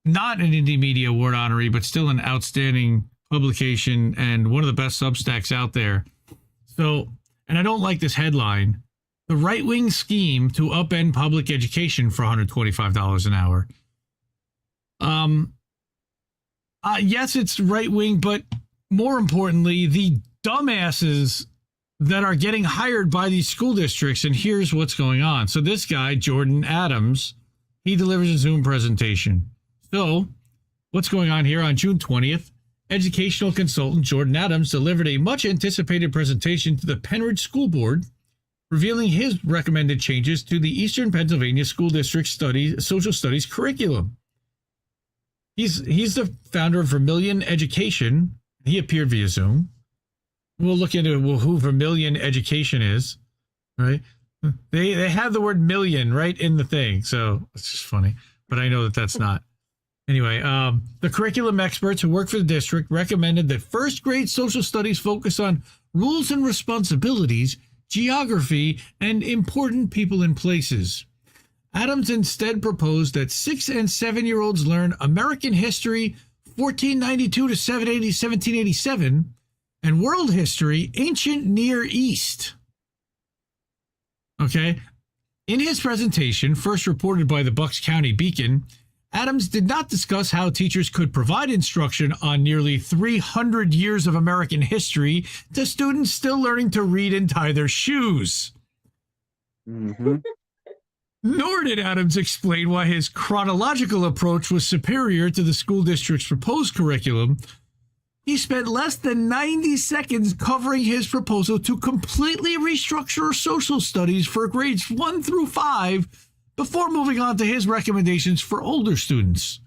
not an Indie Media Award honoree, but still an outstanding publication and one of the best Substacks out there. So, and I don't like this headline. The right-wing scheme to upend public education for $125 an hour. Yes, it's right-wing, but more importantly, the dumbasses that are getting hired by these school districts. And here's what's going on. So this guy, Jordan Adams, he delivers a Zoom presentation. So what's going on here on June 20th? Educational consultant Jordan Adams delivered a much-anticipated presentation to the Penridge School Board, revealing his recommended changes to the Eastern Pennsylvania School District Social Studies curriculum. He's the founder of Vermilion Education. He appeared via Zoom. We'll look into who Vermilion Education is, right? They have the word million right in the thing, so it's just funny. But I know that that's not. Anyway, the curriculum experts who work for the district recommended that first grade social studies focus on rules and responsibilities, geography, and important people and places. Adams instead proposed that 6 and 7-year-olds learn American history, 1492 to 1787, and world history, ancient Near East. Okay. In his presentation, first reported by the Bucks County Beacon, Adams did not discuss how teachers could provide instruction on nearly 300 years of American history to students still learning to read and tie their shoes. Mm-hmm. Nor did Adams explain why his chronological approach was superior to the school district's proposed curriculum. He spent less than 90 seconds covering his proposal to completely restructure social studies for grades 1 through 5 before moving on to his recommendations for older students.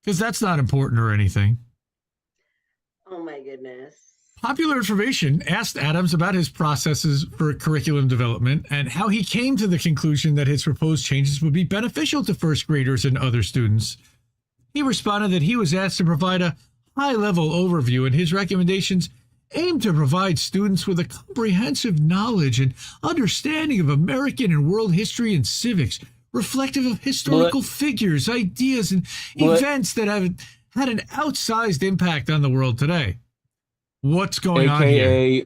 Because that's not important or anything. Oh my goodness. Popular Information asked Adams about his processes for curriculum development and how he came to the conclusion that his proposed changes would be beneficial to first graders and other students. He responded that he was asked to provide a high-level overview, and his recommendations aim to provide students with a comprehensive knowledge and understanding of American and world history and civics, reflective of historical figures, ideas, and events that have had an outsized impact on the world today. What's going on here?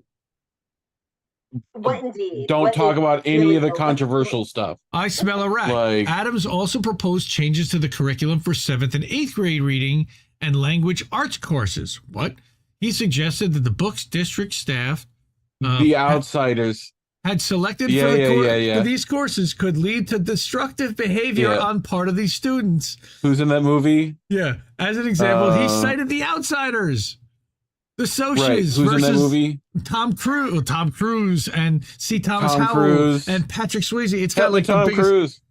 What indeed? Don't talk about any of the controversial stuff. I smell a rat. Adams also proposed changes to the curriculum for 7th and 8th grade reading and language arts courses. What? He suggested that the book's district staff, the outsiders, had selected for these courses could lead to destructive behavior on part of these students. Who's in that movie? Yeah. As an example, he cited The Outsiders. The Socials Right. Who's versus in that movie? Tom Cruise and C. Thomas Tom Howell Cruise. and Patrick Swayze. It's got like Tom the biggest. Cruise.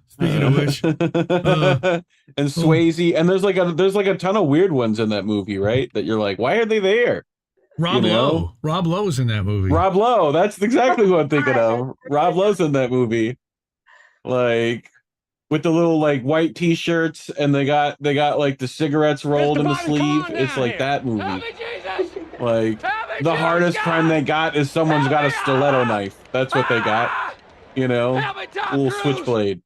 Speaking of which, and Swayze, and there's like a ton of weird ones in that movie, right? That you're like, why are they there? Rob Lowe. Rob Lowe's in that movie. Rob Lowe. That's exactly who I'm thinking of. Rob Lowe's in that movie, like with the little like white T-shirts, and they got like the cigarettes rolled in the sleeve. It's like that movie. Like the hardest crime they got is someone's got a stiletto knife. That's what they got. You know, little switchblade.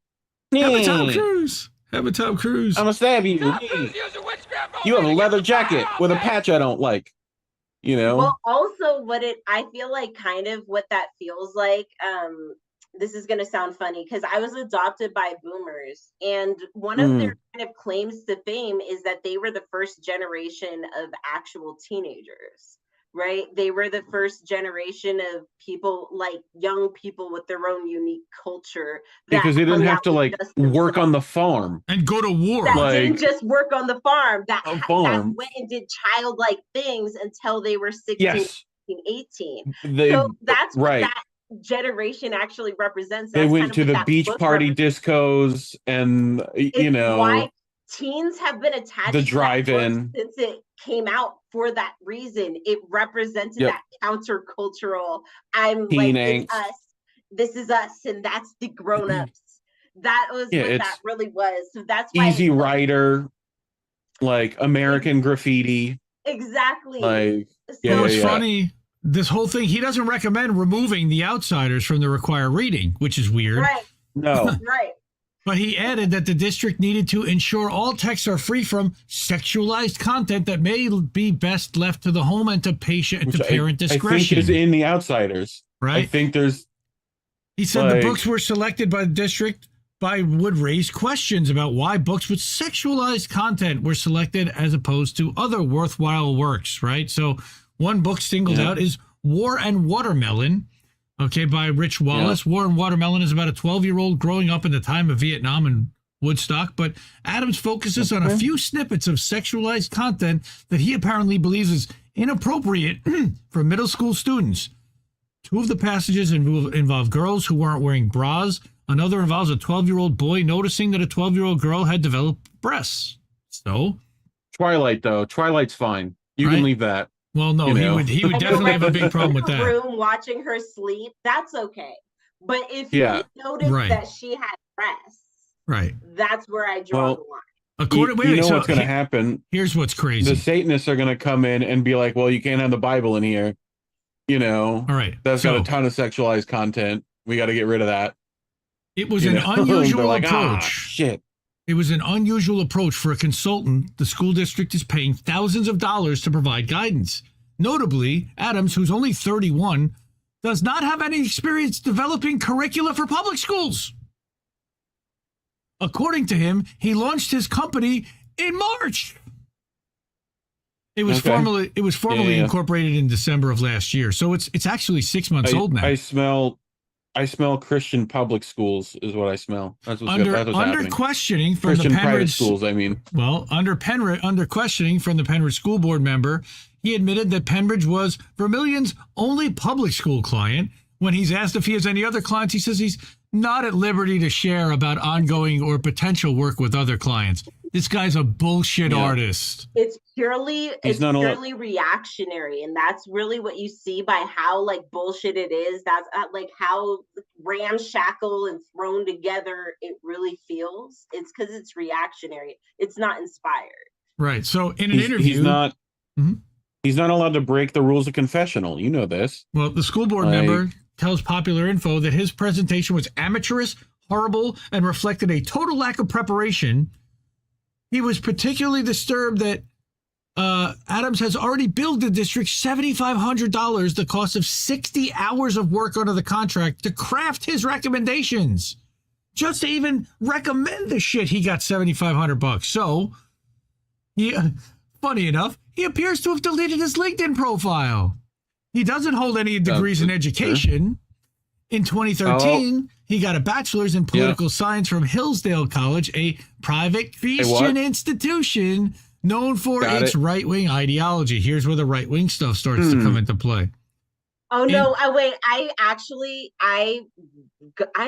Have a Tom Cruise. Have a Tom Cruise. I'm gonna stab you. You have a leather jacket with a patch I don't like. You know. Well, also I feel like kind of what that feels like. This is gonna sound funny because I was adopted by boomers, and one of their kind of claims to fame is that they were the first generation of actual teenagers. Right? They were the first generation of people, like young people with their own unique culture. Because they didn't have to like work on the farm and go to war. That didn't just work on the farm. That went and did childlike things until they were 16, 18. So that's what that generation actually represents. They went to the beach party discos and, you know. Why teens have been attached the to drive-in since it came out for that reason. It represented that countercultural. I'm teen like, angst. it's us. This is us, and that's the grown-ups. That was what that really was. So that's why Easy Rider, like American Graffiti. Exactly. Like, it's funny. This whole thing, he doesn't recommend removing The Outsiders from the required reading, which is weird. Right. No. Right. But he added that the district needed to ensure all texts are free from sexualized content that may be best left to the home and to parent discretion. I think is in The Outsiders. Right. I think there's. He said the books were selected by the district would raise questions about why books with sexualized content were selected as opposed to other worthwhile works. Right. So one book singled out is War and Watermelon. Okay, by Rich Wallace. War and Watermelon is about a 12-year-old growing up in the time of Vietnam and Woodstock, but Adams focuses on a few snippets of sexualized content that he apparently believes is inappropriate for middle school students. Two of the passages involve girls who weren't wearing bras. Another involves a 12-year-old boy noticing that a 12-year-old girl had developed breasts. So? Twilight, though. Twilight's fine. You can leave that. Well, no, he would definitely have a big problem with that. Room watching her sleep, that's okay. But if you notice that she had breasts, that's where I draw the line. You know what's going to happen? Here's what's crazy. The Satanists are going to come in and be like, well, you can't have the Bible in here. You know, all right, that's got a ton of sexualized content. We got to get rid of that. It was an unusual approach. Shit. It was an unusual approach for a consultant. The school district is paying thousands of dollars to provide guidance. Notably, Adams, who's only 31, does not have any experience developing curricula for public schools. According to him, he launched his company in March. It was formally incorporated in December of last year, so it's actually 6 months old now. I smell Christian public schools is what I smell. That's what's under happening. Questioning from Christian the Penrith private schools. I mean, well, under questioning from the Penrith school board member, he admitted that Penbridge was Vermillion's only public school client. When he's asked if he has any other clients, he says he's not at liberty to share about ongoing or potential work with other clients. This guy's a bullshit artist. It's purely reactionary, and that's really what you see by how like bullshit it is. That's like how ramshackle and thrown together it really feels. It's because it's reactionary. It's not inspired. Right. So in an interview, he's not allowed to break the rules of confessional. You know this. Well, the school board member tells Popular Info that his presentation was amateurish, horrible, and reflected a total lack of preparation. He was particularly disturbed that Adams has already billed the district $7,500, the cost of 60 hours of work under the contract, to craft his recommendations. Just to even recommend the shit, he got $7,500. So, funny enough, he appears to have deleted his LinkedIn profile. He doesn't hold any degrees in education. In 2013, he got a bachelor's in political science from Hillsdale College, a private Christian institution known for Got its it. right-wing ideology. Here's where the right-wing stuff starts to come into play. Oh no! Wait. I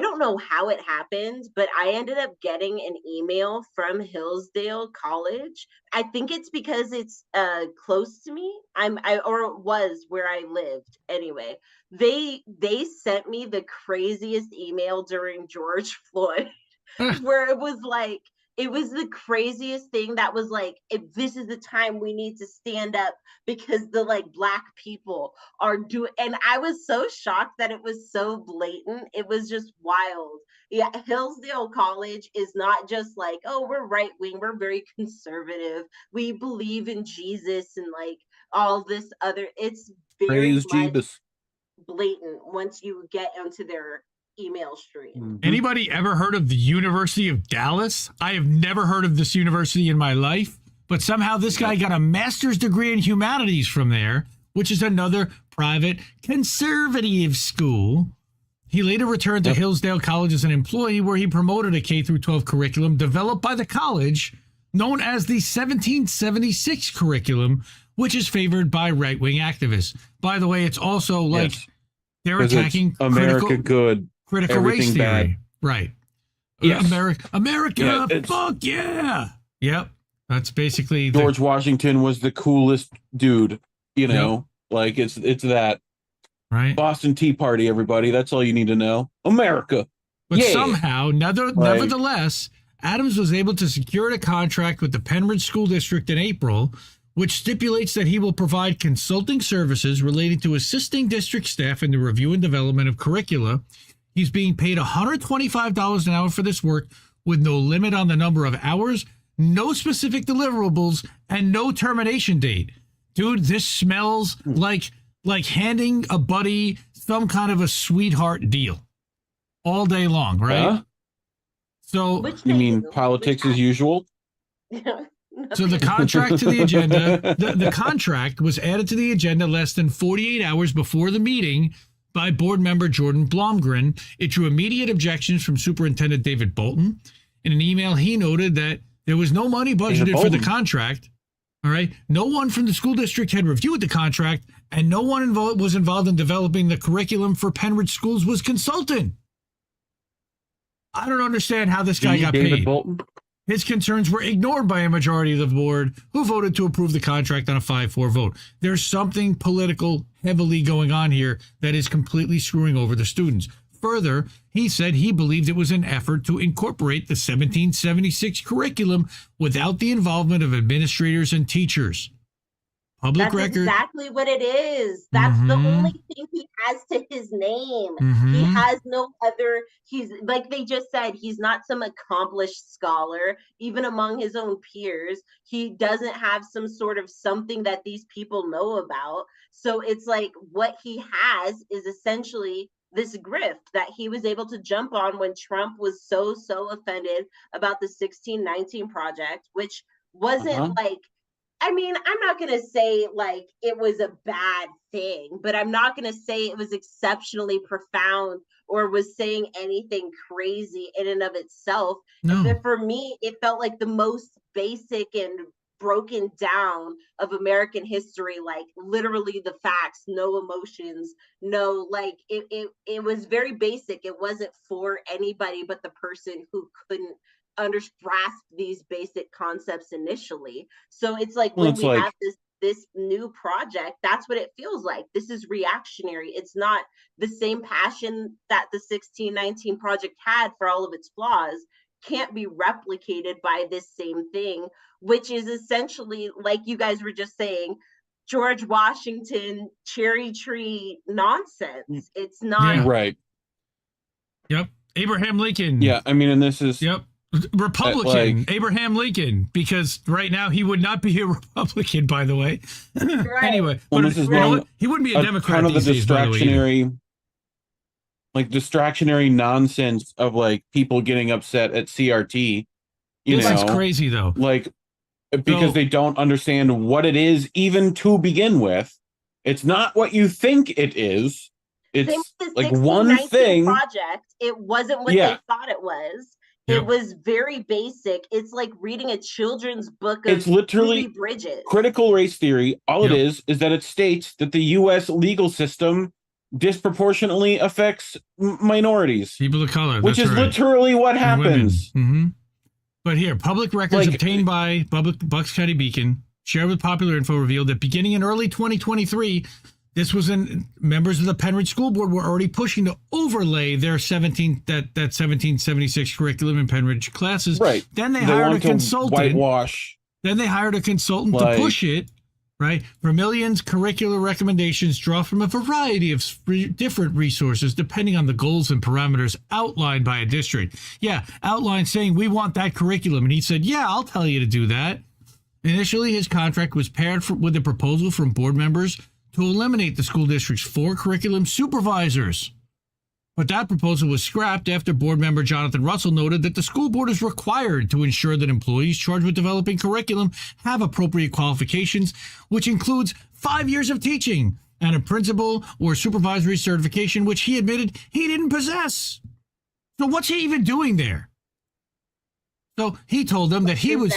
don't know how it happened, but I ended up getting an email from Hillsdale College. I think it's because it's close to me. Or it was where I lived. Anyway, they sent me the craziest email during George Floyd, where it was like. It was the craziest thing that was like, if this is the time we need to stand up because the like Black people are doing, and I was so shocked that it was so blatant. It was just wild. Yeah, Hillsdale College is not just like, oh, we're right wing, we're very conservative, we believe in Jesus and like all this other. It's very blatant once you get into their email stream. Anybody ever heard of the University of Dallas? I have never heard of this university in my life, but somehow this guy got a master's degree in humanities from there, which is another private conservative school. He later returned to Hillsdale College as an employee, where he promoted a K-12 curriculum developed by the college known as the 1776 curriculum, which is favored by right-wing activists. By the way, it's also like they're attacking America good. Critical race theory. Right. Yes. America, fuck yeah. Yep. That's basically George Washington was the coolest dude, you know. Like it's that. Right. Boston Tea Party, everybody. That's all you need to know. America. But somehow, nevertheless, Adams was able to secure a contract with the Penrith School District in April, which stipulates that he will provide consulting services related to assisting district staff in the review and development of curricula. He's being paid $125 an hour for this work, with no limit on the number of hours, no specific deliverables, and no termination date. Dude, this smells like handing a buddy some kind of a sweetheart deal all day long, right? So you mean politics as usual? So the contract to the agenda, the contract was added to the agenda less than 48 hours before the meeting by board member Jordan Blomgren. It drew immediate objections from Superintendent David Bolton. In an email, he noted that there was no money budgeted for the contract. All right. No one from the school district had reviewed the contract, and no one was involved in developing the curriculum for Penrith schools was consultant. I don't understand how this guy got paid. Bolton? His concerns were ignored by a majority of the board, who voted to approve the contract on a 5-4 vote. There's something political heavily going on here that is completely screwing over the students. Further, he said he believed it was an effort to incorporate the 1776 curriculum without the involvement of administrators and teachers. That's exactly what it is. That's the only thing he has to his name. He has no other, he's like they just said, he's not some accomplished scholar, even among his own peers. He doesn't have some sort of something that these people know about. So it's like what he has is essentially this grift that he was able to jump on when Trump was so offended about the 1619 project, which wasn't like, I mean, I'm not going to say like it was a bad thing, but I'm not going to say it was exceptionally profound or was saying anything crazy in and of itself. No. But for me, it felt like the most basic and broken down of American history, like literally the facts, no emotions, no, like it was very basic. It wasn't for anybody but the person who couldn't grasp these basic concepts initially. So it's like when we have this new project, that's what it feels like. This is reactionary. It's not the same passion that the 1619 project had for all of its flaws can't be replicated by this same thing, which is essentially, like you guys were just saying, George Washington cherry tree nonsense. It's not right. Yep. Abraham Lincoln. Yeah, I mean, and this is Republican Abraham Lincoln, because right now he would not be a Republican, by the way. Anyway, well, but he wouldn't be a Democrat. Kind of the these days, distractionary nonsense of like people getting upset at CRT. This is crazy though. Like because they don't understand what it is even to begin with. It's not what you think it is. It's like one thing. Project. It wasn't what they thought it was. It was very basic. It's like reading a children's book of It's literally Phoebe Bridges. critical race theory. All it is that it states that the U.S. legal system disproportionately affects minorities, people of color, which is right. literally what happens. Mm-hmm. But here, public records obtained by Bucks County Beacon, shared with Popular Info, revealed that beginning in early 2023, this was members of the Penridge School Board were already pushing to overlay their 1776 curriculum in Penridge classes. Right. Then they hired a consultant. Whitewash. Then they hired a consultant to push it. Right. Vermillion's curricular recommendations draw from a variety of different resources depending on the goals and parameters outlined by a district. Yeah, outlined saying we want that curriculum. And he said, yeah, I'll tell you to do that. Initially, his contract was paired with a proposal from board members to eliminate the school district's 4 curriculum supervisors. But that proposal was scrapped after board member Jonathan Russell noted that the school board is required to ensure that employees charged with developing curriculum have appropriate qualifications, which includes 5 years of teaching and a principal or supervisory certification, which he admitted he didn't possess. So what's he even doing there? So he told them that he was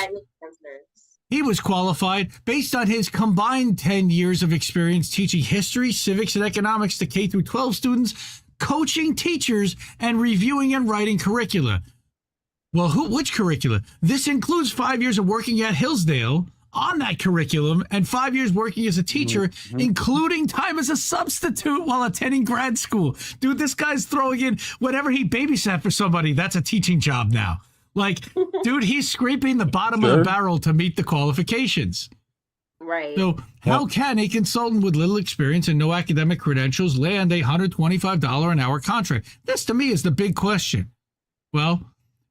qualified based on his combined 10 years of experience teaching history, civics, and economics to K through 12 students, coaching teachers, and reviewing and writing curricula. Well, which curricula? This includes 5 years of working at Hillsdale on that curriculum and 5 years working as a teacher, including time as a substitute while attending grad school. Dude, this guy's throwing in whenever he babysat for somebody, that's a teaching job now. Like, dude, he's scraping the bottom of the barrel to meet the qualifications. Right. So how can a consultant with little experience and no academic credentials land a $125 an hour contract? This, to me, is the big question. Well,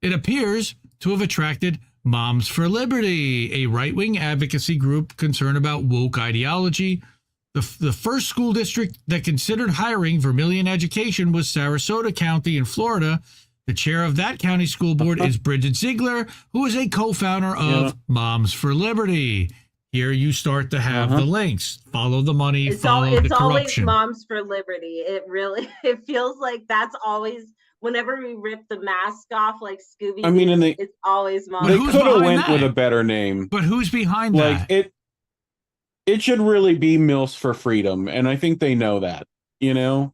it appears to have attracted Moms for Liberty, a right-wing advocacy group concerned about woke ideology. The first school district that considered hiring Vermilion Education was Sarasota County in Florida. The chair of that county school board is Bridget Ziegler, who is a co-founder of Moms for Liberty. Here you start to have the links. Follow the money, follow the corruption. It's always Moms for Liberty. It feels like that's always, whenever we rip the mask off like Scooby, it's always Moms. They could have went with a better name. But who's behind that? It should really be Mills for Freedom, and I think they know that, you know?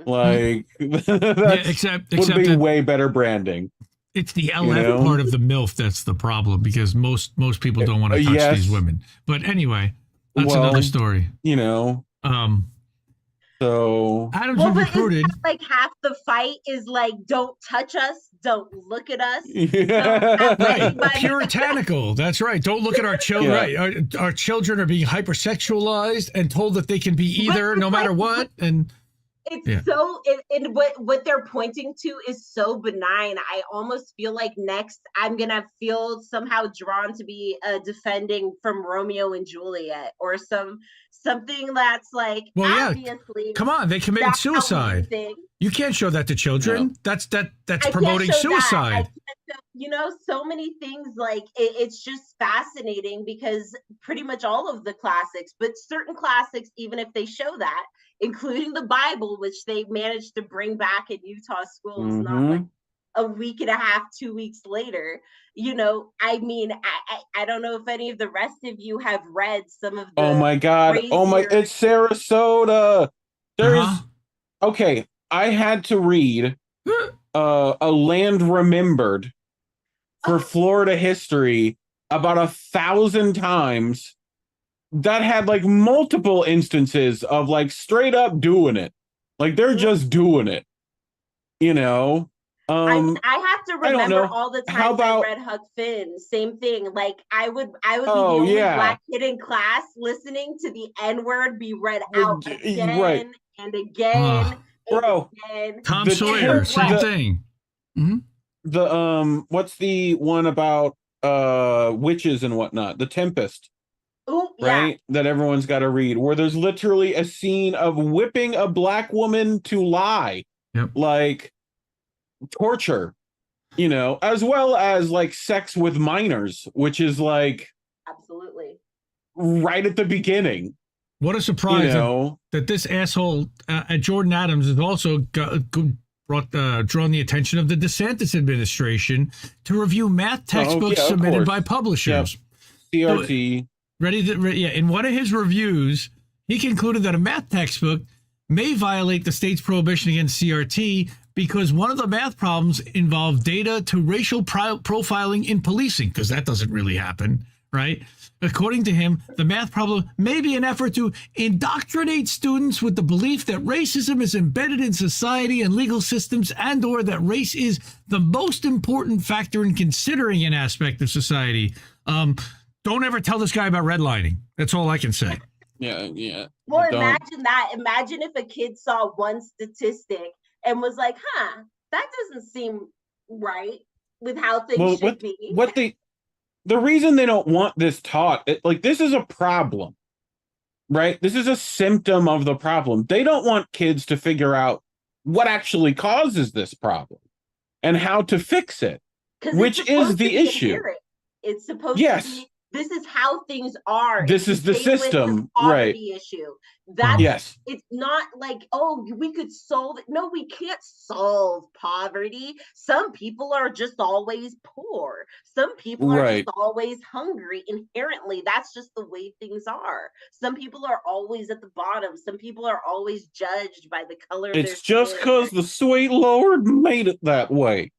Like, except would be way better branding. It's the LF part of the MILF that's the problem, because most people don't want to touch these women. But anyway, that's another story. You know. So Adams was recruited. Like half the fight is like, don't touch us, don't look at us. Right. Puritanical. That's right. Don't look at our children. Right. Our children are being hypersexualized and told that they can be either no matter what. And it's so what they're pointing to is so benign. I almost feel like next I'm gonna feel somehow drawn to be defending from Romeo and Juliet or something that's like, obviously. Come on, they committed suicide. You can't show that to children. No. That's promoting suicide. So many things, like it's just fascinating because pretty much all of the classics, but certain classics, even if they show that, including the Bible, which they managed to bring back in Utah schools, not like a week and a half, 2 weeks later. I mean, I don't know if any of the rest of you have read some of the Oh my God. It's Sarasota. Okay. I had to read A Land Remembered for Florida history about 1,000 times. That had like multiple instances of like straight up doing it. Like they're just doing it, I have to remember all the times I read Huck Finn. Same thing. Like I would be the only black kid in class listening to the N-word be read out again and again. Bro, Tom Sawyer, same thing. The what's the one about witches and whatnot? The Tempest. Ooh, right? That everyone's got to read, where there's literally a scene of whipping a black woman to lie. Like torture, as well as like sex with minors, which is like absolutely right at the beginning. What a surprise that this asshole at Jordan Adams is also drawn the attention of the DeSantis administration to review math textbooks submitted by publishers. Yep. CRT. In one of his reviews, he concluded that a math textbook may violate the state's prohibition against CRT because one of the math problems involved data to racial profiling in policing, because that doesn't really happen, right? According to him, the math problem may be an effort to indoctrinate students with the belief that racism is embedded in society and legal systems, and or that race is the most important factor in considering an aspect of society. Don't ever tell this guy about redlining. That's all I can say. Yeah. Well, imagine that. Imagine if a kid saw one statistic and was like, that doesn't seem right with how things should be. The reason they don't want this taught, this is a problem, right? This is a symptom of the problem. They don't want kids to figure out what actually causes this problem and how to fix it, which is the issue. It's supposed to be, this is how things are. This is the system, right? Issue. It's not like, we could solve it. No, we can't solve poverty. Some people are just always poor. Some people are just always hungry. Inherently, that's just the way things are. Some people are always at the bottom. Some people are always judged by the color of their skin. It's just because the sweet Lord made it that way.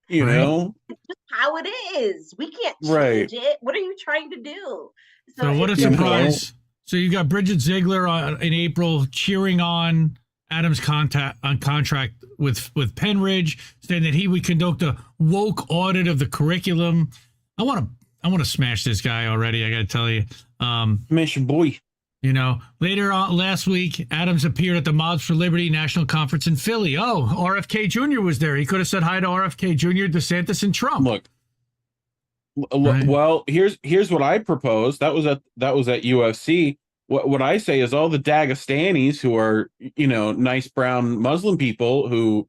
You know? It's just how it is. We can't change it. What are you trying to do? So what a surprise. So you got Bridget Ziegler in April cheering on Adams' contract with Penridge, saying that he would conduct a woke audit of the curriculum. I want to smash this guy already, I got to tell you. Smash your boy. You know, later on last week, Adams appeared at the Mobs for Liberty National Conference in Philly. Oh, RFK Jr. was there. He could have said hi to RFK Jr., DeSantis, and Trump. Look, well, here's what I propose. That was at UFC. What I say is all the Dagestanis who are, nice brown Muslim people who,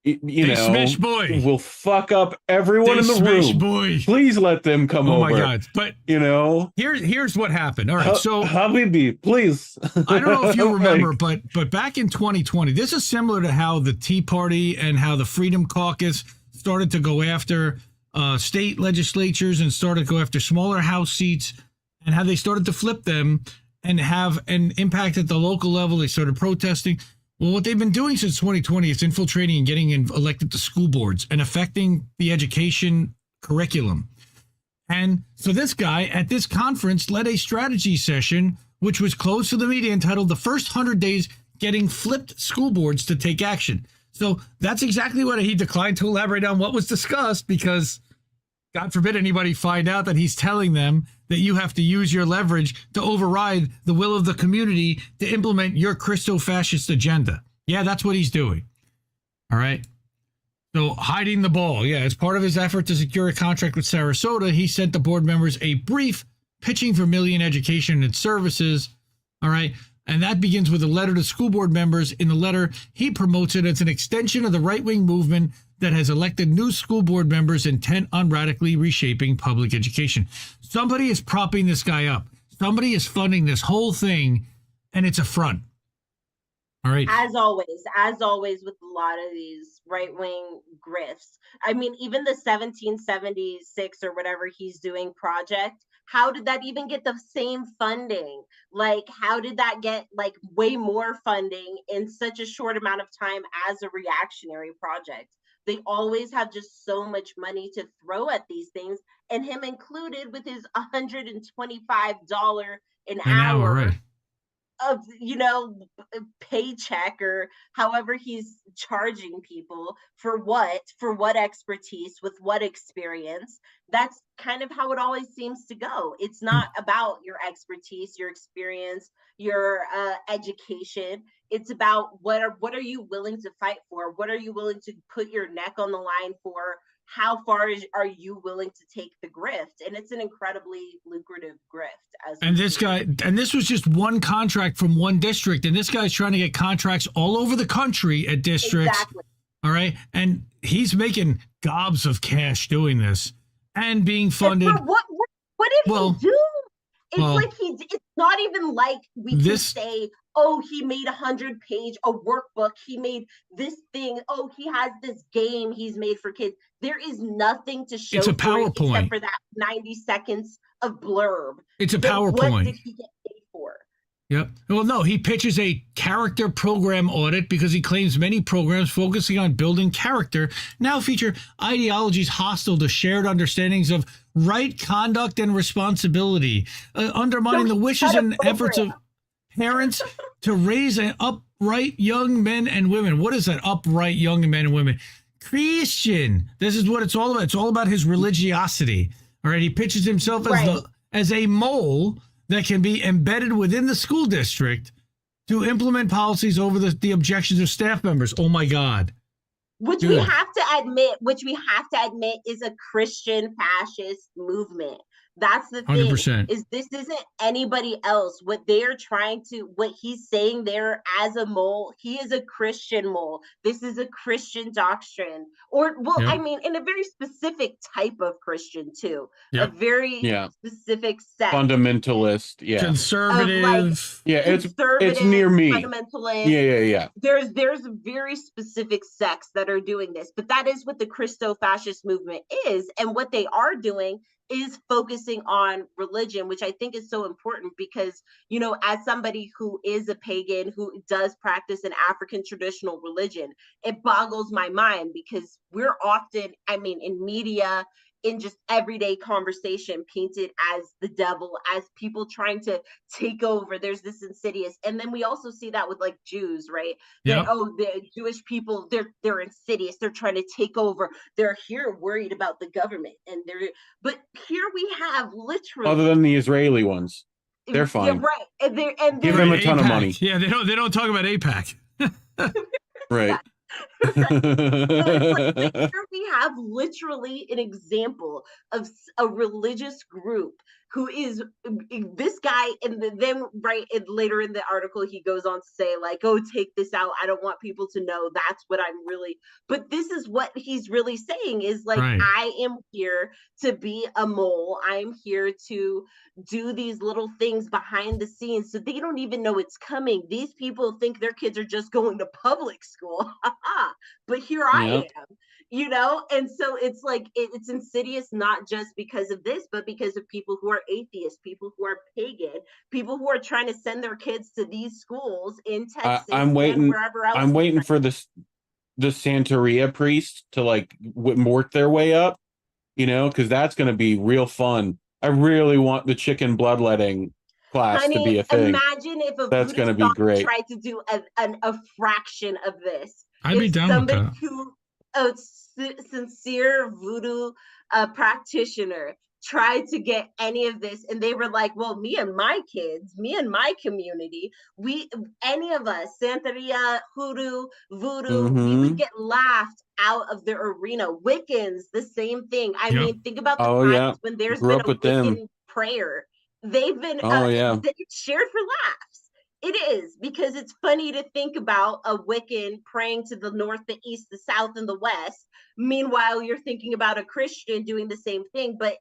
smash boy. will fuck up everyone in the room. Boy. Please let them come over. Oh my God. But here's what happened. All right. So Habibi, please. I don't know if you remember, but back in 2020, this is similar to how the Tea Party and how the Freedom Caucus started to go after state legislatures and started to go after smaller House seats, and how they started to flip them and have an impact at the local level. They started protesting. Well, what they've been doing since 2020 is infiltrating and getting elected to school boards and affecting the education curriculum. And so this guy at this conference led a strategy session, which was closed to the media, entitled "The First 100 Days Getting Flipped School Boards to Take Action." So that's exactly what he declined to elaborate on what was discussed, because God forbid anybody find out that he's telling them that you have to use your leverage to override the will of the community to implement your Christo-fascist agenda. Yeah, that's what he's doing. All right. So hiding the ball. Yeah, as part of his effort to secure a contract with Sarasota, he sent the board members a brief pitching for Million Education and Services. All right. And that begins with a letter to school board members. In the letter, he promotes it as an extension of the right-wing movement that has elected new school board members intent on radically reshaping public education. Somebody is propping this guy up. Somebody is funding this whole thing, and it's a front. All right. As always with a lot of these right-wing grifts. I mean, even the 1776 or whatever he's doing project, how did that even get the same funding? Like, how did that get like way more funding in such a short amount of time as a reactionary project? They always have just so much money to throw at these things, and him included with his $125 an hour. Right. Of paycheck, or however he's charging people for what expertise, with what experience. That's kind of how it always seems to go. It's not about your expertise, your experience, your education. It's about what are you willing to fight for? What are you willing to put your neck on the line for? How far are you willing to take the grift? And it's an incredibly lucrative grift. And this was just one contract from one district. And this guy's trying to get contracts all over the country at districts. Exactly. All right. And he's making gobs of cash doing this and being funded. And what did he do? It's like it's not even like we can say, oh, he made 100-page a workbook. He made this thing. Oh, he has this game he's made for kids. There is nothing to show. It's a for it PowerPoint. except for that 90 seconds of blurb. It's a But PowerPoint. what did he get paid for? Yep. Well, no, he pitches a character program audit because he claims many programs focusing on building character now feature ideologies hostile to shared understandings of right conduct and responsibility, undermining the wishes and efforts of parents to raise an upright young men and women. What is that? Upright young men and women. Christian. This is what it's all about. It's all about his religiosity. All right. He pitches himself as a mole that can be embedded within the school district to implement policies over the objections of staff members. Oh my God. Which we have to admit is a Christian fascist movement. That's the thing 100%. is this isn't anybody else. What he's saying there as a mole, he is a Christian mole. This is a Christian doctrine I mean, in a very specific type of Christian too, a very specific sect. Fundamentalist. Yeah. Conservative. It's near me. Fundamentalist. Yeah. There's very specific sects that are doing this, but that is what the Christo-fascist movement is. And what they are doing is focusing on religion, which I think is so important because, as somebody who is a pagan, who does practice an African traditional religion, it boggles my mind because we're often, in media, in just everyday conversation, painted as the devil, as people trying to take over. There's this insidious. And then we also see that with like Jews, right? Yeah. The Jewish people, they're insidious. They're trying to take over. They're here worried about the government. But here we have literally. Other than the Israeli ones. They're fine. Yeah, right. And give them a ton of money. Yeah, they don't talk about APAC. Right. So here we have literally an example of a religious group who is this guy, and then later in the article he goes on to say like, oh, take this out, I don't want people to know that's what I'm really, but this is what he's really saying is like, I am here to be a mole, I'm here to do these little things behind the scenes so they don't even know it's coming. These people think their kids are just going to public school, but here I am. And so it's like it's insidious, not just because of this, but because of people who are atheists, people who are pagan, people who are trying to send their kids to these schools in Texas and wherever else. I'm waiting for the Santeria priest to like work their way up, because that's going to be real fun. I really want the chicken bloodletting class to be a thing. Imagine if that's going to be great. Tried to do a fraction of this. I'd be down with that. A sincere voodoo practitioner tried to get any of this, and they were like, well, me and my kids, me and my community, any of us, Santeria, hoodoo, voodoo, we would get laughed out of the arena. Wiccans, the same thing. I mean, think about the times when there's been a Wiccan prayer. They've been shared for laughs. It is, because it's funny to think about a Wiccan praying to the north, the east, the south, and the west. Meanwhile, you're thinking about a Christian doing the same thing. But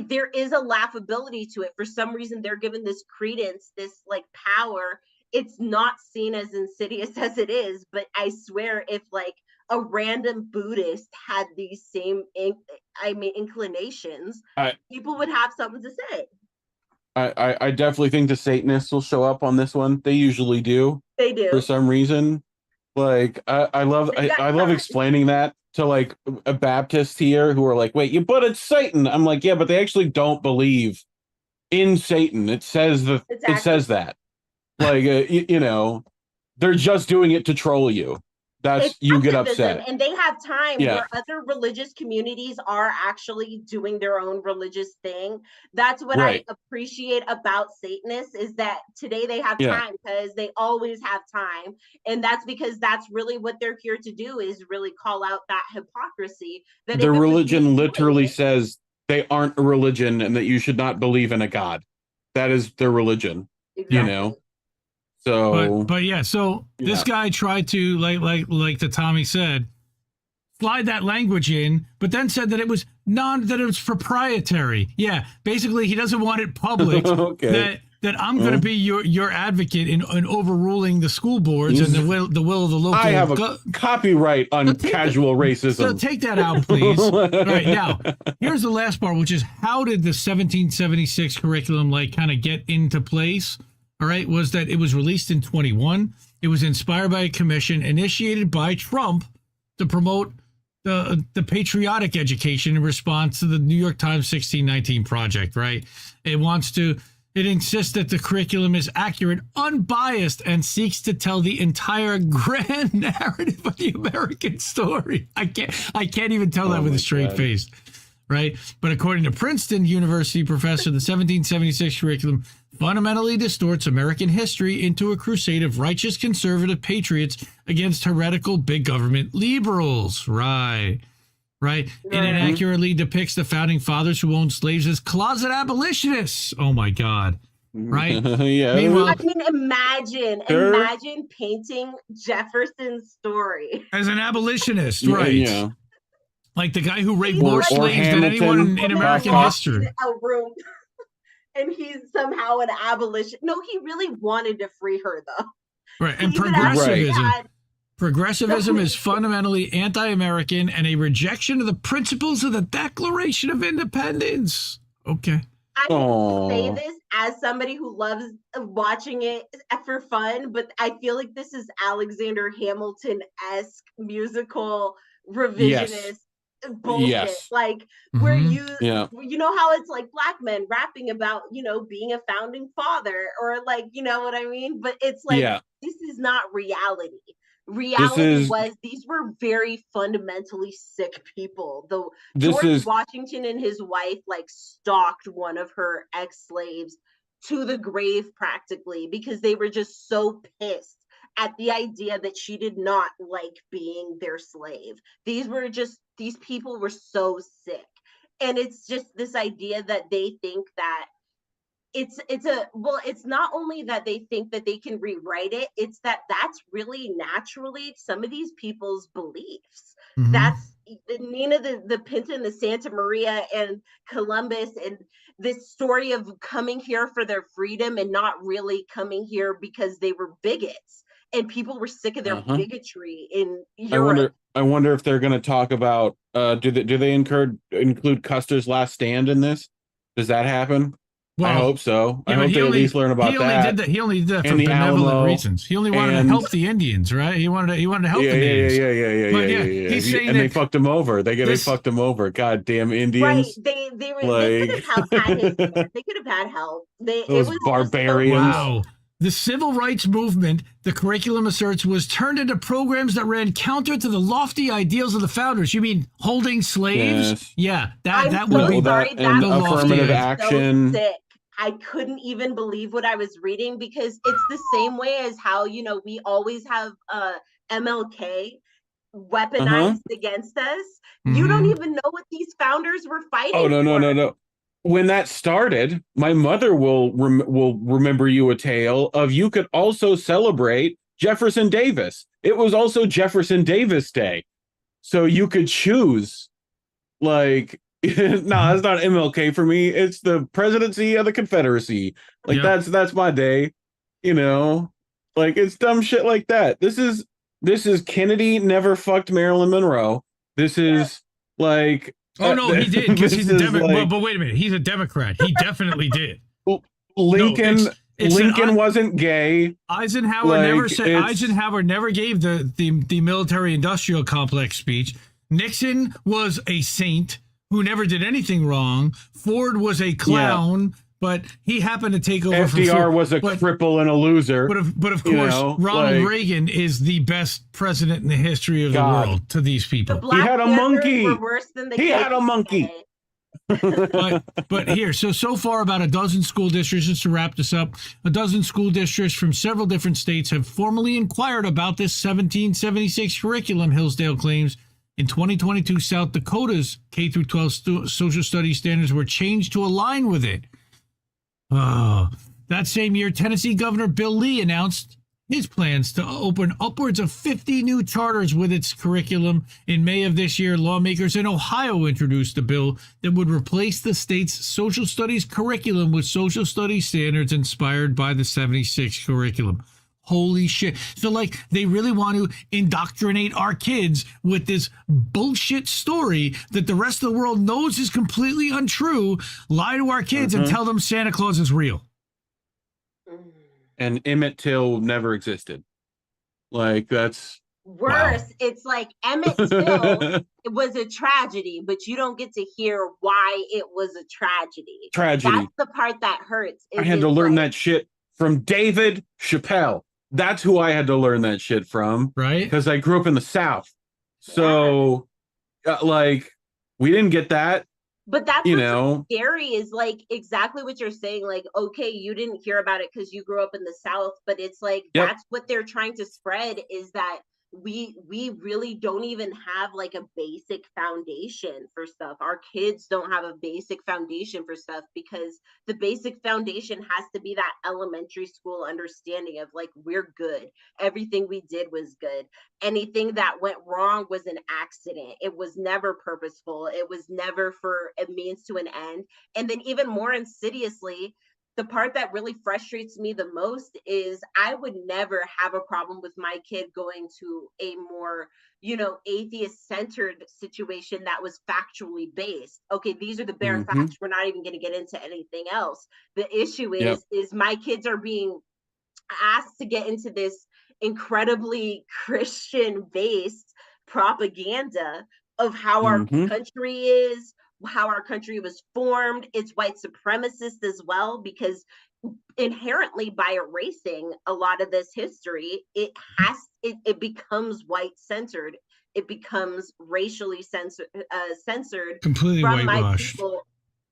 there is a laughability to it. For some reason, they're given this credence, this like power. It's not seen as insidious as it is. But I swear, if like a random Buddhist had these same, inclinations, people would have something to say. I definitely think the Satanists will show up on this one. They usually do. They do. For some reason. Like, I love explaining that to like a Baptist here who are like, wait, but it's Satan. I'm like, yeah, but they actually don't believe in Satan. It says it says that. Like, they're just doing it to troll you. You get upset. And they have time where other religious communities are actually doing their own religious thing. That's what I appreciate about Satanists is that today they have time because they always have time. And that's because that's really what they're here to do is really call out that hypocrisy. That their religion literally says they aren't a religion and that you should not believe in a God. That is their religion, So, but this guy tried to like Tahtahme said, slide that language in, but then said that it was proprietary. Yeah, basically he doesn't want it public that that I'm going to be your advocate in overruling the school boards and the will of the local. I have a copyright on casual racism. So take that out, please. All right, now here's the last part, which is how did the 1776 curriculum kind of get into place? All right, was that it was released in 21. It was inspired by a commission initiated by Trump to promote the patriotic education in response to the New York Times 1619 project, right? It insists that the curriculum is accurate, unbiased, and seeks to tell the entire grand narrative of the American story. I can't even tell that with a straight face, right? But according to Princeton University professor, the 1776 curriculum fundamentally distorts American history into a crusade of righteous conservative patriots against heretical big government liberals. Right. And it accurately depicts the founding fathers who owned slaves as closet abolitionists. Oh my God. Right? Yeah. Meanwhile, I mean, imagine painting Jefferson's story as an abolitionist, right? Yeah. Like the guy who raped more slaves than anyone in American history. A room. And he's somehow an abolition. No, he really wanted to free her, though. Right, and progressivism. Progressivism is fundamentally anti-American and a rejection of the principles of the Declaration of Independence. Okay. I say this as somebody who loves watching it for fun, but I feel like this is Alexander Hamilton-esque musical revisionist bullshit. Like where you know how it's like black men rapping about, being a founding father or like, you know what I mean? But it's like, this is not reality. Reality was these were very fundamentally sick people. Though George Washington and his wife stalked one of her ex-slaves to the grave practically because they were just so pissed at the idea that she did not like being their slave. These people were so sick. And it's just this idea that they think that it's not only that they think that they can rewrite it, it's that that's really naturally some of these people's beliefs. Mm-hmm. That's Nina the Pinta and the Santa Maria and Columbus and this story of coming here for their freedom and not really coming here because they were bigots and people were sick of their bigotry in Europe. I wonder if they're going to talk about do they include Custer's Last Stand in this? Does that happen? Well, I hope so. I hope they at least learn about that. He only did that for benevolent reasons. He only wanted to help the Indians, right? He wanted to help the natives. Yeah. He's saying they fucked him over. They fucked him over. Goddamn Indians. Right. They could have had his. They could have had help. Those barbarians. Wow. The civil rights movement, the curriculum asserts, was turned into programs that ran counter to the lofty ideals of the founders. You mean holding slaves? Yes. Yeah, that would be the affirmative action. So sick. I couldn't even believe what I was reading because it's the same way as how, we always have MLK weaponized against us. Mm-hmm. You don't even know what these founders were fighting for. No. When that started, my mother will remember you a tale of you could also celebrate Jefferson Davis. It was also Jefferson Davis Day. So you could choose no, it's not MLK for me. It's the presidency of the Confederacy. That's my day. It's dumb shit like that. This is Kennedy never fucked Marilyn Monroe. This is oh no, he did because he's a Democrat. But wait a minute, he's a Democrat. He definitely did. Lincoln wasn't gay. Eisenhower never gave the military-industrial complex speech. Nixon was a saint who never did anything wrong. Ford was a clown, but he happened to take over. FDR was a cripple and a loser. But of course, Ronald Reagan is the best president in the history of the world to these people. He had a monkey. He had a monkey. but here, so far about a dozen school districts, just to wrap this up, a dozen school districts from several different states have formally inquired about this 1776 curriculum, Hillsdale claims. In 2022, South Dakota's K-12 social studies standards were changed to align with it. That same year, Tennessee Governor Bill Lee announced his plans to open upwards of 50 new charters with its curriculum. In May of this year, lawmakers in Ohio introduced a bill that would replace the state's social studies curriculum with social studies standards inspired by the 76 curriculum. Holy shit. So, like, they really want to indoctrinate our kids with this bullshit story that the rest of the world knows is completely untrue, lie to our kids and tell them Santa Claus is real. And Emmett Till never existed. Like, that's worse. Wow. It's like Emmett Till, it was a tragedy, but you don't get to hear why it was a tragedy. Tragedy. That's the part that hurts. I had to learn that shit from David Chappelle. That's who I had to learn that shit from. Right. Because I grew up in the South. So, like, we didn't get that. But that's you what's know, scary is like exactly what you're saying. Like, okay, you didn't hear about it because you grew up in the South, but it's like that's what they're trying to spread is that we really don't even have like a basic foundation for stuff. Our kids don't have a basic foundation for stuff because the basic foundation has to be that elementary school understanding of like, we're good. Everything we did was good. Anything that went wrong was an accident. It was never purposeful. It was never for a means to an end. And then even more insidiously, the part that really frustrates me the most is I would never have a problem with my kid going to a more, you know, atheist-centered situation that was factually based. Okay, these are the bare facts. We're not even going to get into anything else. The issue is my kids are being asked to get into this incredibly Christian-based propaganda of how our country is, how our country was formed. It's white supremacist as well, because inherently by erasing a lot of this history, it becomes white centered. It becomes racially censored, completely from my whitewashed. people,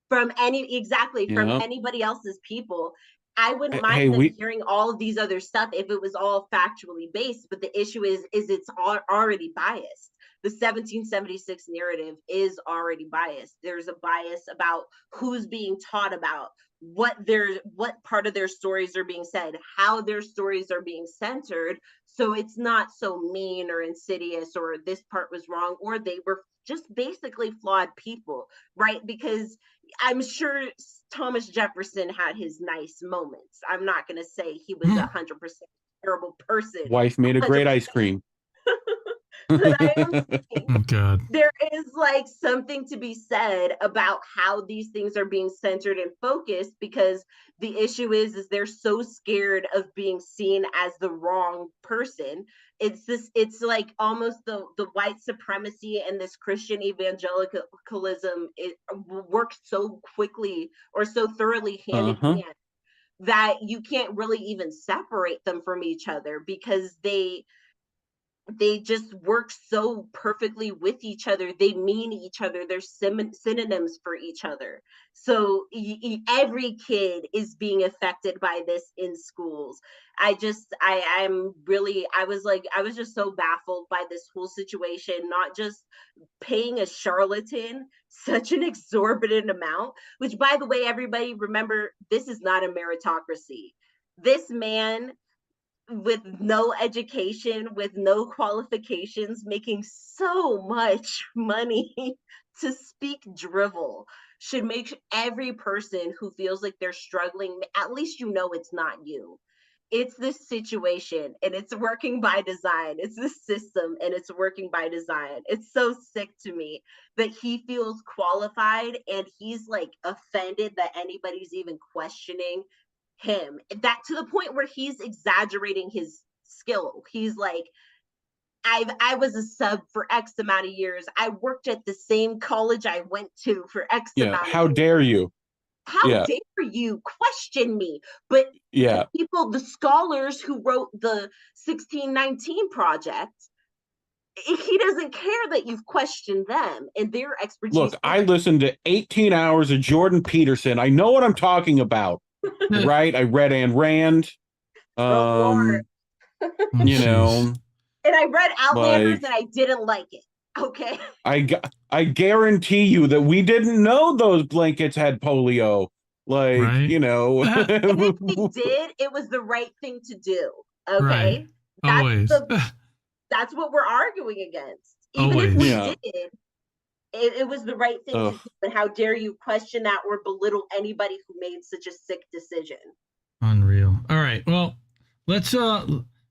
from anybody else's people. I wouldn't mind them hearing all of these other stuff if it was all factually based, but the issue is it's already biased. The 1776 narrative is already biased. There's a bias about who's being taught about, what part of their stories are being said, how their stories are being centered. So it's not so mean or insidious or this part was wrong or they were just basically flawed people, right? Because I'm sure Thomas Jefferson had his nice moments. I'm not going to say he was 100% terrible person. Wife made a great ice cream. But I am saying, oh God. There is like something to be said about how these things are being centered and focused, because the issue is they're so scared of being seen as the wrong person. It's like almost the white supremacy and this Christian evangelicalism, it works so quickly or so thoroughly hand in hand that you can't really even separate them from each other, because they just work so perfectly with each other. They mean each other. They're synonyms for each other. So every kid is being affected by this in schools. I was just so baffled by this whole situation, not just paying a charlatan such an exorbitant amount, which, by the way, everybody remember, this is not a meritocracy. This man with no education, with no qualifications, making so much money to speak drivel, should make every person who feels like they're struggling, at least you know it's not you. It's this situation and it's working by design. It's this system and it's working by design. It's so sick to me that he feels qualified and he's like offended that anybody's even questioning him, that to the point where he's exaggerating his skill. He's like, I was a sub for X amount of years. I worked at the same college I went to for X amount of how years. dare you? How dare you question me? But the people, the scholars who wrote the 1619 project, he doesn't care that you've questioned them and their expertise. Look, I listened to 18 hours of Jordan Peterson. I know what I'm talking about. Right? I read Ayn Rand. You know. And I read Outlanders and I didn't like it. Okay. I guarantee you that we didn't know those blankets had polio. Like, you know. And if they did, it was the right thing to do. Okay. Right. That's Always. that's what we're arguing against. Even if we did, it was the right thing to do. But how dare you question that or belittle anybody who made such a sick decision? Unreal. All right. Well, let's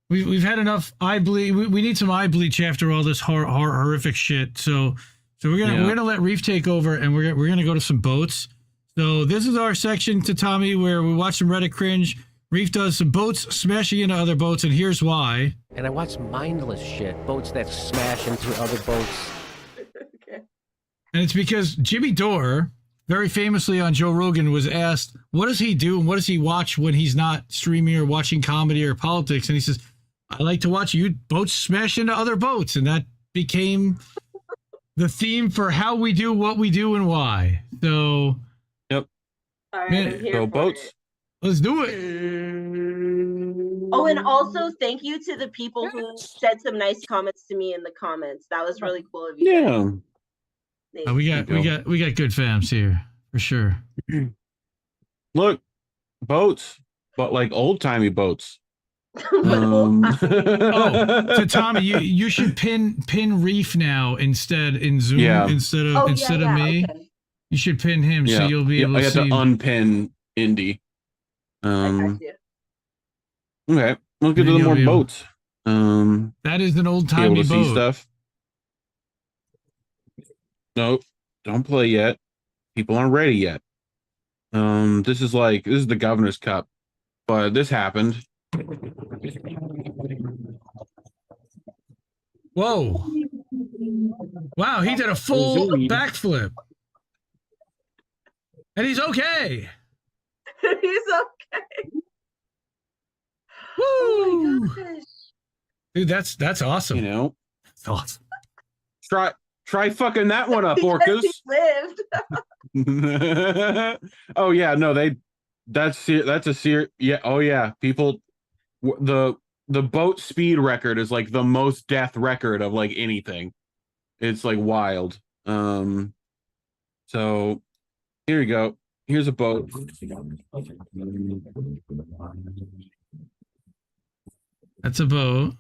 we've had enough eye bleed. We need some eye bleach after all this horrific shit. So we're gonna let Reef take over, and we're gonna go to some boats. So this is our section, Tahtahme, where we watch some Reddit cringe. Reef does some boats smashing into other boats, and here's why. And I watch mindless shit, boats that smash into other boats. Okay. And it's because Jimmy Dore, very famously on Joe Rogan, was asked, what does he do and what does he watch when he's not streaming or watching comedy or politics? And he says, I like to watch boats smash into other boats. And that became the theme for how we do what we do and why. So, all right, go boats. Let's do it. Oh, and also thank you to the people who said some nice comments to me in the comments. That was really cool of you. Yeah. We got good fams here for sure. Look, boats, but like old timey boats. Tahtahme, you should pin Reef now instead in Zoom instead of me. Okay. You should pin him so you'll be able to see. I got to unpin Indy. Okay, let's get to the more boats. That is an old timey boat. See stuff. Nope, don't play yet. People aren't ready yet. This is the Governor's Cup, but this happened. Whoa! Wow, he did a full backflip, and he's okay. He's okay. Woo! Oh my gosh. Dude, that's awesome. You know, that's awesome. Try fucking that one up, Orcas. He lived. Oh yeah, no, that's a serious. Yeah, oh yeah, people. The boat speed record is like the most death record of like anything. It's like wild. So here you go. Here's a boat. That's a boat.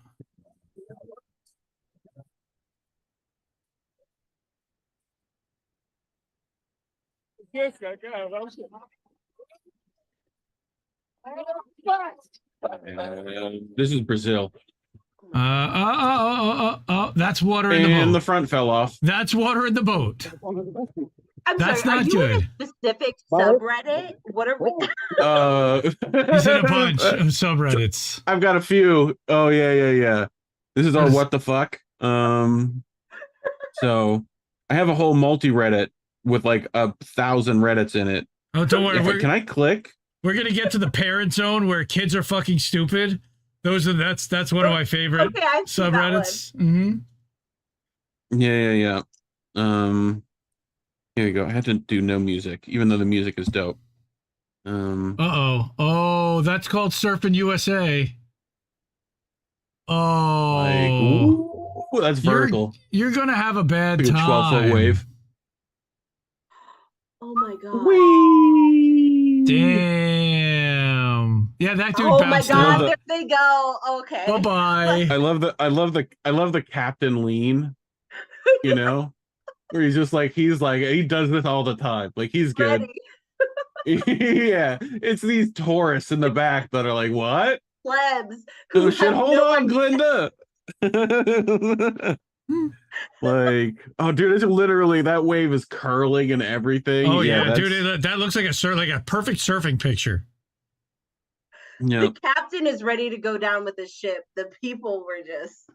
This is Brazil. That's water in the boat. And the front fell off. That's water in the boat. That's sorry, not are you good. in a specific subreddit? What are we? He's in a bunch of subreddits. I've got a few. Oh yeah. This is our what the fuck. So I have a whole multi-Reddit with like 1,000 Reddits in it. Oh, don't worry. Can I click? We're gonna get to the parent zone where kids are fucking stupid. That's one of my favorite subreddits. Mm-hmm. Yeah. Here you go. I had to do no music, even though the music is dope. Oh, that's called Surfing USA. Oh, ooh, that's vertical. You're gonna have a bad like time. A 12-foot wave. Oh my god. Whee! Damn. Yeah, that dude. Oh my bounced god, up. there they go. Okay. Bye bye. I love the captain lean. You know, where he does this all the time. Like he's good. Yeah, it's these tourists in the back that are like, what? Plebs. Oh shit! Hold on, Glinda. Like, oh dude, it's literally that wave is curling and everything. Oh yeah, dude, that looks like a perfect surfing picture. Yeah. The captain is ready to go down with the ship. The people were just.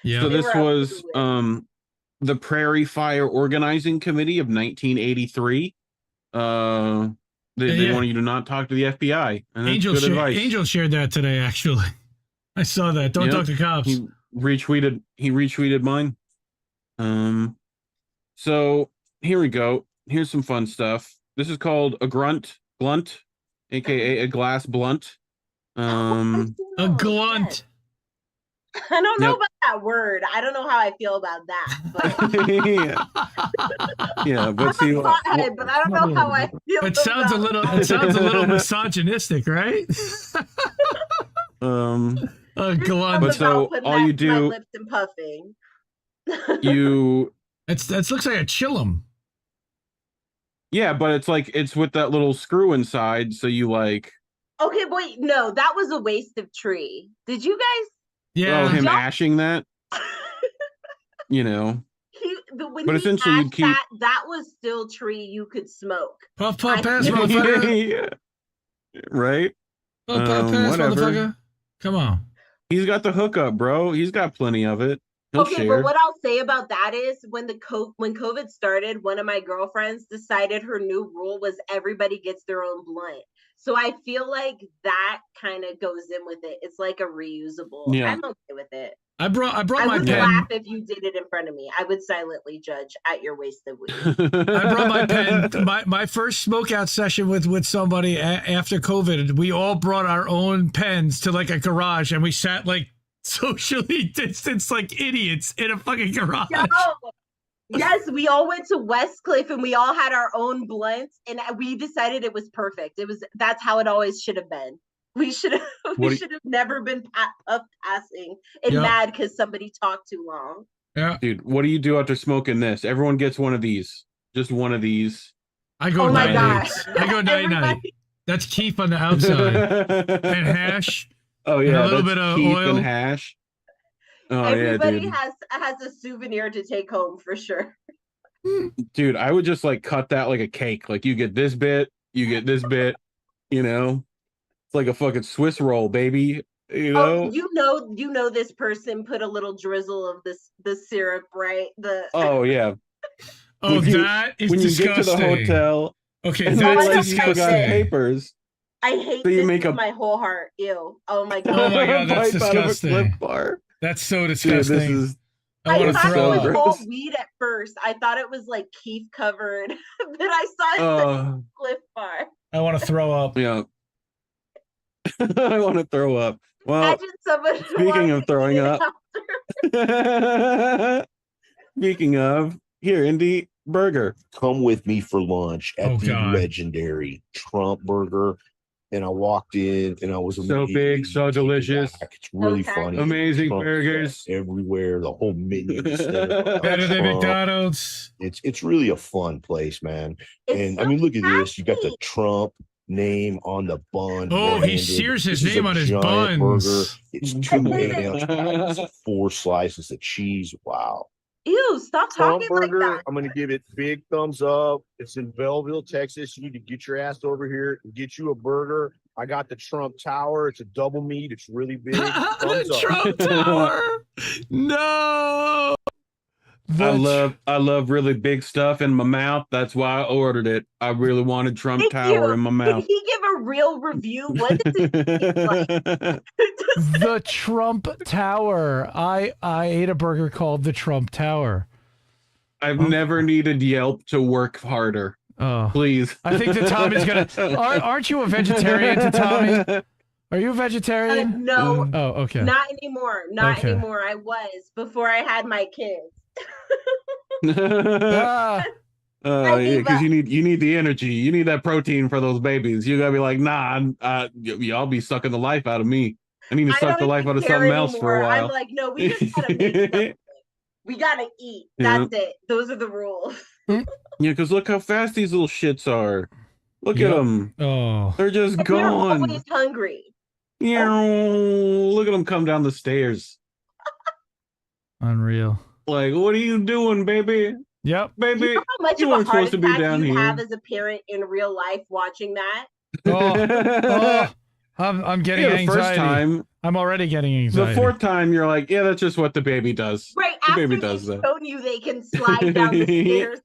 Yeah. So this was the Prairie Fire Organizing Committee of 1983. They wanted you to not talk to the FBI. And that's good advice. Angel shared that today, actually. I saw that. Don't talk to cops. He retweeted mine. So here we go. Here's some fun stuff. This is called a blunt, aka a glass blunt. A glunt. I don't know about that word. I don't know how I feel about that. But yeah, but see, but I don't know how I feel. It sounds a little misogynistic, right? But so all you do, lips and puffing. That looks like a chillum. Yeah, but it's with that little screw inside, so you like. Okay, wait, no, that was a waste of tree. Did you guys? Yeah. Oh, him ashing that. But essentially you'd keep that was still tree you could smoke. Puff pass, motherfucker. Yeah. Right? Puff pass, motherfucker. Come on. He's got the hookup, bro. He's got plenty of it. He'll Okay, share. but what I'll say about that is when COVID started, one of my girlfriends decided her new rule was everybody gets their own blunt. So I feel like that kind of goes in with it. It's like a reusable. Yeah. I'm okay with it. I brought my would pen. laugh if you did it in front of me. I would silently judge at your wasted weed. I brought my pen. My first smoke out session with somebody after COVID. We all brought our own pens to like a garage, and we sat like socially distanced like idiots in a fucking garage. No. Yes, we all went to Westcliff and we all had our own blunts, and we decided it was perfect. That's how it always should have been. We should have never been puff passing and mad because somebody talked too long. Yeah, dude, what do you do after smoking this? Everyone gets one of these. Just one of these. I go night. I go night. That's Keith on the outside and hash. Oh yeah, and a little bit of Keith oil and hash. Oh Everybody yeah, dude. has a souvenir to take home for sure. Dude, I would just like cut that like a cake. Like you get this bit, you get this bit. It's like a fucking Swiss roll, baby. You know this person put a little drizzle of the syrup, right? Oh yeah. Oh, that is when disgusting. You get to the hotel. Okay, and that's disgusting. You forgot papers. I hate so you this make with my whole heart. Ew. Oh my god. Oh my god, that's disgusting. Out of a Cliff Bar. That's so disgusting. Dude, this is. I want to throw it was up. whole weed at first. I thought it was like Keith covered. Then I saw it Cliff Bar. I want to throw up. Yeah. I want to throw up. Well, speaking of throwing up. Speaking of, here, Indy Burger. Come with me for lunch at the legendary Trump Burger. And I walked in and I was so big, so delicious. It's really funny. Amazing Trump burgers everywhere. The whole menu. Better than McDonald's. It's really a fun place, man. I mean, look at this. You got the Trump name on the bun. Oh, he sears his name on his buns. Burger. It's 2 8-ounce fries, 4 slices of cheese. Wow. Ew, stop talking burger, like that. I'm going to give it big thumbs up. It's in Belleville, Texas. You need to get your ass over here and get you a burger. I got the Trump Tower. It's a double meat. It's really big. Thumbs up. Trump Tower. No. I love really big stuff in my mouth. That's why I ordered it. I really wanted Trump Tower in my mouth. Did he give a real review? What does it taste like? The Trump Tower. I ate a burger called the Trump Tower. I've never needed Yelp to work harder. Oh, please. I think that Tommy's gonna. Aren't you a vegetarian, Tahtahme? Are you a vegetarian? No. Oh, okay. Not anymore. Not anymore. I was before I had my kids. Yeah, because you need the energy. You need that protein for those babies. You gotta be like, nah, y'all be sucking the life out of me. I need to suck the life out of something else for a while. I'm like, no, we just gotta make something. We gotta eat. That's it. Those are the rules. Yeah, because look how fast these little shits are. Look at them. Oh, they're just gone. They're always hungry. Yeah, look at them come down the stairs. Unreal. Like, what are you doing, baby? Yep, baby. You know how much you of a heart supposed to be attack down you here. have as a parent in real life watching that? I'm getting the anxiety. First time, I'm already getting anxiety. the 4th time, you're like, yeah, that's just what the baby does. Right the after baby does that. shown you they can slide down the stairs.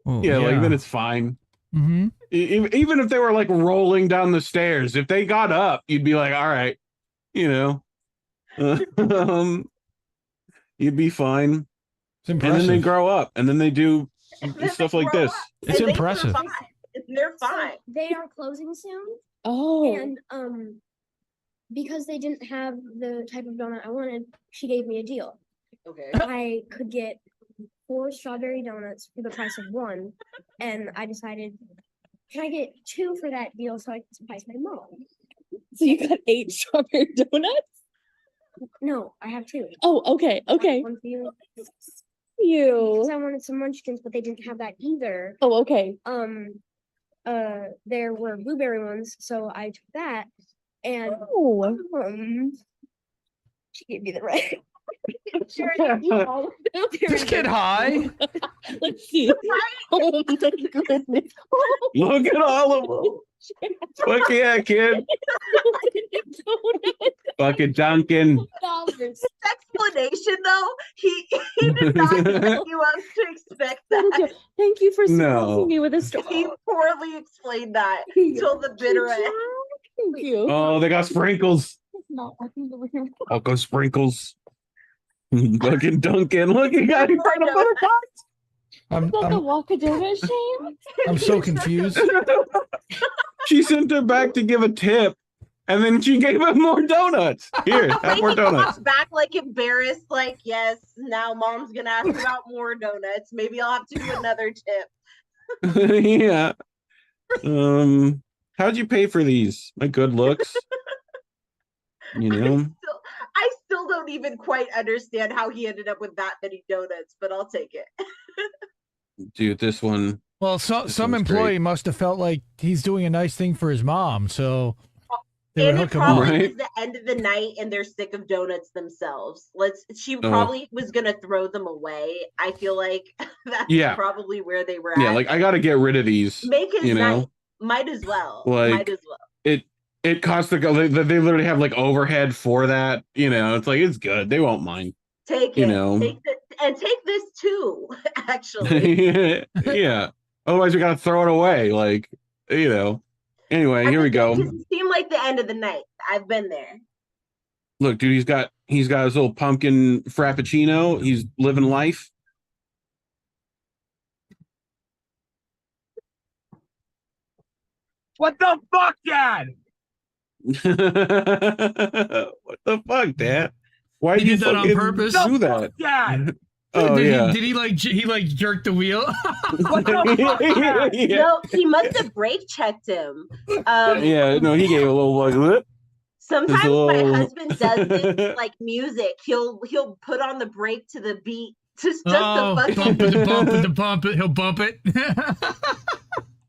Yeah, like then it's fine. Mm-hmm. Even if they were like rolling down the stairs, if they got up, you'd be like, all right, you'd be fine. It's and then they grow up, and then they do stuff like this. It's impressive. They're fine. So they are closing soon. Oh. And because they didn't have the type of donut I wanted, she gave me a deal. Okay. I could get 4 strawberry donuts for the price of 1, and I decided, can I get 2 for that deal so I can surprise my mom? So you got 8 strawberry donuts? No, I have 2. Oh, okay, okay. One for you. You. Because I wanted some munchkins, but they didn't have that either. Oh, okay. There were blueberry ones, so I took that, and she gave me the right. Sure, Just get high. Let's see. Oh my goodness. Look at all of them. Look at kid. Fucking Duncan. Explanation though, he did not set you up to expect that. Thank you for No. surprising me with a story. He poorly explained that till the bitter end. Thank you. Oh, they got sprinkles. It's not working over here. Uncle Sprinkles. Fucking Duncan. Look, he got in front of buttercups. I'm Like a Walkadona shame. I'm so confused. She sent her back to give a tip, and then she gave him more donuts. Here, have more He donuts. walks back like embarrassed, like, yes, now mom's gonna ask about more donuts. Maybe I'll have to do another tip. Yeah. How'd you pay for these? My good looks. You know. I still don't even quite understand how he ended up with that many donuts, but I'll take it. Dude, this one. Well, some one's employee great. must have felt like he's doing a nice thing for his mom, so they would And it hook him up. probably was the end of the night and they're sick of donuts themselves. She probably was gonna throw them away. I feel like that's Yeah. probably where they were at. Yeah, like I gotta get rid of these. Make his you know, night. Might as well. like Might as well. it costs the they literally have like overhead for that. You know, it's like it's good. They won't mind. Take you it. know. Take this too, actually. Yeah. Otherwise, we gotta throw it away. Like, you know. Anyway, here we go. It seemed like the end of the night. I've been there. Look, dude, he's got his little pumpkin frappuccino. He's living life. What the fuck, Dad? What the fuck, Dad? Why He did you did that on fucking purpose? do that? Dad. Oh yeah. Did he like jerk the wheel? What the fuck, Dad? Yeah. No, he must have brake checked him. Yeah, no, he gave a little like lip. Sometimes little- my husband does this like music. He'll put on the brake to the beat just to fuck bump it, bump it, bump it. He'll bump it.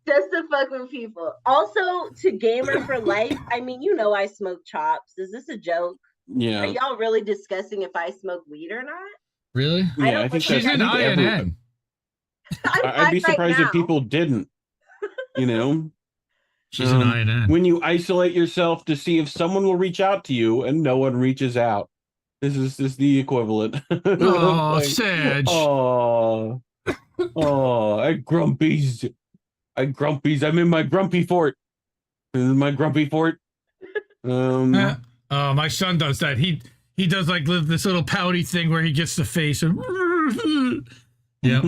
just to fuck with people. Also, to Gamer for Life, I mean, you know I smoke chops. Is this a joke? Yeah. Are y'all really discussing if I smoke weed or not? Really? Yeah, I think she's that's an INN. I'd be surprised if people didn't. You know? She's an INN. When you isolate yourself to see if someone will reach out to you and no one reaches out. This is the equivalent. Oh, Sedge. Oh, I grumpies. I'm in my grumpy fort. This is my grumpy fort. Oh, my son does that. He does like this little pouty thing where he gets the face and yeah.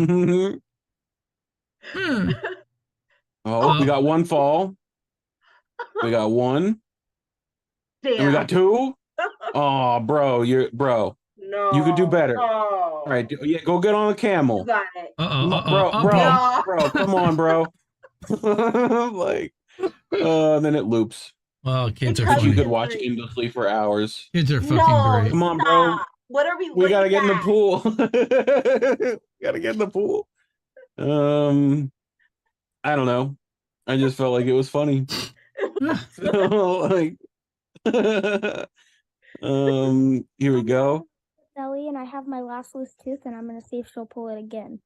Oh, we got one fall. We got one. Damn. And we got two. Oh, bro, No. you could do better. Oh. All right, yeah, go get on a camel. You got it. Bro, come on, bro. Like, then it loops. Oh, kids are You funny. could watch endlessly for hours. Kids are fucking great. Come on, bro. What are we? We gotta get in the at? pool. Gotta get in the pool. I don't know. I just felt like it was funny. So, like, here we go. Nelly, and I have my last loose tooth, and I'm gonna see if she'll pull it again.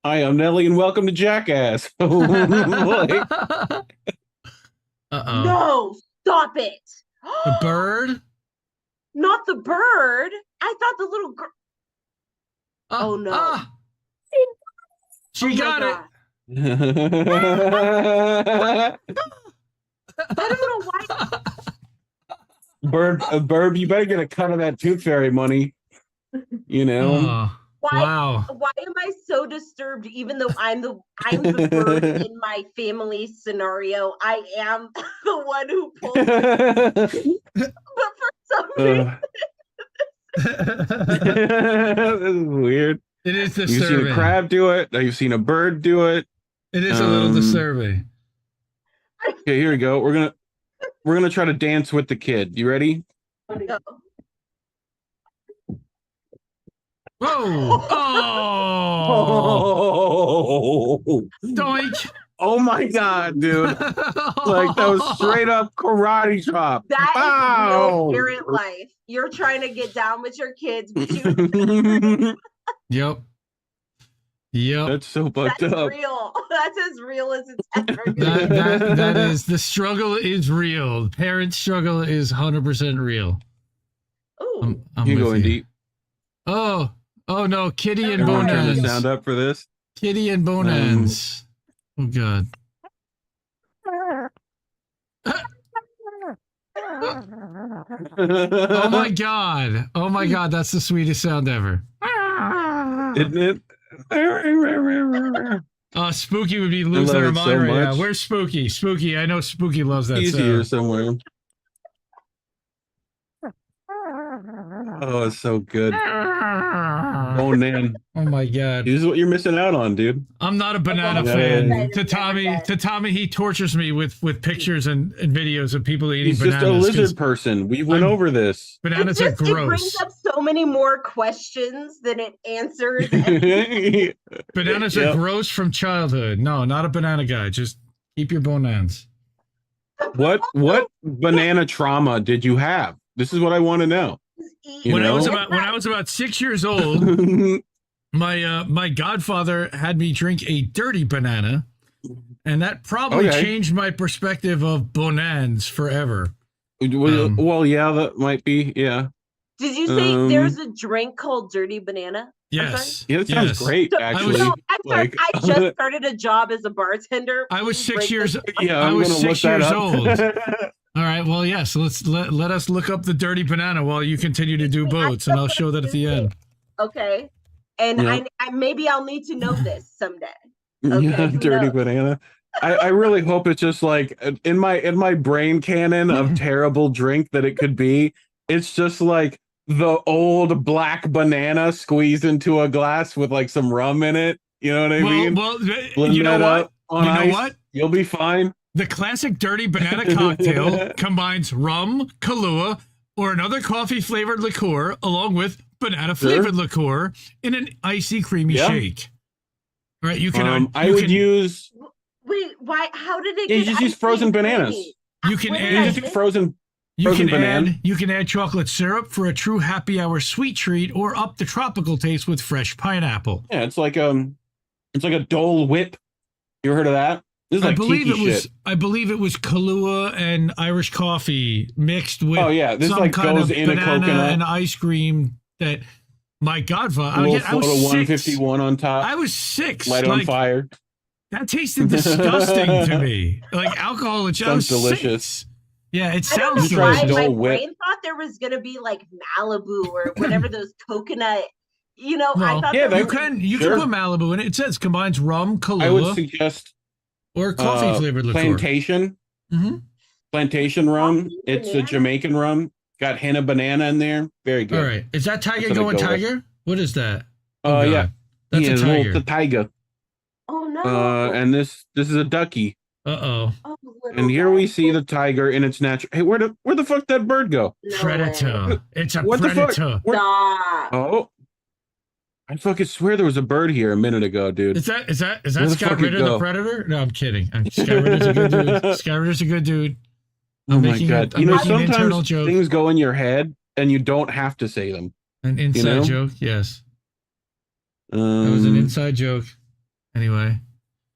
Hi, I'm Nelly, and welcome to Jackass. Like, No, stop it. The bird? Not the bird. I thought the little girl. Oh no. She got it. I don't know why. Bird, you better get a cut of that tooth fairy money. You know. Why am I so disturbed? Even though I'm the bird in my family scenario, I am the one who pulls it. But for some reason, This is weird. It is You've disturbing. seen a crab do it. You've seen a bird do it. It is a little disturbing. Okay, here we go. We're gonna. We're gonna try to dance with the kid. You ready? Go. Whoa! Oh! Doink! Oh my god, dude! Like that was straight up karate chop. That Bow! is real parent life. You're trying to get down with your kids, but you Yep. Yep. That's so fucked that's up. real. That's as real as it's ever gonna be. That is, the struggle is real. Parent struggle is 100% real. Ooh. I'm You with going deep? Oh no, Kitty and Everyone turn the Bonans. sound up for this. Kitty and Bonans. Oh god. Oh my god. Oh my god, that's the sweetest sound ever. Isn't it? Spooky would be losing love her it mind so right now. much. Where's Spooky? Spooky, I know Spooky loves that He's here sound. somewhere. Oh, it's so good. Oh man. Oh my god. This is what you're missing out on, dude. I'm not a banana Yeah. fan. Tahtahme, he tortures me with pictures and videos of people eating He's just a bananas. 'Cause lizard person. We went over this. Bananas It are just it brings gross. up so many more questions than it answers. Bananas are gross from childhood. No, not a banana guy. Just keep your bananas. What banana trauma did you have? This is what I want to know. When I was about 6 years old, my godfather had me drink a dirty banana, and that probably changed my perspective of bonans forever. Well, yeah, that might be. Yeah. Did you say there's a drink called Dirty Banana? Yes. Yeah, that sounds great. Actually, I just started a job as a bartender. I was 6 years. Yeah, I was I'm gonna 6 look that years up. old. All right. Well, yes. Let's let us look up the dirty banana while you continue to do boats, and I'll show that at the end. Okay, and Yeah. I maybe I'll need to know this someday. Yeah, Okay, dirty banana. I really hope it's just like in my brain canon of terrible drink that it could be. It's just like the old black banana squeezed into a glass with like some rum in it. You know what I mean? Well, Blend you know that what? up on You know ice. what? You'll be fine. The classic dirty banana cocktail combines rum, Kahlua, or another coffee-flavored liqueur, along with banana-flavored liqueur in an icy, creamy shake. All right, you can. I would use. Wait, why? How did it? Yeah, you get just use icy frozen creamy? bananas. You can What did add. I You just miss? frozen You can add chocolate syrup for a true happy hour sweet treat, or up the tropical taste with fresh pineapple. Yeah, it's like a Dole Whip. You heard of that? This is like tiki shit. I believe it was Kahlua and Irish coffee mixed with. Oh, yeah, this some like kind goes of in a banana coconut. and ice cream. That my godfather. A little I was float of 6. 151 on top. I was 6. Light on fire. That tasted disgusting to me. Like alcohol and Sounds I was delicious. 6. Yeah, it I don't sounds know why delicious. my Dole Whip. brain thought there was gonna be like Malibu or whatever those coconut. You know, I Well, thought yeah, there you was- can Sure. put Malibu in it. It says combines rum, I would Kahlua, suggest or coffee flavored liqueur. plantation. Mm-hmm. Plantation rum. Coffee It's a banana? Jamaican rum. Got hint of banana in there. Very good. All right, is that Tiger That's what I going go with. Tiger? What is that? Oh yeah, God. That's yeah, a tiger. The tiger. Oh no! And this is a ducky. Uh-oh. Oh, little And here we guy. see the tiger in its natural. Hey, where the fuck that bird go? No Predator. way. It's a What the fuck? predator. Where- Stop. Oh, I fucking swear there was a bird here a minute ago, dude. Is that Where the Scott fuck it Ritter, the go? Predator? No, I'm kidding. Scott Ritter's a good dude. Scott Ritter's a good dude. Oh I'm my making god! I'm You know, making an internal sometimes joke. things go in your head and you don't have to say them. An inside know? joke, yes. That was an inside joke. Anyway.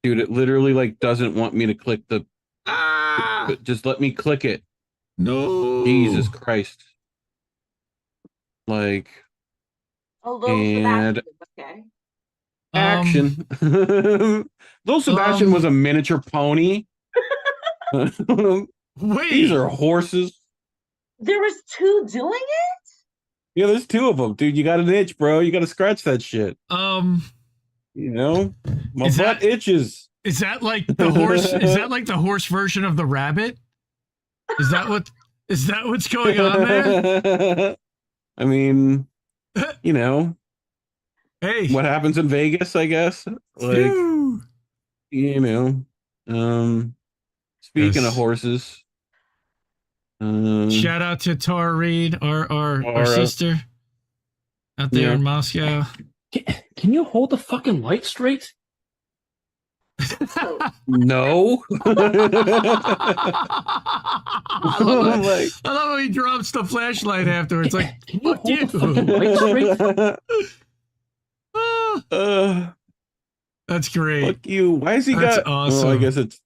Dude, it literally like doesn't want me to click the. But just let me click it. No. Jesus Christ! Like Oh, little and Sebastian. Okay. action. Little Sebastian was a miniature pony. Wait. These are horses. There was 2 doing it. Yeah, there's 2 of them, dude. You got an itch, bro. You got to scratch that shit. Um, You know, my Is butt that- itches. is that like the horse? Is that like the horse version of the rabbit? Is that what's going on there? I mean, you know, Hey. what happens in Vegas, I guess. Like, Phew. you know, speaking Yes. of horses, Shout out to Tara Reade, our Tara. sister out there Yeah. in Moscow. Can you hold the fucking light straight? No. I love it. Like- I love how he drops the flashlight afterwards. Like, Can you fuck you. hold the fucking light straight? That's great. Fuck you. Why is he That's got? awesome. Well, I guess it's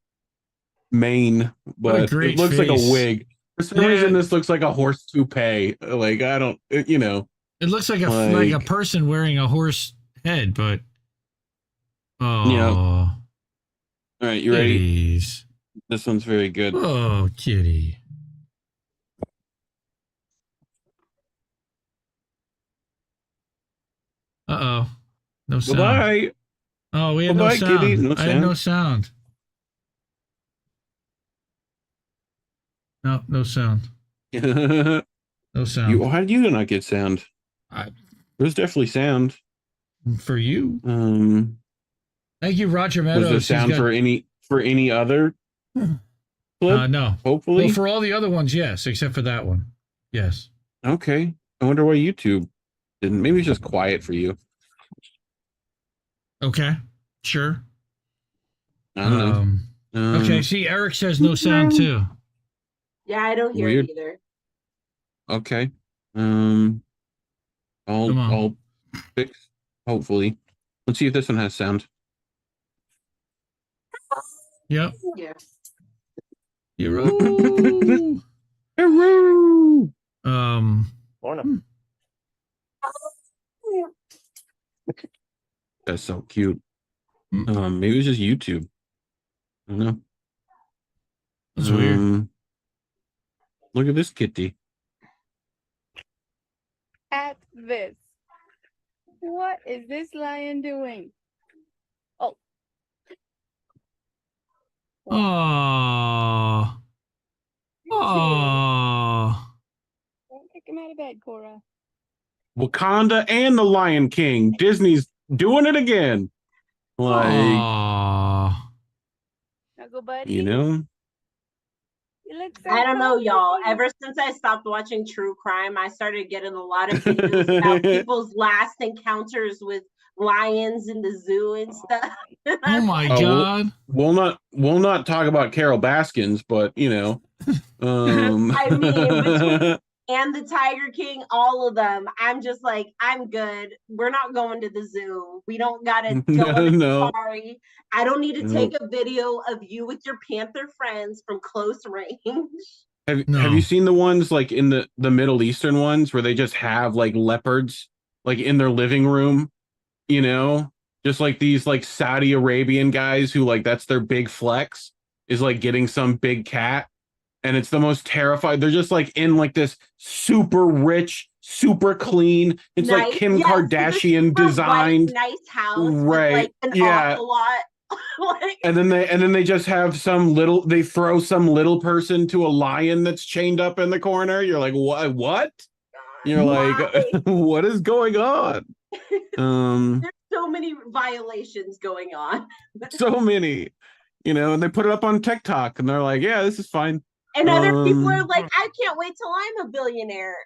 Maine, What a but great it looks like face. a wig. For some Yeah. reason, this looks like a horse toupee. Like I don't, you know. It looks like a person wearing a horse head, but oh, Yeah. All right, you ready? kitties. This one's very good. Oh, kitty. Uh-oh. No sound. Goodbye. Oh, we had no Goodbye, sound. kitty. No I had no sound. No, no sound. No sound. How did you not get sound? There's definitely sound. For you. Thank you, Roger Was Meadows. there He's sound got- for any other clip? No. Hopefully. Well, for all the other ones, yes, except for that one. Yes. Okay. I wonder why YouTube didn't. Maybe it's just quiet for you. Okay. Sure. I don't know. Okay. See, Eric says no sound too. Yeah, I don't hear Weird. it either. Okay. Come on. I'll fix. Hopefully. Let's see if this one has sound. Yep. Yeah. Hero. Hero. Morning. That's so cute. Maybe it's just YouTube. I don't know. That's weird. Look at this kitty. At this. What is this lion doing? Oh. Oh. Oh. Don't kick him out of bed, Cora. Wakanda and the Lion King. Disney's doing it again. Like, Snuggle buddy. you know? You look so I don't know, y'all. cozy. Ever since I stopped watching true crime, I started getting a lot of videos about people's last encounters with lions in the zoo and stuff. Oh my God. We'll not talk about Carol Baskins, but you know. I mean, between and the Tiger King, all of them. I'm just like, I'm good. We're not going to the zoo. We don't gotta go on a No. safari. I don't need to No. take a video of you with your panther friends from close range. Have you seen the ones like in the Middle Eastern ones where they just have like leopards like in their living room, you know? Just like these like Saudi Arabian guys who like that's their big flex is like getting some big cat, and it's the most terrified. They're just like in like this super rich, super clean. It's like Kim Kardashian super designed. white, nice house, Right. With like an Yeah. awful lot. Like, And then they just have they throw some little person to a lion that's chained up in the corner. You're like, what? You're like, what is going on? there's so many violations going on. So many, you know, and they put it up on TikTok and they're like, yeah, this is fine. And other people are like, I can't wait till I'm a billionaire.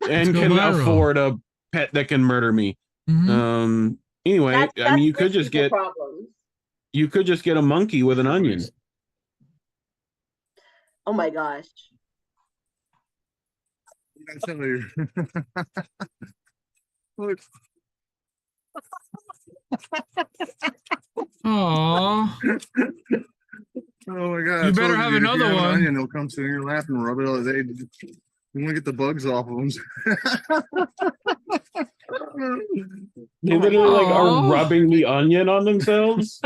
And go can viral. afford a pet that can murder me. Anyway, That's I mean, you rich could just people get problems. a monkey with an onion. Oh my gosh. Look. Aw. Oh my God! You I better told have if you another have an one. Onion, he'll come sit in your lap and rub it all day. You want to get the bugs off of them. They literally like Aw. are rubbing the onion on themselves.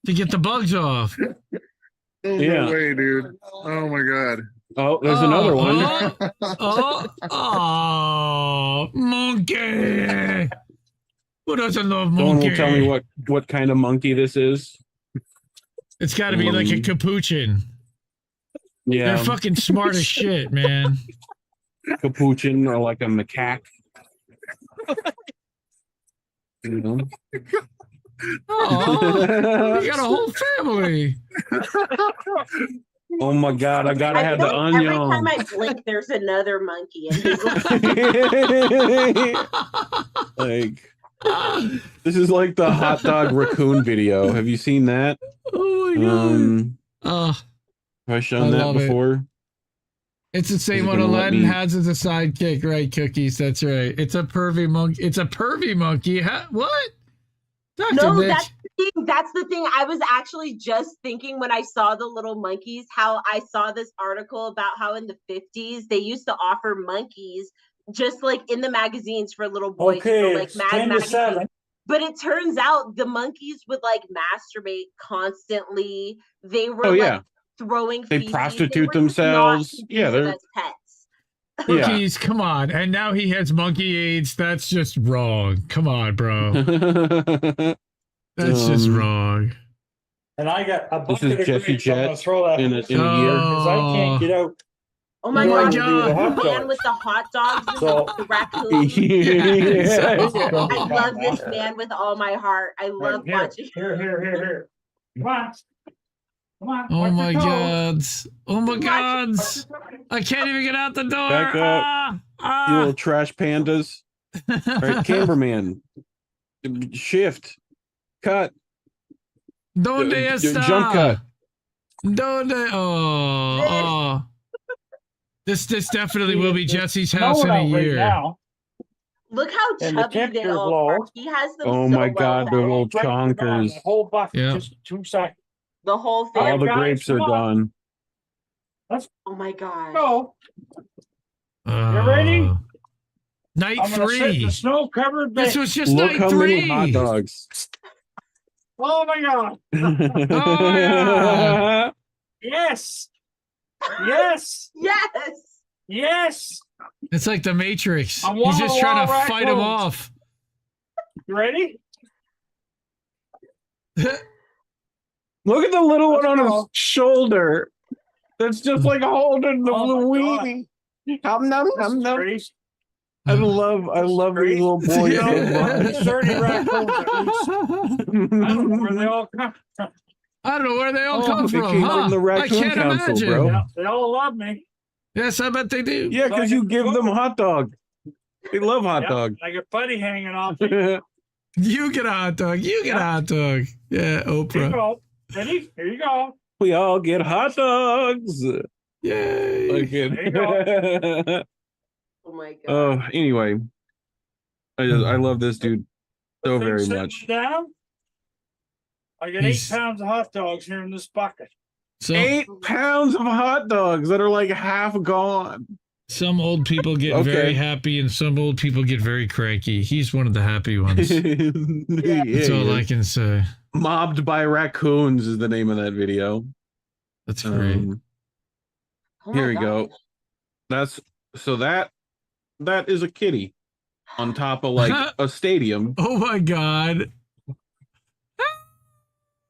To get the bugs off. No Yeah. way, dude. Oh my God. Oh, there's another one. Oh, monkey. Who doesn't love Someone monkey? will tell me what kind of monkey this is. It's got to be like a capuchin. Yeah, They're fucking smart as shit, man. capuchin or like a macaque. You know? Oh, you got a whole family. Oh my god, I gotta have the Every time onion. I blink, there's another monkey. And he's Like, this is like the hot dog raccoon video. Have you seen that? Oh my god. Have I shown I that love it. before? It's the same Is it one gonna let Aladdin me- has as a sidekick, right? Cookies. That's right. It's a pervy monkey. It's a pervy monkey. What? Dr. No, Nick. that's the thing. That's the thing. I was actually just thinking when I saw the little monkeys, how I saw this article about how in the 50s they used to offer monkeys just like in the magazines for little boys, like Mad Magazine. But it turns out the monkeys would like masturbate constantly. They were like throwing They feces. prostitute were just not themselves. Yeah, conducive they're as pets. Cookies, come on. And now he has monkey AIDS. That's just wrong. Come on, bro. That's just wrong. And I got a This bucket is of Jesse grease. I'm gonna Jett throw that in a year. because I can't get out. Oh my You god, wanted to do the hot the man dogs. with the hot dogs and So- the raccoons. I love this man with all my heart. I love watching. Here. Come on. Come on. Oh watch my your toes. god. Oh my god. I can't even get out the door. Back up. You little trash pandas. All right, cameraman. Shift. Cut. Donde está? Jump cut. Donde? Oh. This definitely will be Jesse's Snow house in a out right year. now. Look how And the chubby they temperature's all low. are. He has them Oh so my well god, they're fed. little Grapes are gone, chonkers. the whole bucket, Yeah. just 2 seconds. The whole All thing. the guys, grapes are come on. gone. Let's Oh my god. go. You ready? Night I'm gonna sit in 3. the snow-covered bed. This was just Look night how 3. many hot dogs. Oh my god. God. Yes. Yes. Yes. Yes. It's like the Matrix. I'm He's just trying to wall-to-wall fight him raccoons. off. You ready? Look at the little one on go. his shoulder. That's just like holding the Oh my Louis. Nom nom nom nom. Grace. I love these little boys You so know, much. 30 raccoons at least. I don't know where they all come from. I don't know where they all Oh, come they from. came Huh? from the I Raccoon can't Council, imagine. bro. Yeah, they all love me. Yes, I bet they do. Yeah, because you give them hot dog. They love hot Yep, dog. I got Buddy hanging off me. You get a hot dog. You get a hot dog. Yeah, Here you Oprah. go. Ready? Here you go. We all get hot dogs. Yay. Like it. Oh my god. Anyway, I love this dude so Things very sitting much. Down. I got He's- 8 pounds of hot dogs here in this bucket. So 8 pounds of hot dogs that are like half gone. some old people get Okay. very happy and some old people get very cranky. He's one of the happy ones. That's all I can say. Mobbed by raccoons is the name of that video. That's great. Oh my Here we God. go. That is a kitty on top of like a stadium. Oh my god.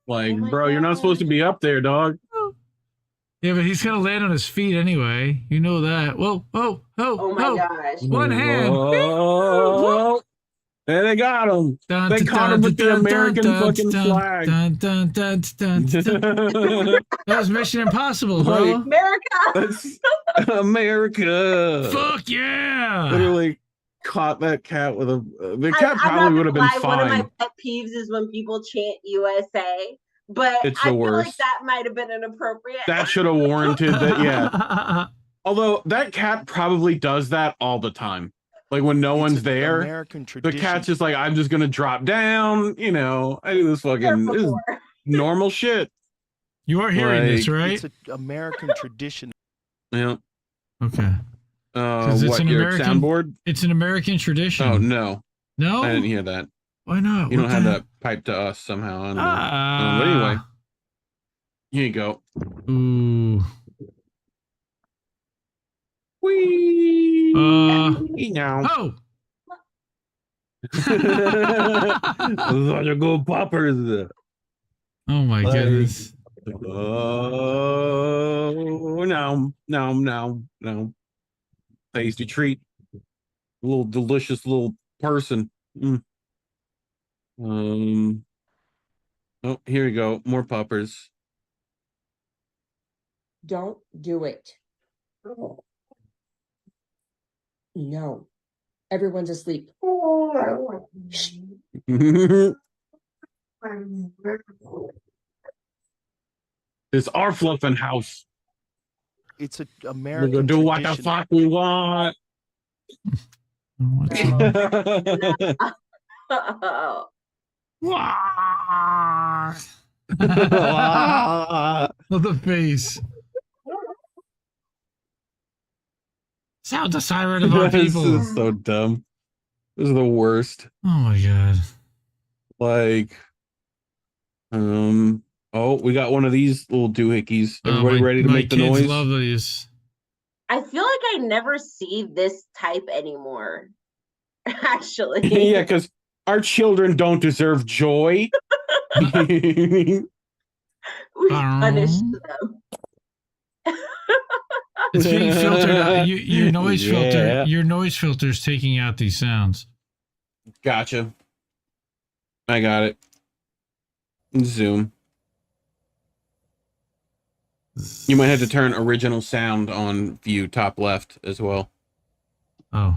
Like, Oh my bro, you're not God. supposed to be up there, dog. Yeah, but he's gonna land on his feet anyway. You know that. Whoa, oh, oh, Oh my gosh. One hand. Whoa. There they got him. Dun, They dun, caught him dun, with the dun, American dun, fucking dun, flag. dun, dun, dun, dun, dun. That was Mission Impossible, bro. Like- America. That's America. Fuck yeah. Literally caught that cat with a. The I'm cat not probably gonna would have been lie, one of my fine. pet peeves is when people chant USA, but It's I the feel like worst. that might have been inappropriate. That should have warranted that. Yeah. Although that cat probably does that all the time. Like when no one's there, the cat's just like, I'm just gonna drop down. You know, I do this fucking this is normal shit. You are hearing this, Like- right? It's an American tradition. Yeah. Okay. 'Cause it's What? an Your American soundboard? It's an American tradition. Oh no, No? I didn't hear that. Why not? You What don't have the that piped to us somehow. I don't know. Ah. But anyway, here you go. Ooh. Whee! Oh. Those are the good poppers. Oh my Like- goodness. Oh no. Tasty treat. A little delicious little person. Oh, here we go. More poppers. Don't do it. No. Everyone's asleep. Shh. It's our fluffing house. It's a We're American gonna do what the tradition. fuck we want. The face. Sound the siren of our This people. is so dumb. This is the worst. Oh my god. Like, oh, we got one of these little doohickeys. Everybody ready to make the kids noise? love these. I feel like I never see this type anymore. Actually. Yeah, because our children don't deserve joy. We punished them. It's being filtered out. Your noise filter. Yeah. Your noise filter is taking out these sounds. Gotcha. I got it. Zoom. You might have to turn original sound on view top left as well. Oh.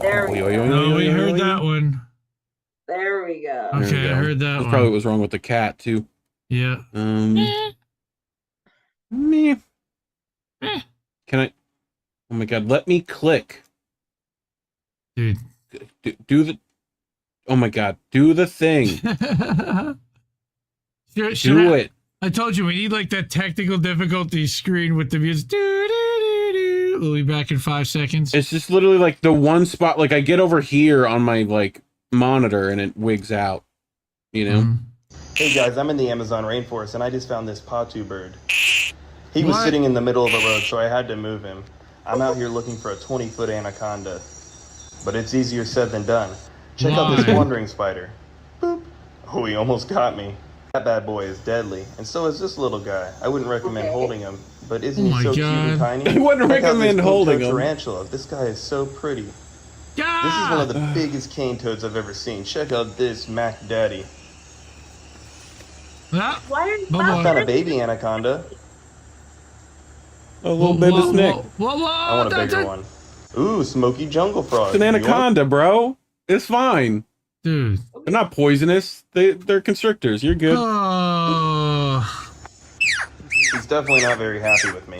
There we go. Oh, we heard that one. There we go. There we Okay, I go. heard that That's one. probably what was wrong with the cat too. Yeah. Meh. Can I? Oh my god! Let me click. Dude. Do the. Oh my god! Do the thing. Do it. I told you we need like that technical difficulty screen with the music. We'll be back in 5 seconds. It's just literally like the one spot. Like I get over here on my like monitor and it wigs out. You know. Hey guys, I'm in the Amazon rainforest and I just found this patu bird. He was What? sitting in the middle of the road, so I had to move him. I'm out here looking for a 20-foot anaconda, but it's easier said than done. Check out this Why? wandering spider. Boop. Oh, he almost got me. That bad boy is deadly, and so is this little guy. I wouldn't recommend holding him, but isn't Oh he my so cute and God. tiny? I wouldn't Check out this recommend pink holding toad him. tarantula. This guy is so pretty. This is one of the biggest cane toads I've ever seen. Check out this Mac Daddy. Ah, Why are you I found a baby anaconda. A little baby snake. I want a bigger one. Ooh, smoky jungle frog. It's an anaconda, bro. It's fine. Dude. They're not poisonous. They're constrictors. You're good. He's definitely not very happy with me.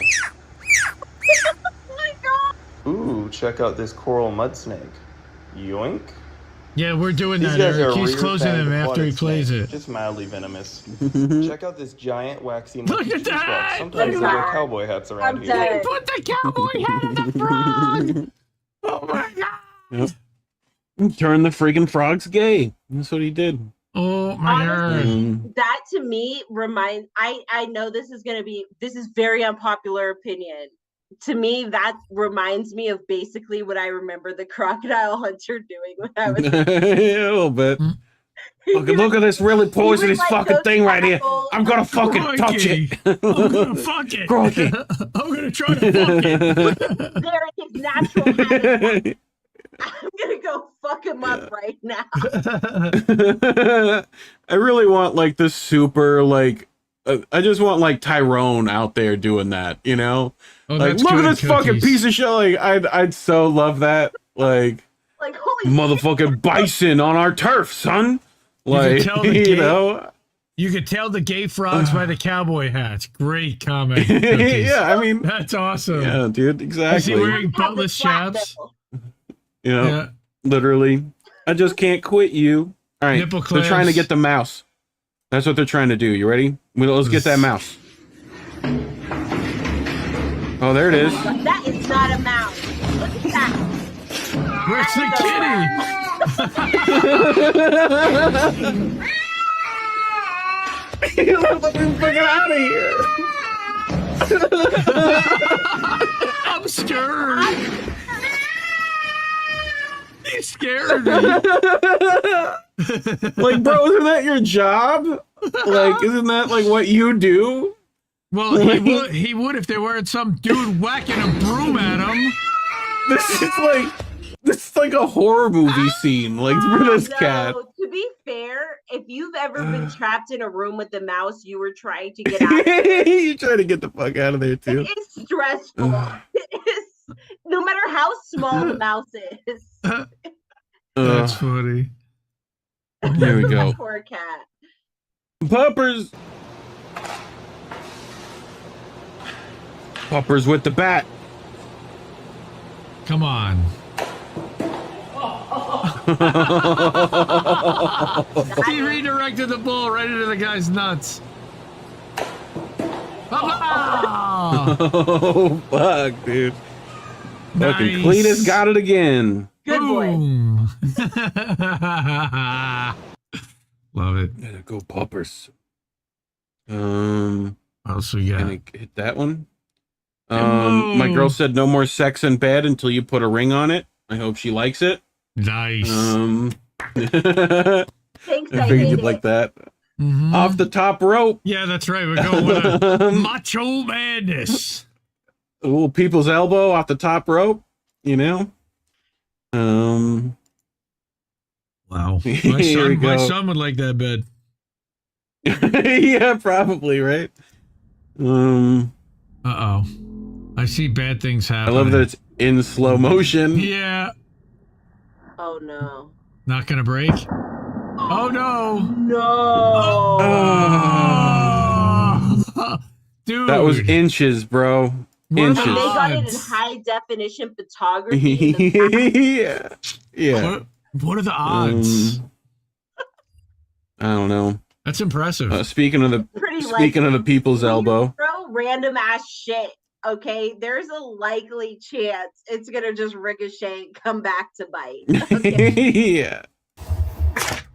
Ooh, check out this coral mud snake. Yoink. Yeah, we're doing These that, guys Eric. are He's rear closing fanged him after he aquatic plays snakes, it. Just mildly venomous. Check out this giant waxy Look monkey at tree frog. that! Sometimes they Look at wear that! cowboy hats around I'm here. dead. Put the cowboy hat on the frog! Oh my god! Yep. Turn the freaking frogs gay. That's what he did. Oh my Honestly, god. that to me reminds I know this is very unpopular opinion. To me, that reminds me of basically what I remember the crocodile hunter doing when I was A little bit. Look at this really poisonous like, fucking go thing right here. tackle- I'm gonna fucking touch it. I'm gonna fuck it. Crikey. I'm gonna try to fuck it. They're in his natural habitat. I'm gonna go fuck him up right now. I really want like the super like I just want like Tyrone out there doing that, you know? Oh, like that's look at good, this fucking Cookies. piece of shit. Like I'd so love that. Like Like holy motherfucking bison on our turf, son. You Like can tell the you gay, know. You could tell the gay frogs by the cowboy hats. Great comment. Cookies. Yeah, I mean That's awesome. yeah, dude, Is he exactly. wearing buttless chaps? You know, Yeah. literally. I just can't quit you. All right, Nipple they're trying to clamps. get the mouse. That's what they're trying to do. You ready? Let's get that mouse. Oh, there it is. That is not a mouse. Look at that. Where's the kitty? Let's fucking out of here. I'm scared. He scared me. Like, bro, isn't that your job? Like, isn't that like what you do? Well, he would if there weren't some dude whacking a broom at him. This is like This is like a horror movie scene, like for this cat. To be fair, if you've ever been trapped in a room with a mouse, you were trying to get out of it. You're trying to get the fuck out of there too. It's stressful. It is, no matter how small the mouse is. That's funny. There we go. Poor cat. Puppers. Puppers with the bat. Come on. He redirected the ball right into the guy's nuts. Oh, fuck, dude. Fucking Nice. Cletus got it again. Good boy. Love it. Gotta go Puppers. What else we got? Can I hit that one? My girl said no more sex in bed until you put a ring on it. I hope she likes it. Nice. Thanks, I figured you'd like that. Off the top rope. Yeah, that's right. We're going with a macho madness. A little people's elbow off the top rope, you know? Wow. Here we My go. son would like that bed. Yeah, probably, right? Uh-oh. I see bad things I happen. love that it's in slow motion. Yeah. Oh no. Not gonna break. Oh no. No. Oh. Dude. That was inches, bro. Inches. And they got it in high definition photography. In the back. Yeah. What are the odds? I don't know. That's impressive. Speaking of the people's elbow. Throw random ass shit. Okay, there's a likely chance it's gonna just ricochet and come back to bite. Okay.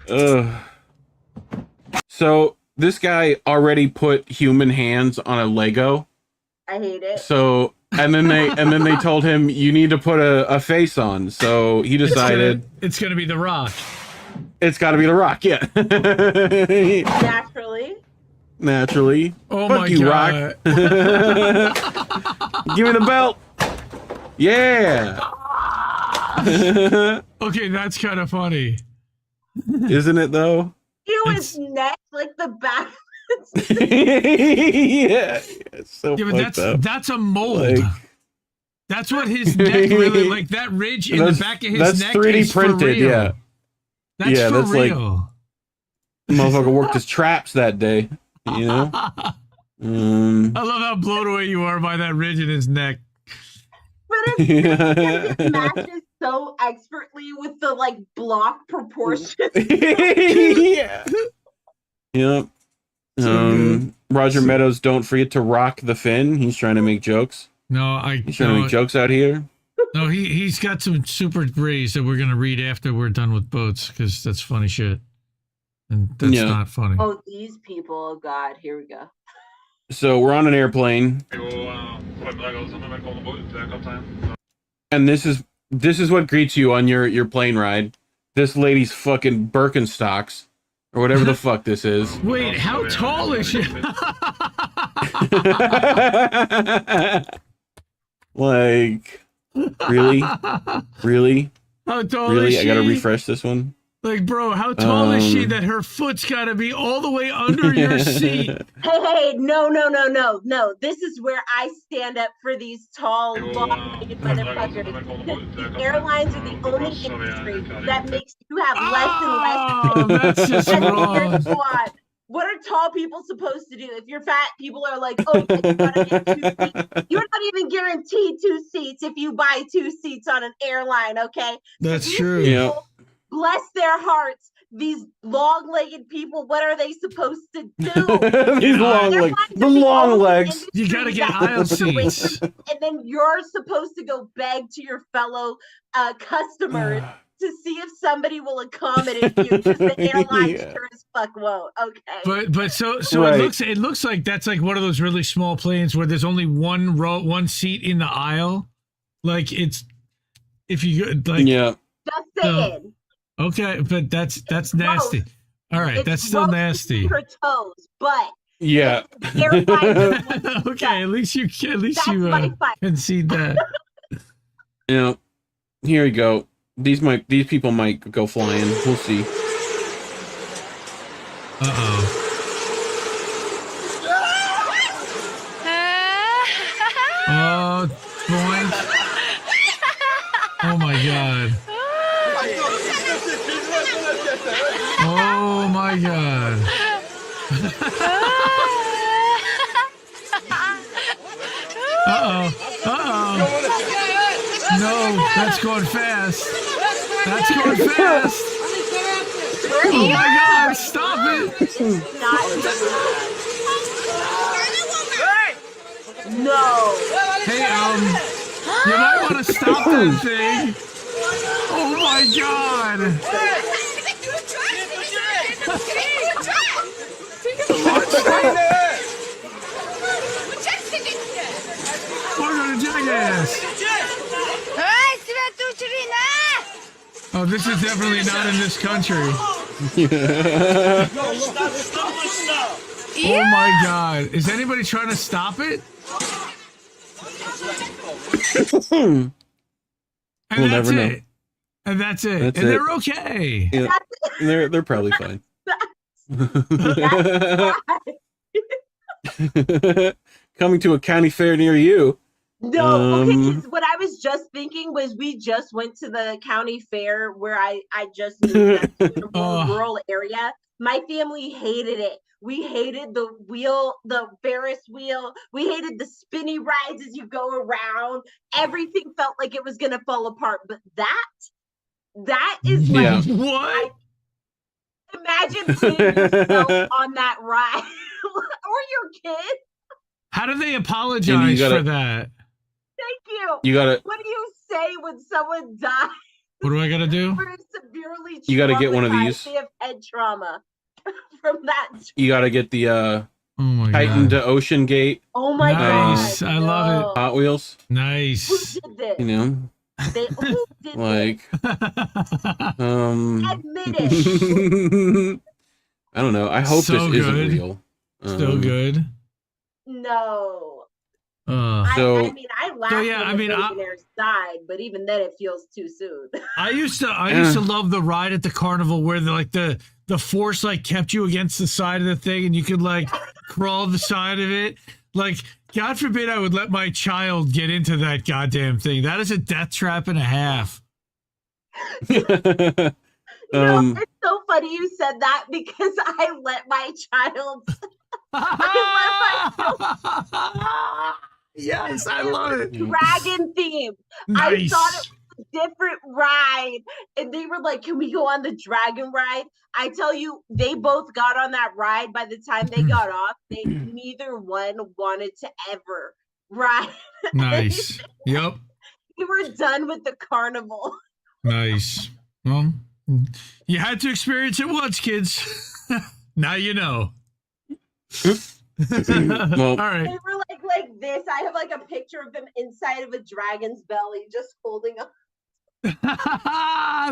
Yeah. So this guy already put human hands on a Lego. I hate it. So and then they told him you need to put a face on. So he decided it's gonna be The Rock. It's got to be The Rock. Yeah. Naturally. Oh Fuck my you, God. Rock. Give me the belt. Yeah. Okay, that's kind of funny. Isn't it though? His neck, like the back. Yeah. It's so Yeah, but fucked up. that's a mold. Like- That's what his neck really like. That ridge in the back of his neck 3D is printed. for real. Yeah. That's yeah, for that's real. like motherfucker worked his traps that day. You know. I love how blown away you are by that ridge in his neck. But it matches so expertly with the like block proportions. Yeah. Yep. Roger Meadows, don't forget to rock the fin. He's trying to make jokes. No, He's trying to make jokes out here. No, he's got some super rays that we're gonna read after we're done with boats because that's funny shit, and that's not funny. Oh, these people! Oh God, here we go. So we're on an airplane, and this is what greets you on your plane ride. This lady's fucking Birkenstocks, or whatever the fuck this is. Wait, how tall is she? Like, really? How tall Really? is she? I gotta refresh this one. Like, bro, how tall is she that her foot's gotta be all the way under your seat? Hey, no. This is where I stand up for these tall, long-legged motherfuckers. The airlines are the only industry that makes you have less and less. That's just wrong. Squad. What are tall people supposed to do? If you're fat, people are like, oh, you gotta get 2 seats. You're not even guaranteed 2 seats if you buy 2 seats on an airline, okay? That's These true. people, bless their hearts, these long-legged people, what are they supposed to do? These long legs. The long legs. You gotta get aisle seats. And then you're supposed to go beg to your fellow customers to see if somebody will accommodate you because the airline sure as fuck won't. Okay. But so Right. it looks like that's like one of those really small planes where there's only one seat in the aisle. Like it's if you like Just saying. Okay, but that's nasty. All right, It's that's still gross nasty. for toes, but Yeah. Okay, at least you That's my fight. concede that. You know, here we go. These people might go flying. We'll see. Uh-oh. Oh, boink. Oh my god. Oh my god. Uh-oh. Uh-oh. No, that's going fast. That's going fast. Oh my god, stop it. No. Hey, you might want to stop that thing. Oh my god. We're gonna jackass. Oh, this is definitely not in this country. Oh my god. Is anybody trying to stop it? And We'll that's never know. it. And that's it. That's and it. they're okay. Yeah, they're probably fine. Coming to a county fair near you. No, okay, 'cause what I was just thinking was we just went to the county fair where I just moved to a more rural area. My family hated it. We hated the wheel, the Ferris wheel. We hated the spinny rides as you go around. Everything felt like it was gonna fall apart. But that is like what? Imagine putting yourself on that ride or your kid. How do they apologize for that? Thank you. You gotta- What do you say when someone dies? What do I gotta do? Or severely You gotta get one of traumatized, these. They have head trauma from that. You got to get the Oh my Titan god. to Ocean Gate. Oh my Nice. god! I love it. Hot Wheels. Nice. Who did this? You know, Who did like, Admit it. I don't know. I hope So this isn't good. real. So good. No. So I mean, I laughed yeah, when I the mean, billionaires died, but even then, it feels too soon. I used to love the ride at the carnival where the force like kept you against the side of the thing and you could like crawl the side of it. Like, God forbid I would let my child get into that goddamn thing. That is a death trap and a half. It's so funny you said that because I let my child. Yes, I love it. Dragon theme. Nice. I thought it was a different ride, and they were like, "Can we go on the dragon ride?" I tell you, they both got on that ride. By the time they got off, neither one wanted to ever ride. Nice. Yep. We were done with the carnival. Nice. Well, you had to experience it once, kids. Now you know. Well, all right. They were like this. I have like a picture of them inside of a dragon's belly, just holding up.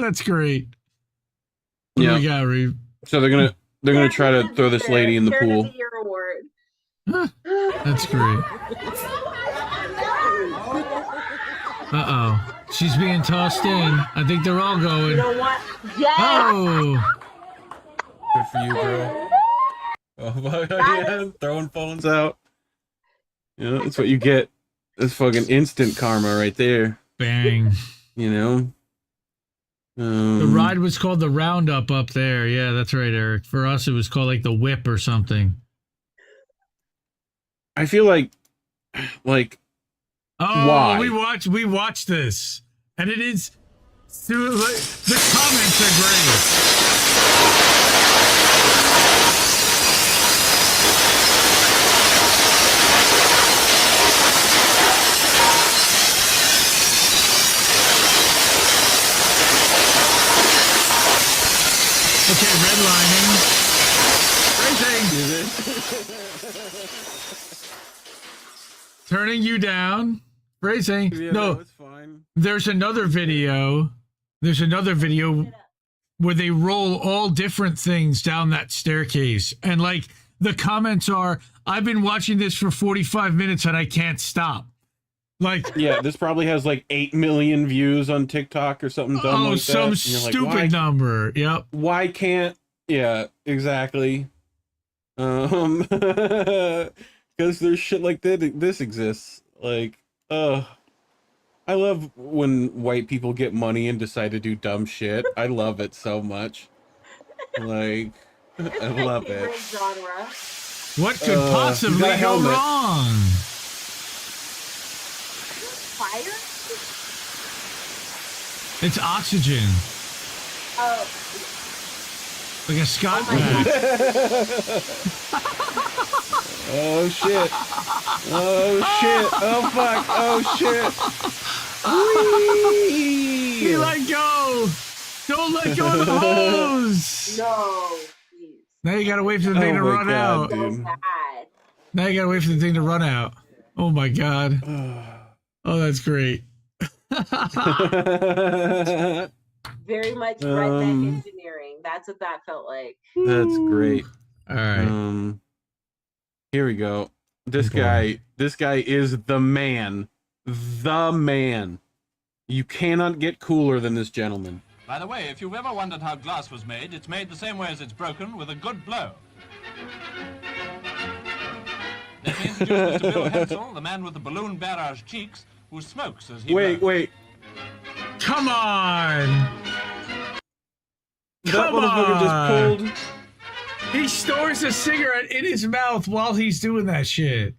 That's great. What do we got, Reade? So they're gonna try to throw this lady in the Parent pool. of the Year award. That's great. Uh-oh. She's being tossed in. I think they're all going. You know what? Yes. Oh. Good for you, girl. Oh my god, yeah, throwing phones out. You know, that's what you get. That's fucking instant karma right there. Bang. You know? The ride was called the Roundup up there. Yeah, that's right, Eric. For us, it was called like the Whip or something. I feel like Oh, why? we watched this, and it is. The comments are great. Okay, redlining. Turning you down. Phrasing. Yeah, no, it's fine. There's another video. There's another video where they roll all different things down that staircase. And like the comments are, I've been watching this for 45 minutes and I can't stop. Like, yeah, this probably has like 8 million views on TikTok or something dumb like that. some And you're like, stupid number. Yep. Why can't? Yeah, exactly. Because there's shit like this exists. Like, I love when white people get money and decide to do dumb shit. I love it so much. Like, I love it. Genre. What could possibly go wrong? Fire? It's oxygen. Oh. Like a Scott pack. Oh shit. Oh shit. Oh fuck. Oh shit. Whee! He let go. Don't let go of the hose. No. Now you gotta wait for the thing to run out. Dude. Now you gotta wait for the thing to run out. Oh my god. Oh, that's great. Very much redneck engineering. That's what that felt like. That's great. All right. Here we go. This guy is the man. The man. You cannot get cooler than this gentleman. By the way, if you've ever wondered how glass was made, it's made the same way as it's broken, with a good blow. Let me introduce Mr. Bill Hensel, the man with the balloon barrage cheeks, who smokes as he blows. Wait. Come on! That motherfucker just pulled. He stores a cigarette in his mouth while he's doing that shit.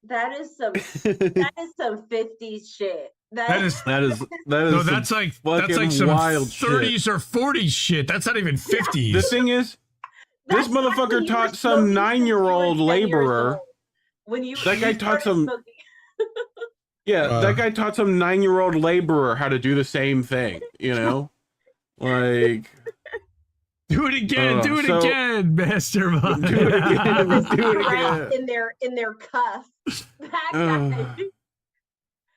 That is some 50s shit. That is No, that's like some wild 30s or 40s shit. That's not even 50s. The thing is, this motherfucker taught some 9-year-old laborer. That guy taught some. Yeah, that guy taught some 9-year-old laborer how to do the same thing. You know, like. Do it again. Do it again, mastermind. Do it again. Do it again. In their cuff. That guy.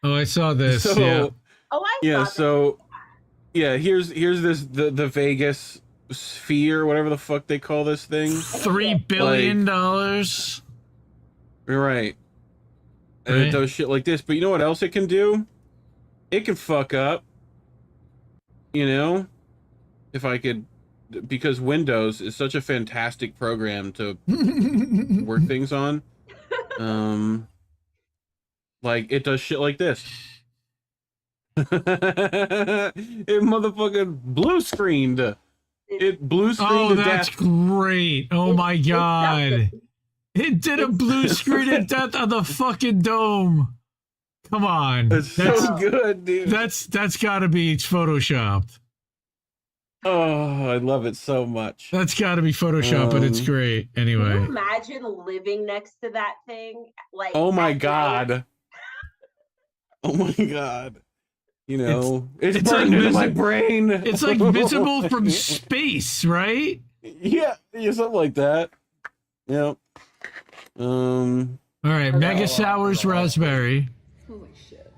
Oh, I saw this. So, yeah. Oh, I yeah. saw So, yeah. Here's this the Vegas sphere, whatever the fuck they call this thing. $3 billion. Right. And it does shit like this. But you know what else it can do? It can fuck up. You know, if I could. Because Windows is such a fantastic program to work things on. Like, it does shit like this. It motherfucking blue screened. It blue screened to death. That's great. Oh my god. It did a blue screen to death on the fucking dome. Come on. That's so good, dude. That's gotta be photoshopped. Oh, I love it so much. That's gotta be photoshopped, but it's great. Anyway. Can you imagine living next to that thing? Like, oh my god. Oh my god. You know, it's burned into my brain. It's like visible from space, right? Yeah, something like that. Yep. All right, Mega Sours Raspberry. Holy shit.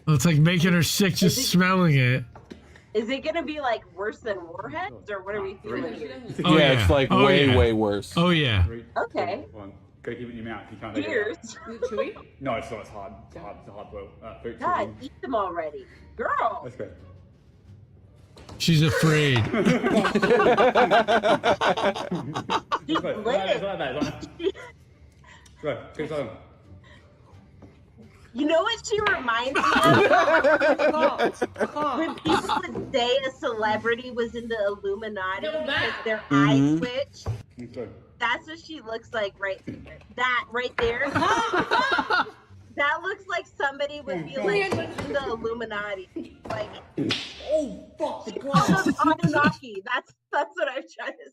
Well, it's like making her sick just smelling it. Is it gonna be like worse than Warheads, or what are we feeling here? Oh, yeah, it's like way worse. Oh yeah. Okay. Go keep it in your mouth. You can't Cheers. Is it chewy? No, it's not. It's hard. It's hard. It's a hard boil. God, eat them already, girl. Let's go. She's afraid. She's lit. You know what she reminds me of? When people would say a celebrity was in the Illuminati because their eyes switch. That's what she looks like right there. That right there. That looks like somebody would be like in the Illuminati. Like, oh fuck, Anunnaki. That's what I'm trying to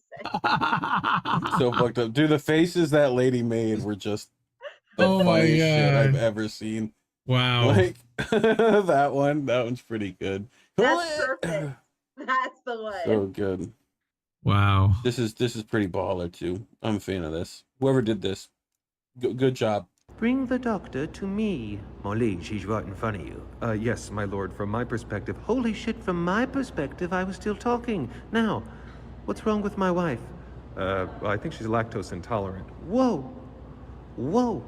say. So fucked up. Dude, the faces that lady made were just the funniest shit I've ever seen. Wow. Like that one's pretty good. That's perfect. That's the one. So good. Wow. This is pretty baller too. I'm a fan of this. Whoever did this, good job. Bring the doctor to me. Molly, she's right in front of you. Yes, my lord, from my perspective. Holy shit, from my perspective, I was still talking. Now, what's wrong with my wife? I think she's lactose intolerant. Whoa. Whoa.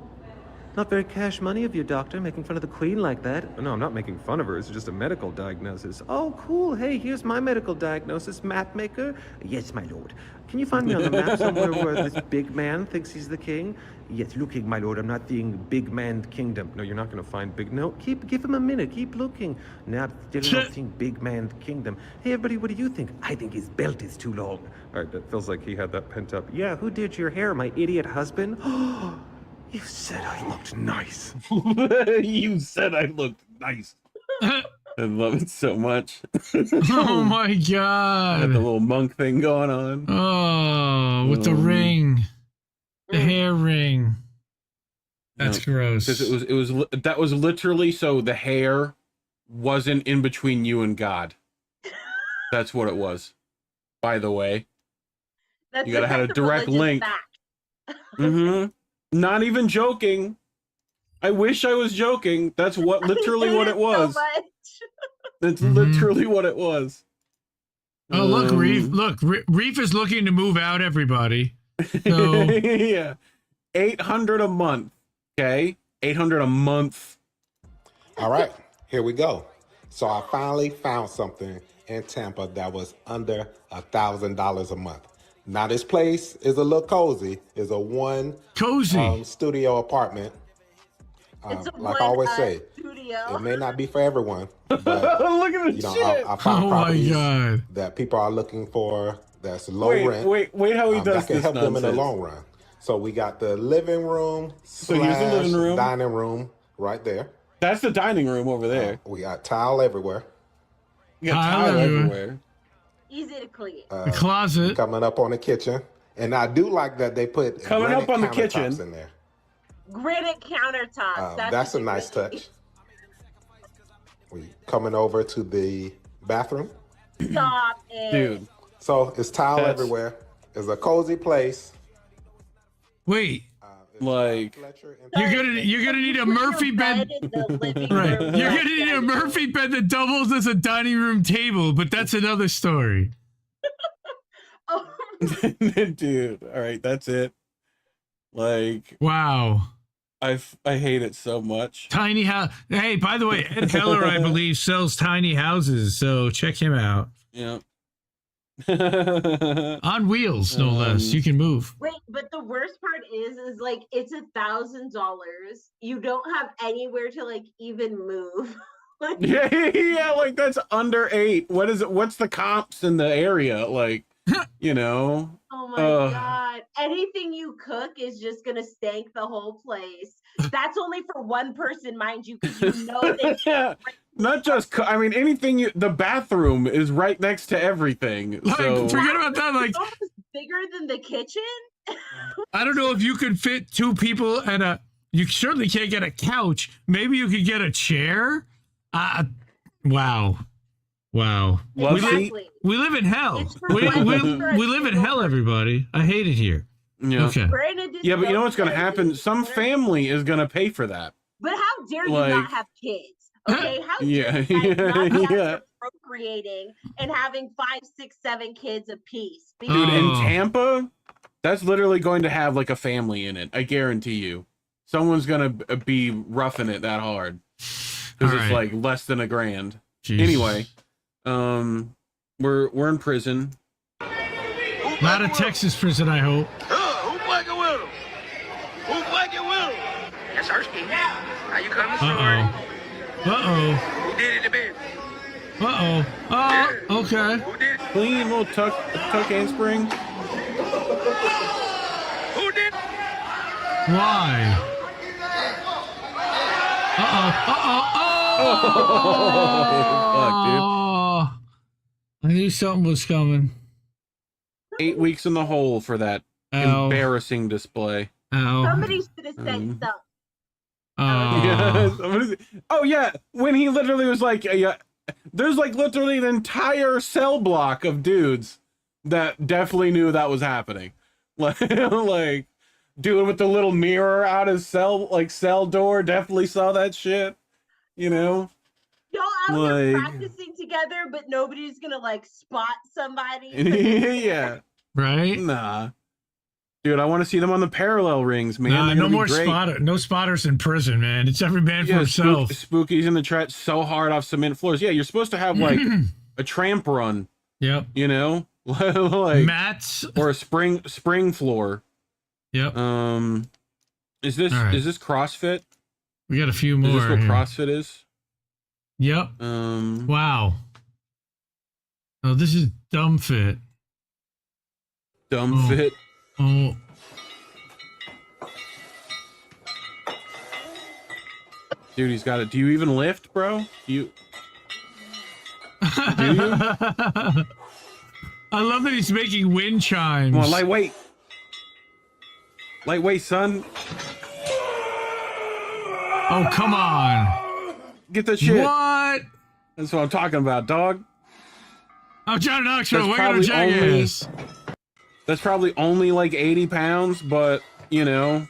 Not very cash money of you, doctor, making fun of the queen like that. No, I'm not making fun of her. It's just a medical diagnosis. Oh, cool. Hey, here's my medical diagnosis. Map maker? Yes, my lord. Can you find me on the map somewhere where this big man thinks he's the king? Yes, looking, my lord. I'm not seeing big man kingdom. No, you're not going to find big... No, give him a minute. Keep looking. No, I'm still not seeing big man kingdom. Hey, everybody, what do you think? I think his belt is too long. All right, that feels like he had that pent up. Yeah, who did your hair? My idiot husband? You said I looked nice. You said I looked nice. I love it so much. Oh my god. Got the little monk thing going on. Oh, with the ring. The hair ring. That's gross. 'Cause that was literally so the hair wasn't in between you and God. That's what it was. By the way. You gotta have a direct link. Mm-hmm. Not even joking. I wish I was joking. That's what literally what it was. So much. That's literally what it was. Oh, look, Reef. Look, Reef is looking to move out, everybody. So... yeah. 800 a month. Okay? 800 a month. All right, here we go. So I finally found something in Tampa that was under $1,000 a month. Now this place is a little cozy. It's a one studio apartment. Like I always say, it may not be for everyone, but look at the shit. I found properties God. that people are looking for that's low rent. Wait, how he does that can this help them in the nonsense. long run. So we got the living room So here's the living room. dining room right there. That's the dining room over there. We got tile everywhere. You got tile everywhere. Easy to clean. The closet. Coming up on the kitchen. And I do like that they put Coming up on the countertops kitchen. in there. Granite countertops. That's a nice touch. We coming over to the bathroom. Stop it. Dude. So it's tile everywhere. It's a cozy place. Wait. Like you're gonna need a Murphy bed. Right. You're gonna need a Murphy bed that doubles as a dining room table, but that's another story. Dude, all right, that's it. Like, wow. I hate it so much. Tiny house. Hey, by the way, Ed Heller, I believe, sells tiny houses, so check him out. Yeah. On wheels, no less. You can move. Wait, but the worst part is like it's $1,000. You don't have anywhere to like even move. yeah, like that's under 8. What is it? What's the comps in the area? Like, you know. Oh my god. Anything you cook is just gonna stank the whole place. That's only for one person, mind you, because you know they not just I mean anything the bathroom is right next to everything. Like, so forget about that. Like bigger than the kitchen. I don't know if you could fit 2 people and you certainly can't get a couch. Maybe you could get a chair. Wow. Exactly. We live in hell. We live in hell, everybody. I hate it here. Yeah. Okay. Yeah, but you know what's going to happen? Some family is going to pay for that. But how dare you Like- not have kids? Okay, how dare Yeah, you guys not have yeah. procreating and having 5, 6, 7 kids apiece? Dude, in Tampa, that's literally going to have like a family in it. I guarantee you. Someone's going to be roughing it that hard. Because it's like less than $1,000. Jeez. Anyway, we're in prison. Not a Texas prison, I hope. Who fucking with him? Who fucking with him? That's Hersky. How you coming, sorority? Who did it the best? Oh, okay. Who did it? Clean little tuck handspring. Who did it? Why? Oh, fuck, dude. I knew something was coming. 8 weeks in the hole for that embarrassing display. Somebody should have said something. Oh yeah, when he literally was like, there's like literally an entire cell block of dudes that definitely knew that was happening. Like dude with the little mirror out his cell door definitely saw that shit. You know? Y'all out here practicing together, but nobody's gonna like spot somebody. Yeah. Right? Nah. Dude, I want to see them on the parallel rings, man. Nah, They're no gonna be more great. no spotters in prison, man. It's every man for Yeah, himself. Spooky's in the track so hard off cement floors. Yeah, you're supposed to have like a tramp run. Yep. You know, like mats or a spring floor. Yep. Is this All right. is this CrossFit? We got a few more. Is this what here. CrossFit is? Yep. Wow. Oh, this is dumb fit. Dumb fit. Oh. Dude, he's got it. Do you even lift, bro? Do you? I love that he's making wind chimes. Come on, lightweight. Lightweight, son. Oh, come on. Get that shit. What? That's what I'm talking about, dog. I'm John Knoxville. That's We're gonna probably jackass. That's probably only like 80 pounds, but you know,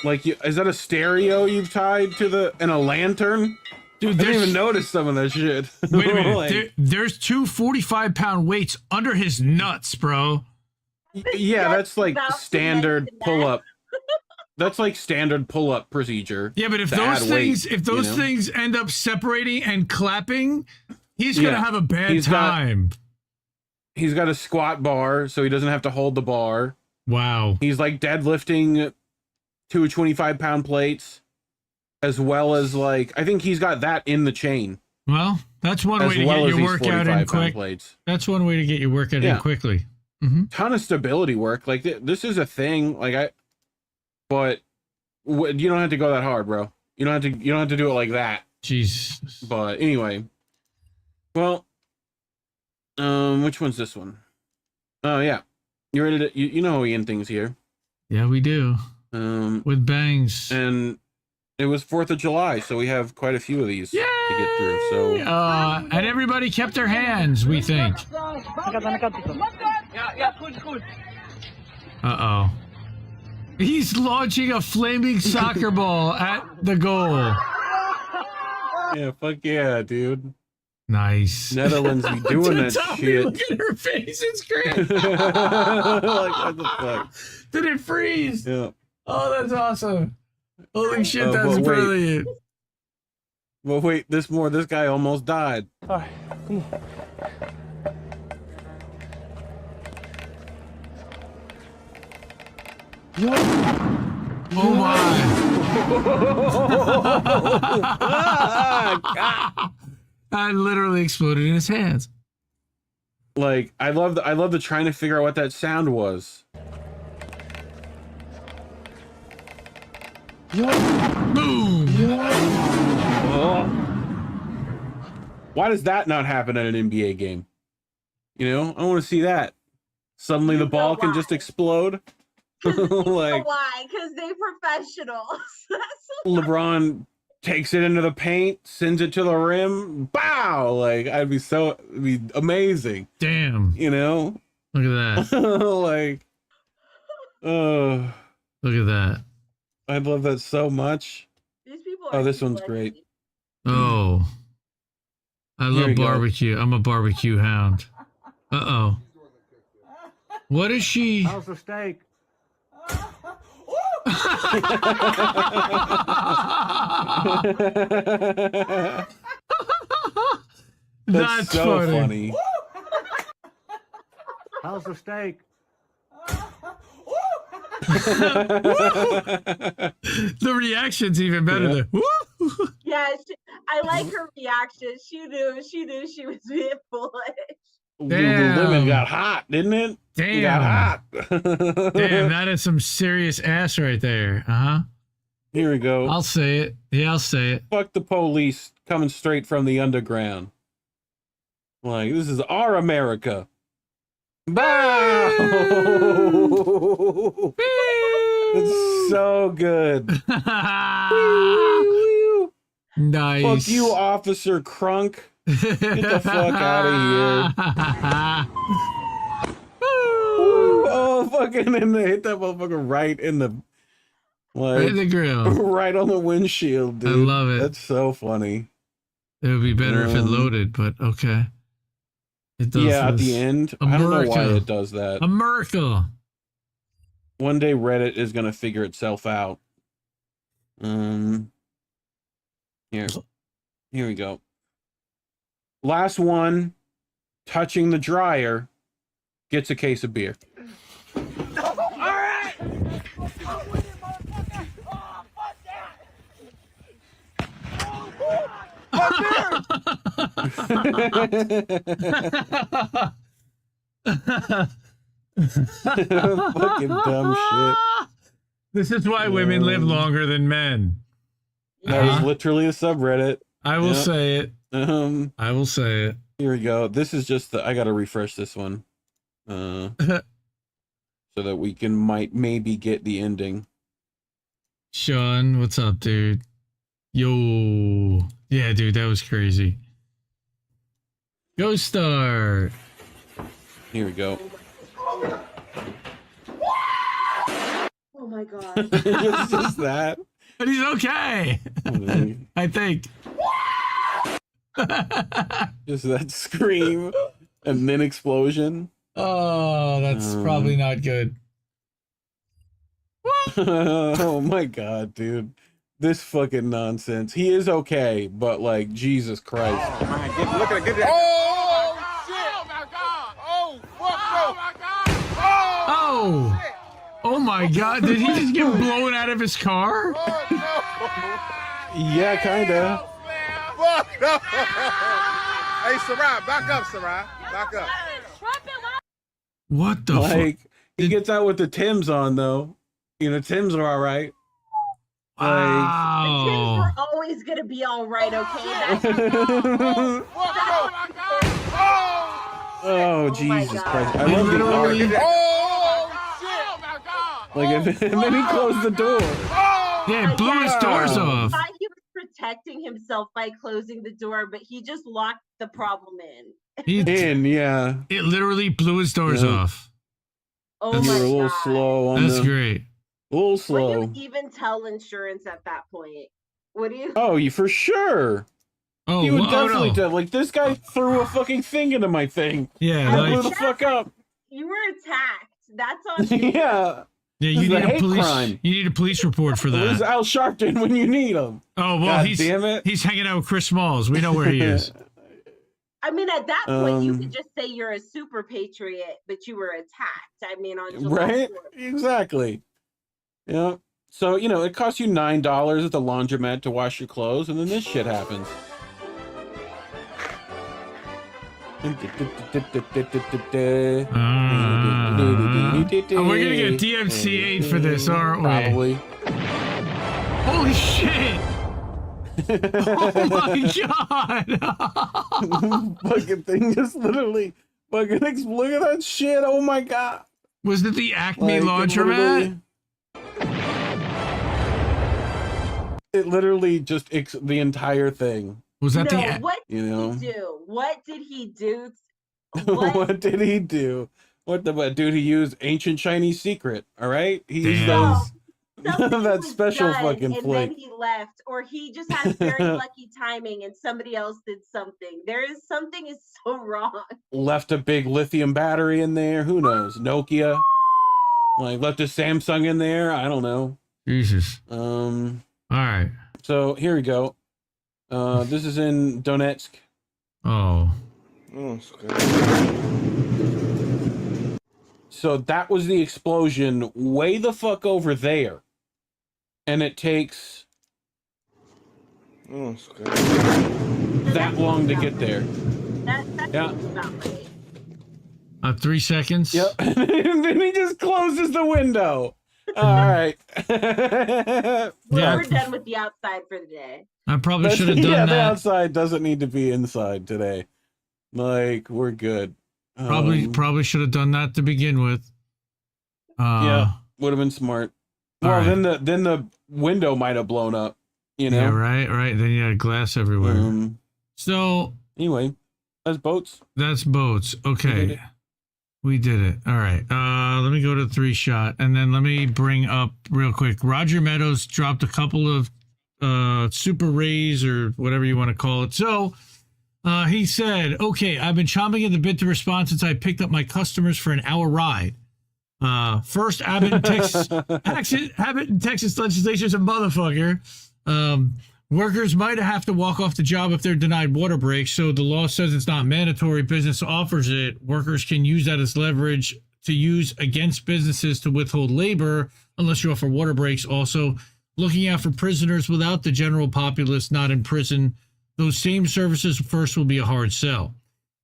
like, is that a stereo you've tied to the and a lantern? Dude, I didn't even notice some of that shit. Wait a minute. Like, There's two 45-pound weights under his nuts, bro. yeah, that's like standard pull-up. That's like standard pull-up procedure. Yeah, but if to those add weight, things, if those you know? things end up separating and clapping, he's gonna Yeah. have a bad He's got- time. He's got a squat bar, so he doesn't have to hold the bar. Wow. He's like deadlifting 2 25-pound plates, as well as like, I think he's got that in the chain. Well, that's one As way to well get as your these workout in 45-pound quick. plates. That's one way to get your workout Yeah. in quickly. Ton of stability work. Like this is a thing. Like but you don't have to go that hard, bro. You don't have to do it like that. Jesus. But anyway, well, which one's this one? Oh yeah, you ready to? You know how we end things here. Yeah, we do. With bangs. And it was 4th of July, so we have quite a few of these to get through. So And everybody kept their hands, we think. Uh-oh. He's launching a flaming soccer ball at the goal. yeah, fuck yeah, dude. Nice. Netherlands be doing that Tahtahme, shit. Look at her face. It's great. Like, what the fuck? Did it freeze? Yeah. Oh, that's awesome. Holy shit, Oh, that's but wait. brilliant. Well, wait, this guy almost died. All right, come on. Oh my. I literally exploded in his hands. Like, I love the trying to figure out what that sound was. Boom. Oh. Why does that not happen at an NBA game? You know, I want to see that. Suddenly the ball can just explode. Like, why? Because they professionals. LeBron takes it into the paint, sends it to the rim, bow! Like, it'd be amazing. Damn. You know? Look at that. Like, Look at that. I love that so much. These people Oh, this one's great. Oh. I Here love you go. barbecue. I'm a barbecue hound. Uh-oh. What is she? How's the steak? That's so funny. How's the steak? The reaction's even better than woo. Yeah, I like her reaction. She knew she was being foolish. Damn. Lululemon got hot, didn't it? Damn. It got hot. Damn, that is some serious ass right there. Uh-huh. Here we go. I'll say it. Yeah, I'll say it. Fuck the police coming straight from the underground. Like, this is our America. Bow! It's so good. Nice. Fuck you, Officer Crunk. Get the fuck out of here. Oh, fucking, and they hit that motherfucker right in the, like, Right in the grill. right on the windshield, dude. I love it. That's so funny. It would be better if it loaded, but okay. It does Yeah, at this. the end. I don't know why America. it does that. America. One day Reddit is gonna figure itself out. Here we go. Last one, touching the dryer, gets a case of beer. Fucking dumb shit. This is why women live longer than men. That was literally a subreddit. I will say it. I will say it. Here we go. This is just the. I gotta refresh this one, so that we can maybe get the ending. Sean, what's up, dude? Yo, yeah, dude, that was crazy. Go Star. Here we go. Oh my god. It's just that. But he's okay. I think. Just that scream and then explosion. Oh, that's probably not good. Oh my god, dude. This fucking nonsense. He is okay, but like, Jesus Christ. Look at it. Oh, shit. Oh, my God. Oh, fuck. Oh, my God. Oh. Oh my god, did he just get blown out of his car? Yeah, kinda. Fuck no. Hey, Sarai, back up, Sarai. Back up. What the fuck? Like, he gets out with the Timbs on, though. You know, Timbs are all right. The Timbs were always gonna be all right, okay? Oh, Jesus Christ. I love the art. Like, and then he closed the door. Yeah, he blew his doors off. I thought he was protecting himself by closing the door, but he just locked the problem in. Yeah. It literally blew his doors off. Oh You my were a little god. slow on That's great. A little Would slow. you even tell insurance at that point? Would you? Oh, you for sure. Oh, you would well, definitely no. tell. Like, this guy threw a fucking thing into my thing. Yeah, I like- blew the fuck up. You were attacked. That's on you. Yeah. Yeah, This you is need a a hate police. crime. You need a police report for Where's that. Al Sharpton when you need him? Oh well, God he's damn it. he's hanging out with Chris Smalls. We know where he is. I mean, at that point, you could just say you're a super patriot, but you were attacked. I mean, on July Right? 4th. Exactly. Yeah. So, you know, it costs you $9 at the laundromat to wash your clothes, and then this shit happens. We're gonna get DMCA'd for this, aren't we? Probably. Holy shit! Oh my god! Fucking thing just literally fucking look at that shit. Oh my god. Was it the Acme Like, laundromat? It literally just the entire thing. Was that No, the? what did You know? he do? What did he do? What did he do? What dude? He used ancient Chinese secret. All right, he used Damn. Something that was special done, fucking and flick. then he left, or he just had very lucky timing, and somebody else did something. Something is so wrong. Left a big lithium battery in there. Who knows? Nokia. Like left a Samsung in there. I don't know. Jesus. All right. So here we go. This is in Donetsk. Oh. So that was the explosion way the fuck over there. And it takes that long to get there. That's Yeah. about right. 3 seconds. Yep. And then he just closes the window. All right. We're done with the outside for the day. I probably should have done The that. outside doesn't need to be inside today. Like, we're good. Probably should have done that to begin with. Yeah, would have been smart. Well, All right. then the window might have blown up. You know. Yeah, right. Then you had glass everywhere. So anyway, that's boats. That's boats. Okay. We did it. All right. Let me go to 3-shot, and then let me bring up real quick. Roger Meadows dropped a couple of super rays or whatever you want to call it. So he said, okay, I've been chomping at the bit to respond since I picked up my customers for an hour ride. First, Abbott in Texas legislature is a motherfucker. Workers might have to walk off the job if they're denied water breaks. So the law says it's not mandatory. Business offers it. Workers can use that as leverage to use against businesses to withhold labor unless you offer water breaks. Also, looking out for prisoners without the general populace not in prison. Those same services first will be a hard sell.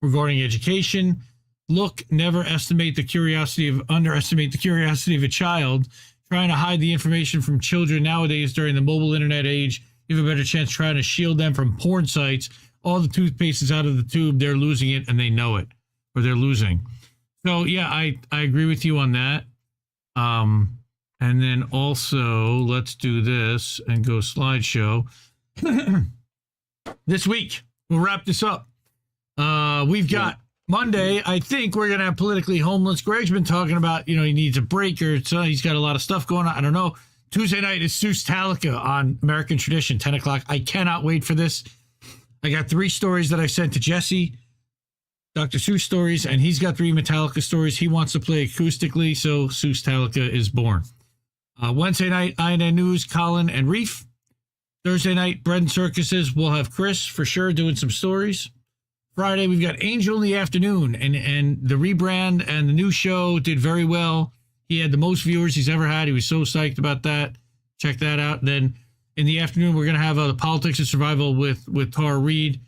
Regarding education, never underestimate the curiosity of a child. Trying to hide the information from children nowadays during the mobile internet age, you have a better chance trying to shield them from porn sites. All the toothpaste is out of the tube. They're losing it and they know it, or they're losing. So yeah, I agree with you on that. And then also let's do this and go slideshow. This week, we'll wrap this up. We've got Monday, I think we're going to have Politically Homeless. Greg's been talking about, he needs a break or so. He's got a lot of stuff going on. I don't know. Tuesday night is Seuss Talica on American Tradition, 10 o'clock. I cannot wait for this. I got 3 stories that I sent to Jesse, Dr. Seuss stories, and he's got 3 Metallica stories he wants to play acoustically, so Seuss Talica is born. Wednesday night, INN News, Colin and Reef. Thursday night, Bread and Circuses. We'll have Chris for sure doing some stories. Friday, we've got Angel in the afternoon, and the rebrand and the new show did very well. He had the most viewers he's ever had. He was so psyched about that. Check that out. And then in the afternoon, we're going to have the Politics of Survival with Tara Reade.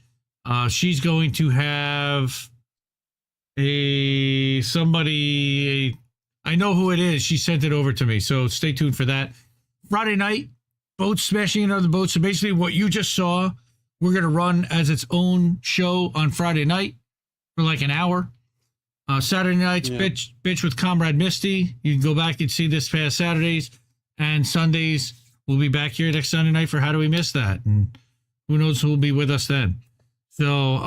She's going to have somebody. I know who it is. She sent it over to me, so stay tuned for that. Friday night, boats smashing into other boats. So basically what you just saw, we're going to run as its own show on Friday night for like an hour. Saturday night's Bitch with Comrade Misty. You can go back and see this past Saturdays. And Sundays, we'll be back here next Sunday night for How Do We Miss That? And who knows who will be with us then. So,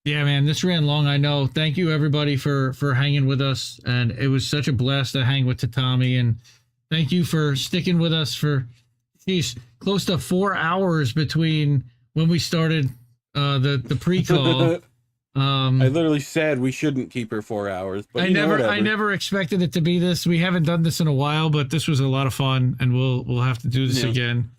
yeah, man, this ran long, I know. Thank you, everybody, for hanging with us. And it was such a blast to hang with Tahtahme. And thank you for sticking with us for, close to 4 hours between when we started the pre-call. I literally said we shouldn't keep her 4 hours, but I never expected it to be this. We haven't done this in a while, but this was a lot of fun, and we'll have to do this again.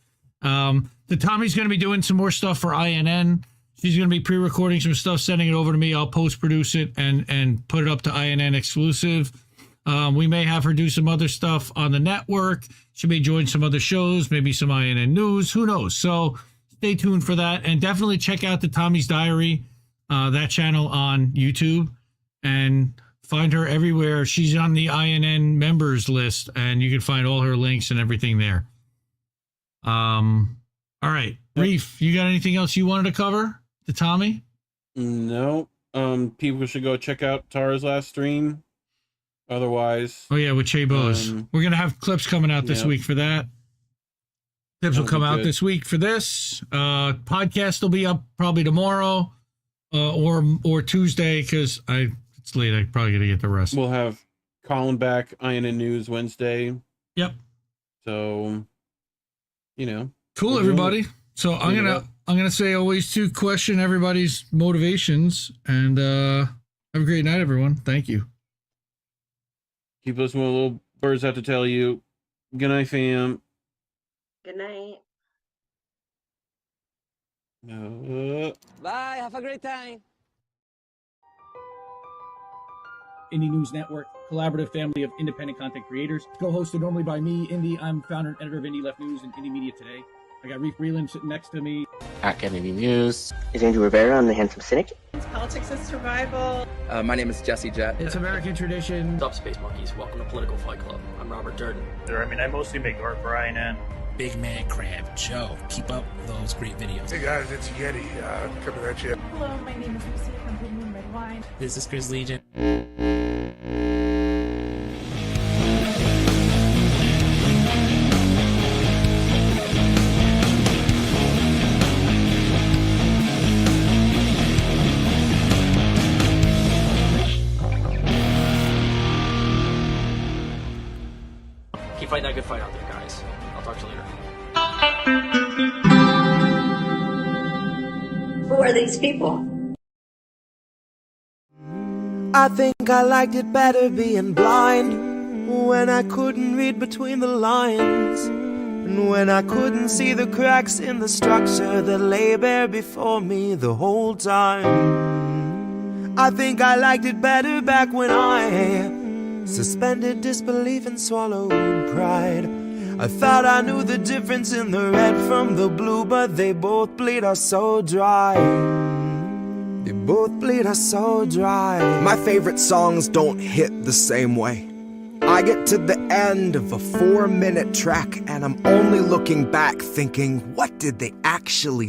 Tahtahme's going to be doing some more stuff for INN. She's going to be pre-recording some stuff, sending it over to me. I'll post-produce it and put it up to INN exclusive. We may have her do some other stuff on the network. She may join some other shows, maybe some INN news. Who knows? So stay tuned for that, and definitely check out Tahtahme's Diary. That channel on YouTube, and find her everywhere. She's on the INN members list, and you can find all her links and everything there. All right, Reef, you got anything else you wanted to cover, Tahtahme? No. People should go check out Tara's last stream. Otherwise, with Che Bose. We're gonna have clips coming out this week for that. Clips will come out this week for this. Podcast will be up probably tomorrow. Or Tuesday, because it's late. I probably gotta get the rest. We'll have Colin back, INN News Wednesday. Yep. So, cool, everybody. So I'm gonna say always to question everybody's motivations, and have a great night, everyone. Thank you. Keep listening with little birds have to tell you. Good night, fam. Good night. Bye. Have a great time. Indie News Network, collaborative family of independent content creators. Co-hosted normally by me, Indy. I'm founder and editor of Indie Left News and Indie Media Today. I got Reef Breland sitting next to me. At Kennedy News. Is Andrew Rivera on The Handsome Cynic? It's Politics of Survival. My name is Jesse Jett. It's American Tradition. What's up, Space Monkeys? Welcome to Political Fight Club. I'm Robert Durden. I mostly make art for INN. Big Man Crab Joe. Keep up those great videos. Hey guys, it's Yeti coming at you. Hello, my name is Misty from Blue Moon Red Wine. This is Chris Legion. Keep fighting that good fight out there, guys. I'll talk to you later. Who are these people? I think I liked it better being blind, when I couldn't read between the lines, and when I couldn't see the cracks in the structure that lay bare before me the whole time. I think I liked it better back when I suspended disbelief and swallowed pride. I thought I knew the difference in the red from the blue, but they both bleed us so dry. They both bleed us so dry. My favorite songs don't hit the same way. I get to the end of a 4-minute track and I'm only looking back thinking, what did they actually